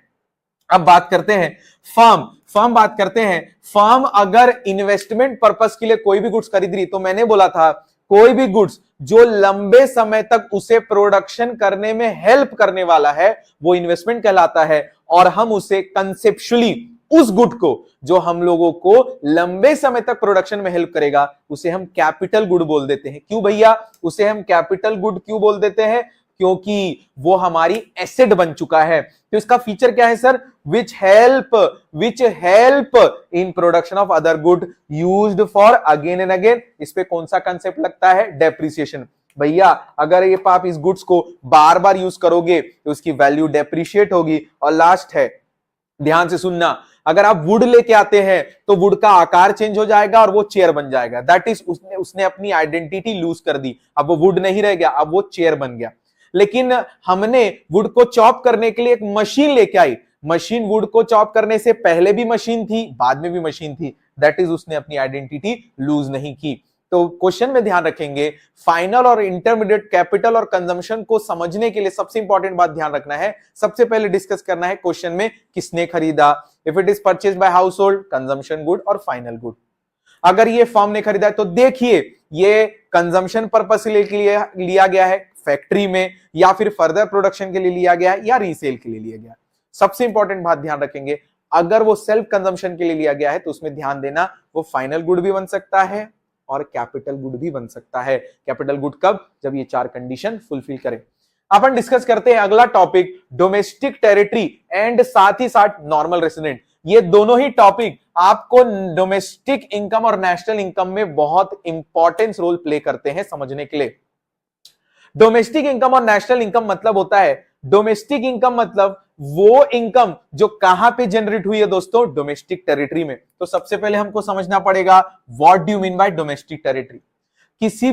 अब बात करते हैं फर्म बात करते हैं। फर्म अगर इन्वेस्टमेंट पर्पस के लिए कोई भी गुड्स खरीद रही, तो मैंने बोला था कोई भी गुड्स जो लंबे समय तक उसे प्रोडक्शन करने में हेल्प करने वाला है वो इन्वेस्टमेंट कहलाता है। और हम उसे कंसेप्चुअली, उस गुड को जो हम लोगों को लंबे समय तक प्रोडक्शन में हेल्प करेगा उसे हम कैपिटल गुड बोल देते हैं। क्यों भैया उसे हम कैपिटल गुड क्यों बोल देते हैं, क्योंकि वो हमारी एसेट बन चुका है। तो इसका फीचर क्या है sir, which help in production of other good used for again and again. इस पे कौन सा कंसेप्ट लगता है, डेप्रिसिएशन। भैया अगर ये आप इस गुड्स को बार बार यूज करोगे तो उसकी वैल्यू डेप्रिशिएट होगी। और लास्ट है, ध्यान से सुनना, अगर आप वुड लेके आते हैं तो वुड का आकार चेंज हो जाएगा और वो चेयर बन जाएगा। दैट इज उसने अपनी आइडेंटिटी लूज कर दी, अब वो वुड नहीं रह गया, अब वो चेयर बन गया। लेकिन हमने वुड को चॉप करने के लिए एक मशीन लेके आई, मशीन वुड को चॉप करने से पहले भी मशीन थी, बाद में भी मशीन थी, दैट इज उसने अपनी आइडेंटिटी लूज नहीं की। तो क्वेश्चन में ध्यान रखेंगे, फाइनल और इंटरमीडिएट कैपिटल और कंजम्पशन को समझने के लिए सबसे इंपॉर्टेंट बात ध्यान रखना है, सबसे पहले डिस्कस करना है क्वेश्चन में किसने खरीदा। If it is purchase by house hold, consumption good और फाइनल गुड। अगर ये फर्म ने खरीदा है तो देखिए ये कंजम्पशन पर्पस के लिए लिया गया है फैक्ट्री में, या फिर फर्दर प्रोडक्शन के लिए लिया गया है, या रीसेल के लिए लिया गया है। सबसे इंपॉर्टेंट बात ध्यान रखेंगे, अगर वो सेल्फ कंजम्पशन के लिए लिया गया है तो उसमें ध्यान देना वो फाइनल गुड भी बन सकता है और कैपिटल गुड भी बन सकता है। कैपिटल गुड कब, जब ये 4 कंडीशन फुलफिल करे। अपन डिस्कस करते हैं अगला टॉपिक, डोमेस्टिक टेरिटरी एंड साथ ही साथ नॉर्मल रेसिडेंट। ये दोनों ही टॉपिक आपको डोमेस्टिक इनकम और नेशनल इनकम में बहुत इंपॉर्टेंस रोल प्ले करते हैं समझने के लिए। डोमेस्टिक इनकम और नेशनल इनकम मतलब होता है, डोमेस्टिक इनकम मतलब वो इनकम जो कहां पे जनरेट हुई है दोस्तों, डोमेस्टिक टेरिटरी में। तो सबसे पहले हमको समझना पड़ेगा what do you mean by domestic territory. किसी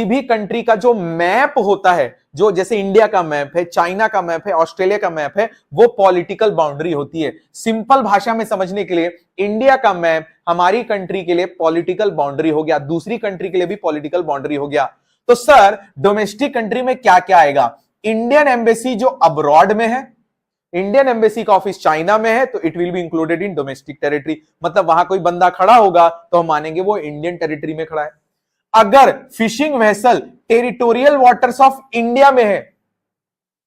भी कंट्री का जो मैप होता है, जो जैसे इंडिया का मैप है, चाइना का मैप है, ऑस्ट्रेलिया का मैप है, वो पॉलिटिकल बाउंड्री होती है। सिंपल भाषा में समझने के लिए, इंडिया का मैप हमारी कंट्री के लिए पॉलिटिकल बाउंड्री हो गया, दूसरी कंट्री के लिए भी पॉलिटिकल बाउंड्री हो गया। तो सर डोमेस्टिक कंट्री में क्या क्या आएगा, इंडियन एम्बेसी जो अब्रॉड में है, इंडियन एम्बेसी का ऑफिस चाइना में है, तो it will be included in domestic territory. मतलब वहां कोई बंदा खड़ा होगा तो हम मानेंगे वो इंडियन टेरिटरी में खड़ा है। अगर fishing vessel territorial waters of India में है,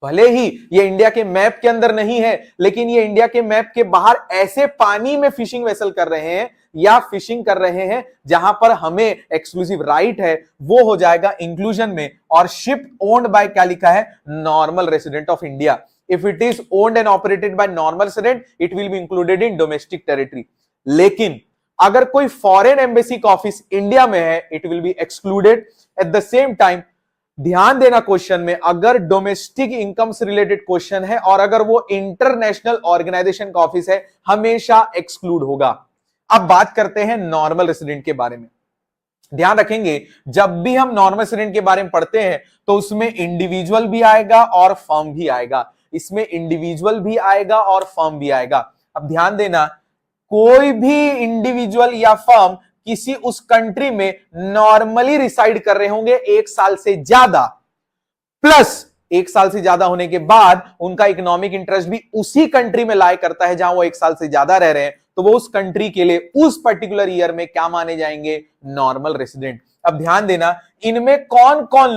भले ही ये इंडिया के मैप के अंदर नहीं है, लेकिन ये इंडिया के मैप के बाहर ऐसे पानी में फिशिंग वेसल कर रहे हैं या फिशिंग कर रहे हैं जहां पर हमें एक्सक्लूसिव राइट है, वो हो जाएगा इंक्लूजन में। और शिप ओन्ड बाय क्या लिखा है, normal resident of India. If it is owned and operated by normal resident it will be included in domestic territory. लेकिन अगर कोई फॉरेन एम्बेसी का ऑफिस इंडिया में है it will be excluded. At the same time ध्यान देना क्वेश्चन में अगर डोमेस्टिक इनकम से रिलेटेड क्वेश्चन है और अगर वो इंटरनेशनल ऑर्गेनाइजेशन का ऑफिस है हमेशा एक्सक्लूड होगा। अब बात करते हैं नॉर्मल रेसिडेंट के बारे में। ध्यान रखेंगे जब भी हम नॉर्मल रेसिडेंट के बारे में पढ़ते हैं तो उसमें इंडिविजुअल भी आएगा और फर्म भी आएगा, इसमें इंडिविजुअल भी आएगा और फर्म भी आएगा। अब ध्यान देना कोई भी इंडिविजुअल या फर्म किसी उस कंट्री में नॉर्मली रिसाइड कर रहे होंगे 1 साल से ज्यादा, प्लस 1 साल से ज्यादा होने के बाद उनका इकोनॉमिक इंटरेस्ट भी उसी कंट्री में लाई करता है जहां वो 1 साल से ज्यादा रह रहे हैं, तो वो उस कंट्री के लिए उस पर्टिकुलर ईयर में क्या माने जाएंगे, नॉर्मल रेसिडेंट। अब ध्यान देना इनमें कौन कौन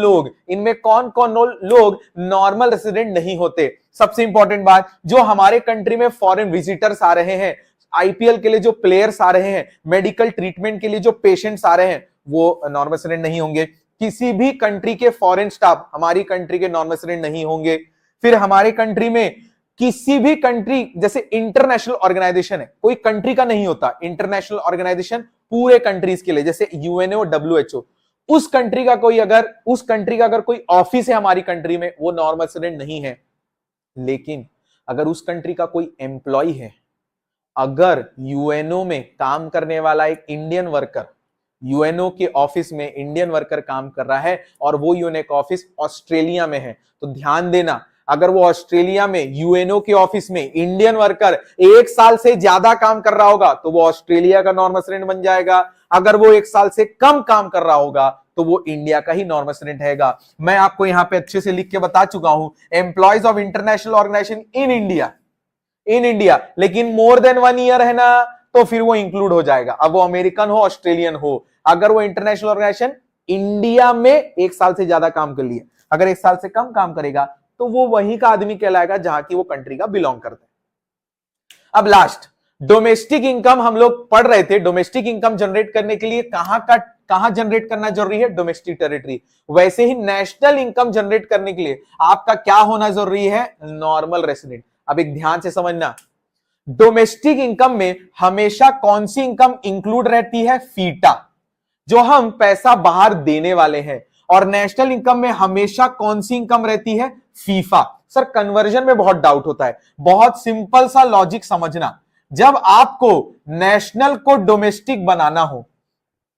लोग नॉर्मल रेसिडेंट नहीं होते। सबसे इंपॉर्टेंट बात, जो हमारे कंट्री में फॉरेन विजिटर्स आ रहे हैं, आईपीएल के लिए जो प्लेयर्स आ रहे हैं, मेडिकल ट्रीटमेंट के लिए जो पेशेंट्स आ रहे हैं, वो नॉर्मल रेसिडेंट नहीं होंगे। किसी भी कंट्री के फॉरेन स्टाफ हमारी कंट्री के नॉर्मल रेसिडेंट नहीं होंगे। फिर हमारे कंट्री में किसी भी कंट्री, जैसे इंटरनेशनल ऑर्गेनाइजेशन है, कोई कंट्री का नहीं होता, इंटरनेशनल ऑर्गेनाइजेशन पूरे कंट्रीज के लिए, जैसे यूएनओ, डब्ल्यूएचओ, उस कंट्री का अगर कोई ऑफिस है हमारी कंट्री में, वो नॉर्मल रेसिडेंट नहीं है। लेकिन अगर उस कंट्री का कोई एम्प्लॉय है, अगर यूएनओ में काम करने वाला एक इंडियन वर्कर यूएनओ के ऑफिस में इंडियन वर्कर काम कर रहा है और वो यूएनओ का ऑफिस ऑस्ट्रेलिया में है, तो ध्यान देना अगर वो ऑस्ट्रेलिया में यूएनओ के ऑफिस में इंडियन वर्कर 1 साल से ज्यादा काम कर रहा होगा तो वो ऑस्ट्रेलिया का नॉर्मल रेसिडेंट बन जाएगा। अगर वो 1 साल से कम काम कर रहा होगा तो वो इंडिया का ही नॉर्मल रेसिडेंट रहेगा। मैं आपको यहां पे अच्छे से लिख के बता चुका हूं, employees of international organisation in India, लेकिन मोर देन 1 ईयर है ना, तो फिर वो इंक्लूड हो जाएगा। अब वो अमेरिकन हो, ऑस्ट्रेलियन हो, अगर वो इंटरनेशनल ऑर्गेनाइजेशन इंडिया में 1 साल से ज्यादा काम कर लिए, अगर 1 साल से कम काम करेगा तो वो वहीं का आदमी कहलाएगा जहां की वो कंट्री का बिलोंग करता है। अब लास्ट डोमेस्टिक इनकम हम लोग पढ़ रहे थे। डोमेस्टिक इनकम जनरेट करने के लिए कहां जनरेट करना जरूरी है, डोमेस्टिक टेरिटरी। वैसे ही नेशनल इनकम जनरेट करने के लिए आपका क्या होना जरूरी है, नॉर्मल रेसिडेंट। अब एक ध्यान से समझना, डोमेस्टिक इनकम में हमेशा कौन सी इनकम इंक्लूड रहती है, फीटा, जो हम पैसा बाहर देने वाले हैं, और नेशनल इनकम में हमेशा कौन सी इनकम रहती है, फीफा। सर कन्वर्जन में बहुत डाउट होता है, बहुत सिंपल सा लॉजिक समझना, जब आपको नेशनल को डोमेस्टिक बनाना हो,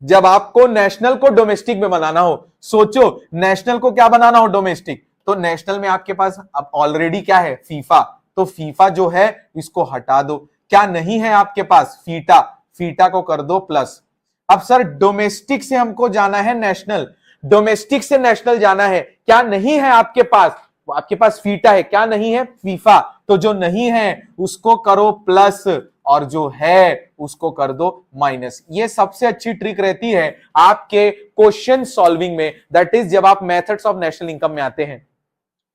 में बनाना हो, सोचो नेशनल को क्या बनाना हो, डोमेस्टिक, तो नेशनल में आपके पास अब ऑलरेडी क्या है, फीफा, तो फीफा जो है इसको हटा दो। क्या नहीं है आपके पास, फीटा को कर दो प्लस। अब सर डोमेस्टिक से हमको जाना है नेशनल, डोमेस्टिक से नेशनल जाना है, क्या नहीं है आपके पास फीटा है, क्या नहीं है, फीफा, तो जो नहीं है उसको करो प्लस और जो है उसको कर दो माइनस। ये सबसे अच्छी ट्रिक रहती है आपके क्वेश्चन सॉल्विंग में, दैट इज जब आप मेथड्स ऑफ नेशनल इनकम में आते हैं।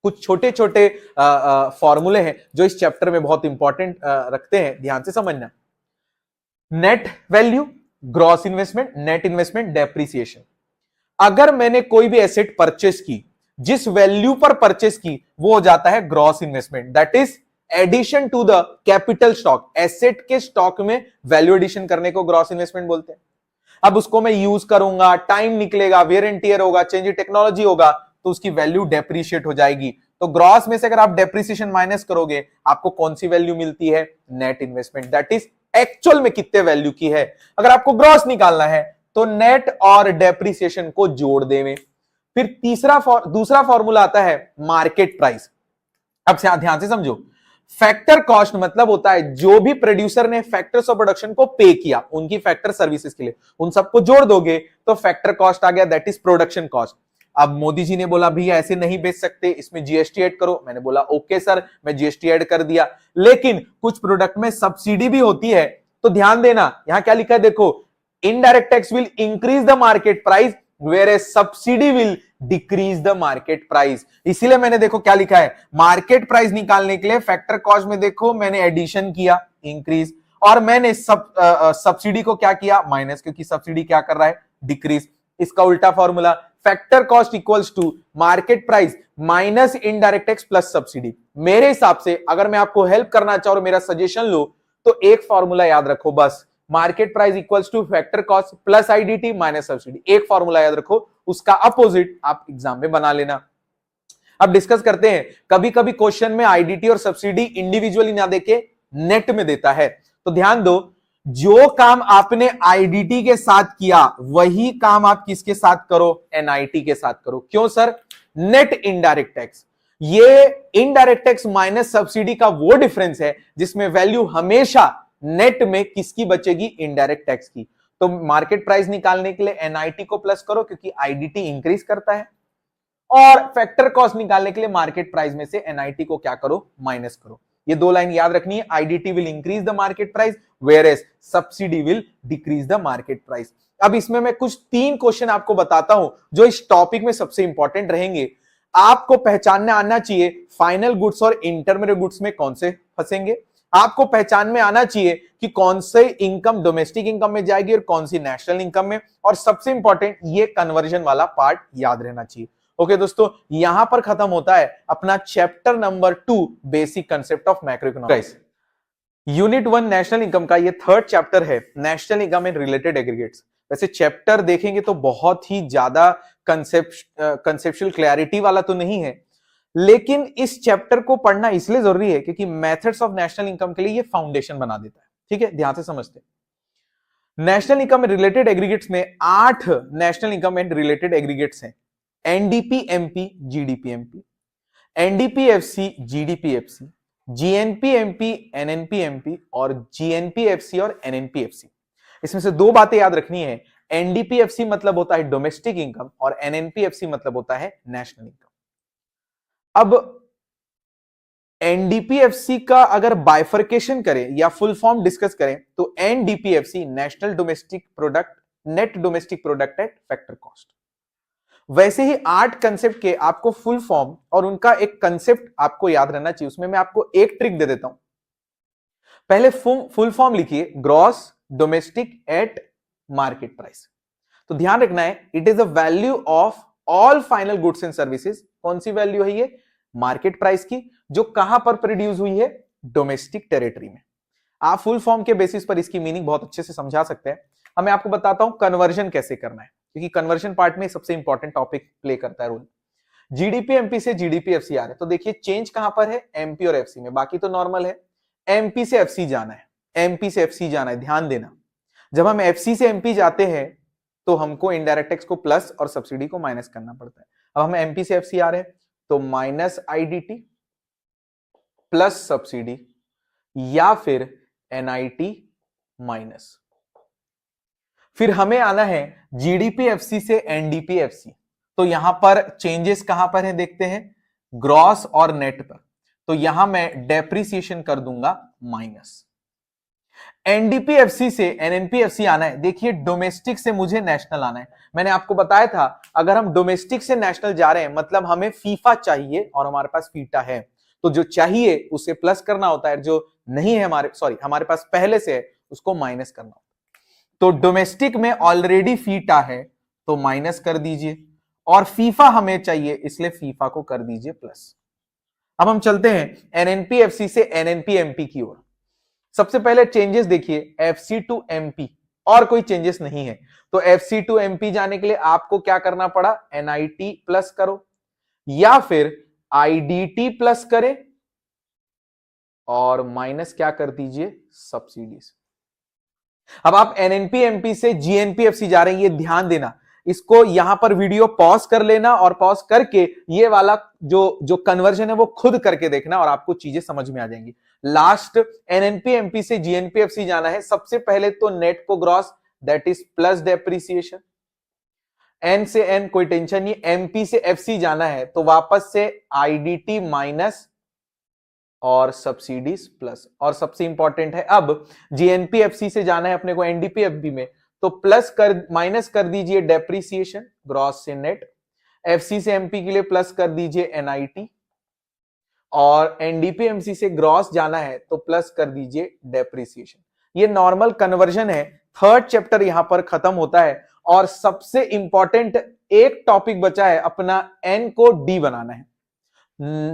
कुछ छोटे छोटे फॉर्मूले हैं जो इस चैप्टर में बहुत इंपॉर्टेंट रखते हैं, ध्यान से समझना। Net value, gross investment, net investment, depreciation. अगर मैंने कोई भी एसेट परचेस की, जिस वैल्यू पर परचेस की वो हो जाता है gross investment, that is addition to the capital stock. Asset के स्टॉक में वैल्यू एडिशन करने को ग्रॉस इन्वेस्टमेंट बोलते हैं। अब उसको मैं यूज करूंगा, टाइम निकलेगा, वेयर एंड टियर होगा, चेंज इन टेक्नोलॉजी होगा, तो उसकी वैल्यू डेप्रिशिएट हो जाएगी। तो ग्रॉस में से अगर आप डेप्रिसिएशन माइनस करोगे आपको कौन सी वैल्यू मिलती है, net investment, that is actual में कितने वैल्यू की है। अगर आपको ग्रॉस निकालना है तो नेट और डेप्रिसिएशन को जोड़ देवे। फिर दूसरा फॉर्मूला आता है मार्केट प्राइस। अब ध्यान से समझो, फैक्टर कॉस्ट मतलब होता है जो भी प्रोड्यूसर ने फैक्टर्स ऑफ प्रोडक्शन को पे किया उनकी फैक्टर सर्विसेज के लिए, उन सबको जोड़ दोगे तो फैक्टर कॉस्ट आ गया, दैट इज प्रोडक्शन कॉस्ट। अब मोदी जी ने बोला भैया ऐसे नहीं बेच सकते, इसमें जीएसटी ऐड करो। मैंने बोला ओके सर, मैं जीएसटी ऐड कर दिया। लेकिन कुछ प्रोडक्ट में सब्सिडी भी होती है, तो ध्यान देना यहां क्या लिखा है, देखो, indirect tax will increase the market price whereas subsidy will decrease the market price. इसीलिए मैंने देखो क्या लिखा है, मार्केट प्राइस निकालने के लिए फैक्टर कॉस्ट में देखो मैंने एडिशन किया इंक्रीज, और मैंने सब्सिडी को क्या किया माइनस, क्योंकि सब्सिडी क्या कर रहा है, डिक्रीज। इसका उल्टा formula, factor cost equals to market price minus indirect tax plus subsidy. मेरे हिसाब से अगर मैं आपको हेल्प करना चाहूं और मेरा सजेशन लो तो एक फॉर्मूला याद रखो बस, market price equals two factor cost plus IDT minus subsidy. एक फॉर्मूला याद रखो, उसका अपोजिट आप एग्जाम में बना लेना। अब डिस्कस करते हैं, कभी कभी क्वेश्चन में आईडीटी और सब्सिडी इंडिविजुअली ना देके नेट में देता है, तो ध्यान दो, जो काम आपने आईडीटी के साथ किया वही काम आप किसके साथ करो, एनआईटी के साथ करो। क्यों सर? नेट इनडायरेक्ट टैक्स, ये इनडायरेक्ट टैक्स माइनस सब्सिडी का वो डिफरेंस है जिसमें वैल्यू हमेशा नेट में किसकी बचेगी, इनडायरेक्ट टैक्स की। तो मार्केट प्राइस निकालने के लिए एनआईटी को प्लस करो क्योंकि आईडीटी इंक्रीज करता है, और फैक्टर कॉस्ट निकालने के लिए मार्केट प्राइस में से एनआईटी को क्या करो, माइनस करो। ये दो लाइन याद रखनी है, IDT will increase the market price whereas subsidy will decrease the market price. अब इसमें मैं कुछ 3 क्वेश्चन आपको बताता हूं जो इस टॉपिक में सबसे इंपॉर्टेंट रहेंगे। आपको पहचानने आना चाहिए फाइनल गुड्स और इंटरमीडिएट गुड्स में कौन से फंसेंगे, आपको पहचान में आना चाहिए कि कौन से इनकम डोमेस्टिक इनकम में जाएगी और कौन सी नेशनल इनकम में, और सबसे इंपॉर्टेंट ये कन्वर्जन वाला पार्ट याद रहना चाहिए। ओके दोस्तों, यहां पर खत्म होता है अपना chapter number 2 basic concept of macro economics. Unit 1 national income का ये 3rd चैप्टर है, national income and related aggregates. वैसे चैप्टर देखेंगे तो बहुत ही ज्यादा कंसेप्चुअल क्लैरिटी वाला तो नहीं है, लेकिन इस चैप्टर को पढ़ना इसलिए जरूरी है क्योंकि मेथड्स ऑफ नेशनल इनकम के लिए ये फाउंडेशन बना देता है। ठीक है, ध्यान से समझते हैं। National income and related aggregates में 8 national income and related aggregates हैं। NDP MP, GDP MP, NDP FC, GDP FC, GNP MP, NNP MP और जीएनपी एफसी और एनएनपी एफसी। इसमें से 2 बातें याद रखनी है, एनडीपी एफसी मतलब होता है डोमेस्टिक इनकम और एनएनपी एफसी मतलब होता है नेशनल इनकम। अब एनडीपीएफसी का अगर बाइफर्केशन करें या फुल फॉर्म डिस्कस करें तो NDP FC national domestic product, net domestic product at factor cost. वैसे ही 8 कंसेप्ट के आपको फुल फॉर्म और उनका एक कंसेप्ट आपको याद रहना चाहिए। उसमें मैं आपको एक ट्रिक दे देता हूं। पहले फुल फॉर्म लिखिए, gross domestic eight market price. तो ध्यान रखना है, it is a value of all final goods and services. कौन सी वैल्यू है ये? मार्केट प्राइस की, जो कहां पर प्रोड्यूस हुई है? डोमेस्टिक टेरिटरी में। आप फुल फॉर्म के बेसिस पर इसकी मीनिंग बहुत अच्छे से समझा सकते हैं। अब मैं आपको बताता हूं कन्वर्जन कैसे करना है, क्योंकि कन्वर्जन पार्ट में सबसे इंपॉर्टेंट टॉपिक प्ले करता है रोल। जीडीपी एमपी से जीडीपी एफसी आ रहा है, तो देखिए चेंज कहां पर है? एमपी और एफसी में, बाकी तो नॉर्मल है। एमपी से एफसी जाना है, एमपी से एफसी जाना है। ध्यान देना, जब हम एफसी से एमपी जाते हैं तो हमको इनडायरेक्ट टैक्स को प्लस और सब्सिडी को माइनस करना पड़ता है। अब हम एमपी से एफसी आ रहे हैं तो माइनस आईडीटी प्लस सब्सिडी या फिर एनआईटी माइनस। फिर हमें आना है जीडीपीएफसी से एनडीपीएफसी, तो यहां पर चेंजेस कहां पर है देखते हैं, ग्रॉस और नेट पर। तो यहां मैं डेप्रिसिएशन कर दूंगा माइनस। एनडीपीएफसी से एनएनपीएफसी आना है, देखिए डोमेस्टिक से मुझे नेशनल आना है। मैंने आपको बताया था अगर हम डोमेस्टिक से नेशनल जा रहे हैं मतलब हमें फीफा चाहिए और हमारे पास फीटा है, तो जो चाहिए उसे प्लस करना होता है, जो नहीं है हमारे पास पहले से है उसको माइनस करना होता है। तो डोमेस्टिक में ऑलरेडी फीटा है तो माइनस कर दीजिए, और फीफा हमें चाहिए इसलिए फीफा को कर दीजिए प्लस। अब हम चलते हैं एनएनपीएफसी से एनएनपीएमपी की ओर। सबसे पहले चेंजेस देखिए, एफसी टू एमपी, और कोई चेंजेस नहीं है। तो एफसी टू एमपी जाने के लिए आपको क्या करना पड़ा? एनआईटी प्लस करो या फिर आईडीटी प्लस करें और माइनस क्या कर दीजिए? सब्सिडीज। अब आप एनएनपीएमपी से जीएनपीएफसी जा रहे हैं, ये ध्यान देना। इसको यहां पर वीडियो पॉज कर लेना और पॉज करके ये वाला जो कन्वर्जन है वो खुद करके देखना और आपको चीजें समझ में आ जाएंगी। लास्ट एनएनपीएमपी से जीएनपीएफसी जाना है। सबसे पहले तो नेट को gross, that is plus depreciation. N से एन कोई टेंशन नहीं। एमपी से एफसी जाना है तो वापस से आईडीटी माइनस और सब्सिडीज प्लस। और सबसे इंपॉर्टेंट है, अब जीएनपीएफसी से जाना है अपने को एनडीपीएफबी में, तो प्लस कर माइनस कर दीजिए डेप्रिसिएशन ग्रॉस से नेट। एफसी से एमपी के लिए प्लस कर दीजिए एनआईटी, और एनडीपीएमसी से ग्रॉस जाना है तो प्लस कर दीजिए डेप्रिसिएशन। ये नॉर्मल कन्वर्जन है। 3rd चैप्टर यहां पर खत्म होता है और सबसे इंपॉर्टेंट एक टॉपिक बचा है अपना, एन को डी बनाना है,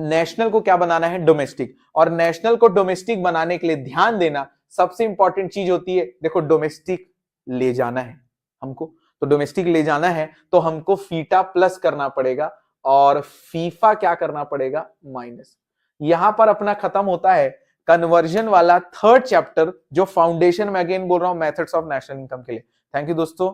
नेशनल को क्या बनाना है, डोमेस्टिक। और नेशनल को डोमेस्टिक बनाने के लिए ध्यान देना, सबसे इंपॉर्टेंट चीज होती है, देखो डोमेस्टिक ले जाना है हमको, तो डोमेस्टिक ले जाना है तो हमको फीटा प्लस करना पड़ेगा और फीफा क्या करना पड़ेगा, माइनस। यहां पर अपना खत्म होता है कन्वर्जन वाला थर्ड चैप्टर, जो फाउंडेशन में अगेन बोल रहा हूं मेथड्स ऑफ नेशनल इनकम के लिए। थैंक यू दोस्तों।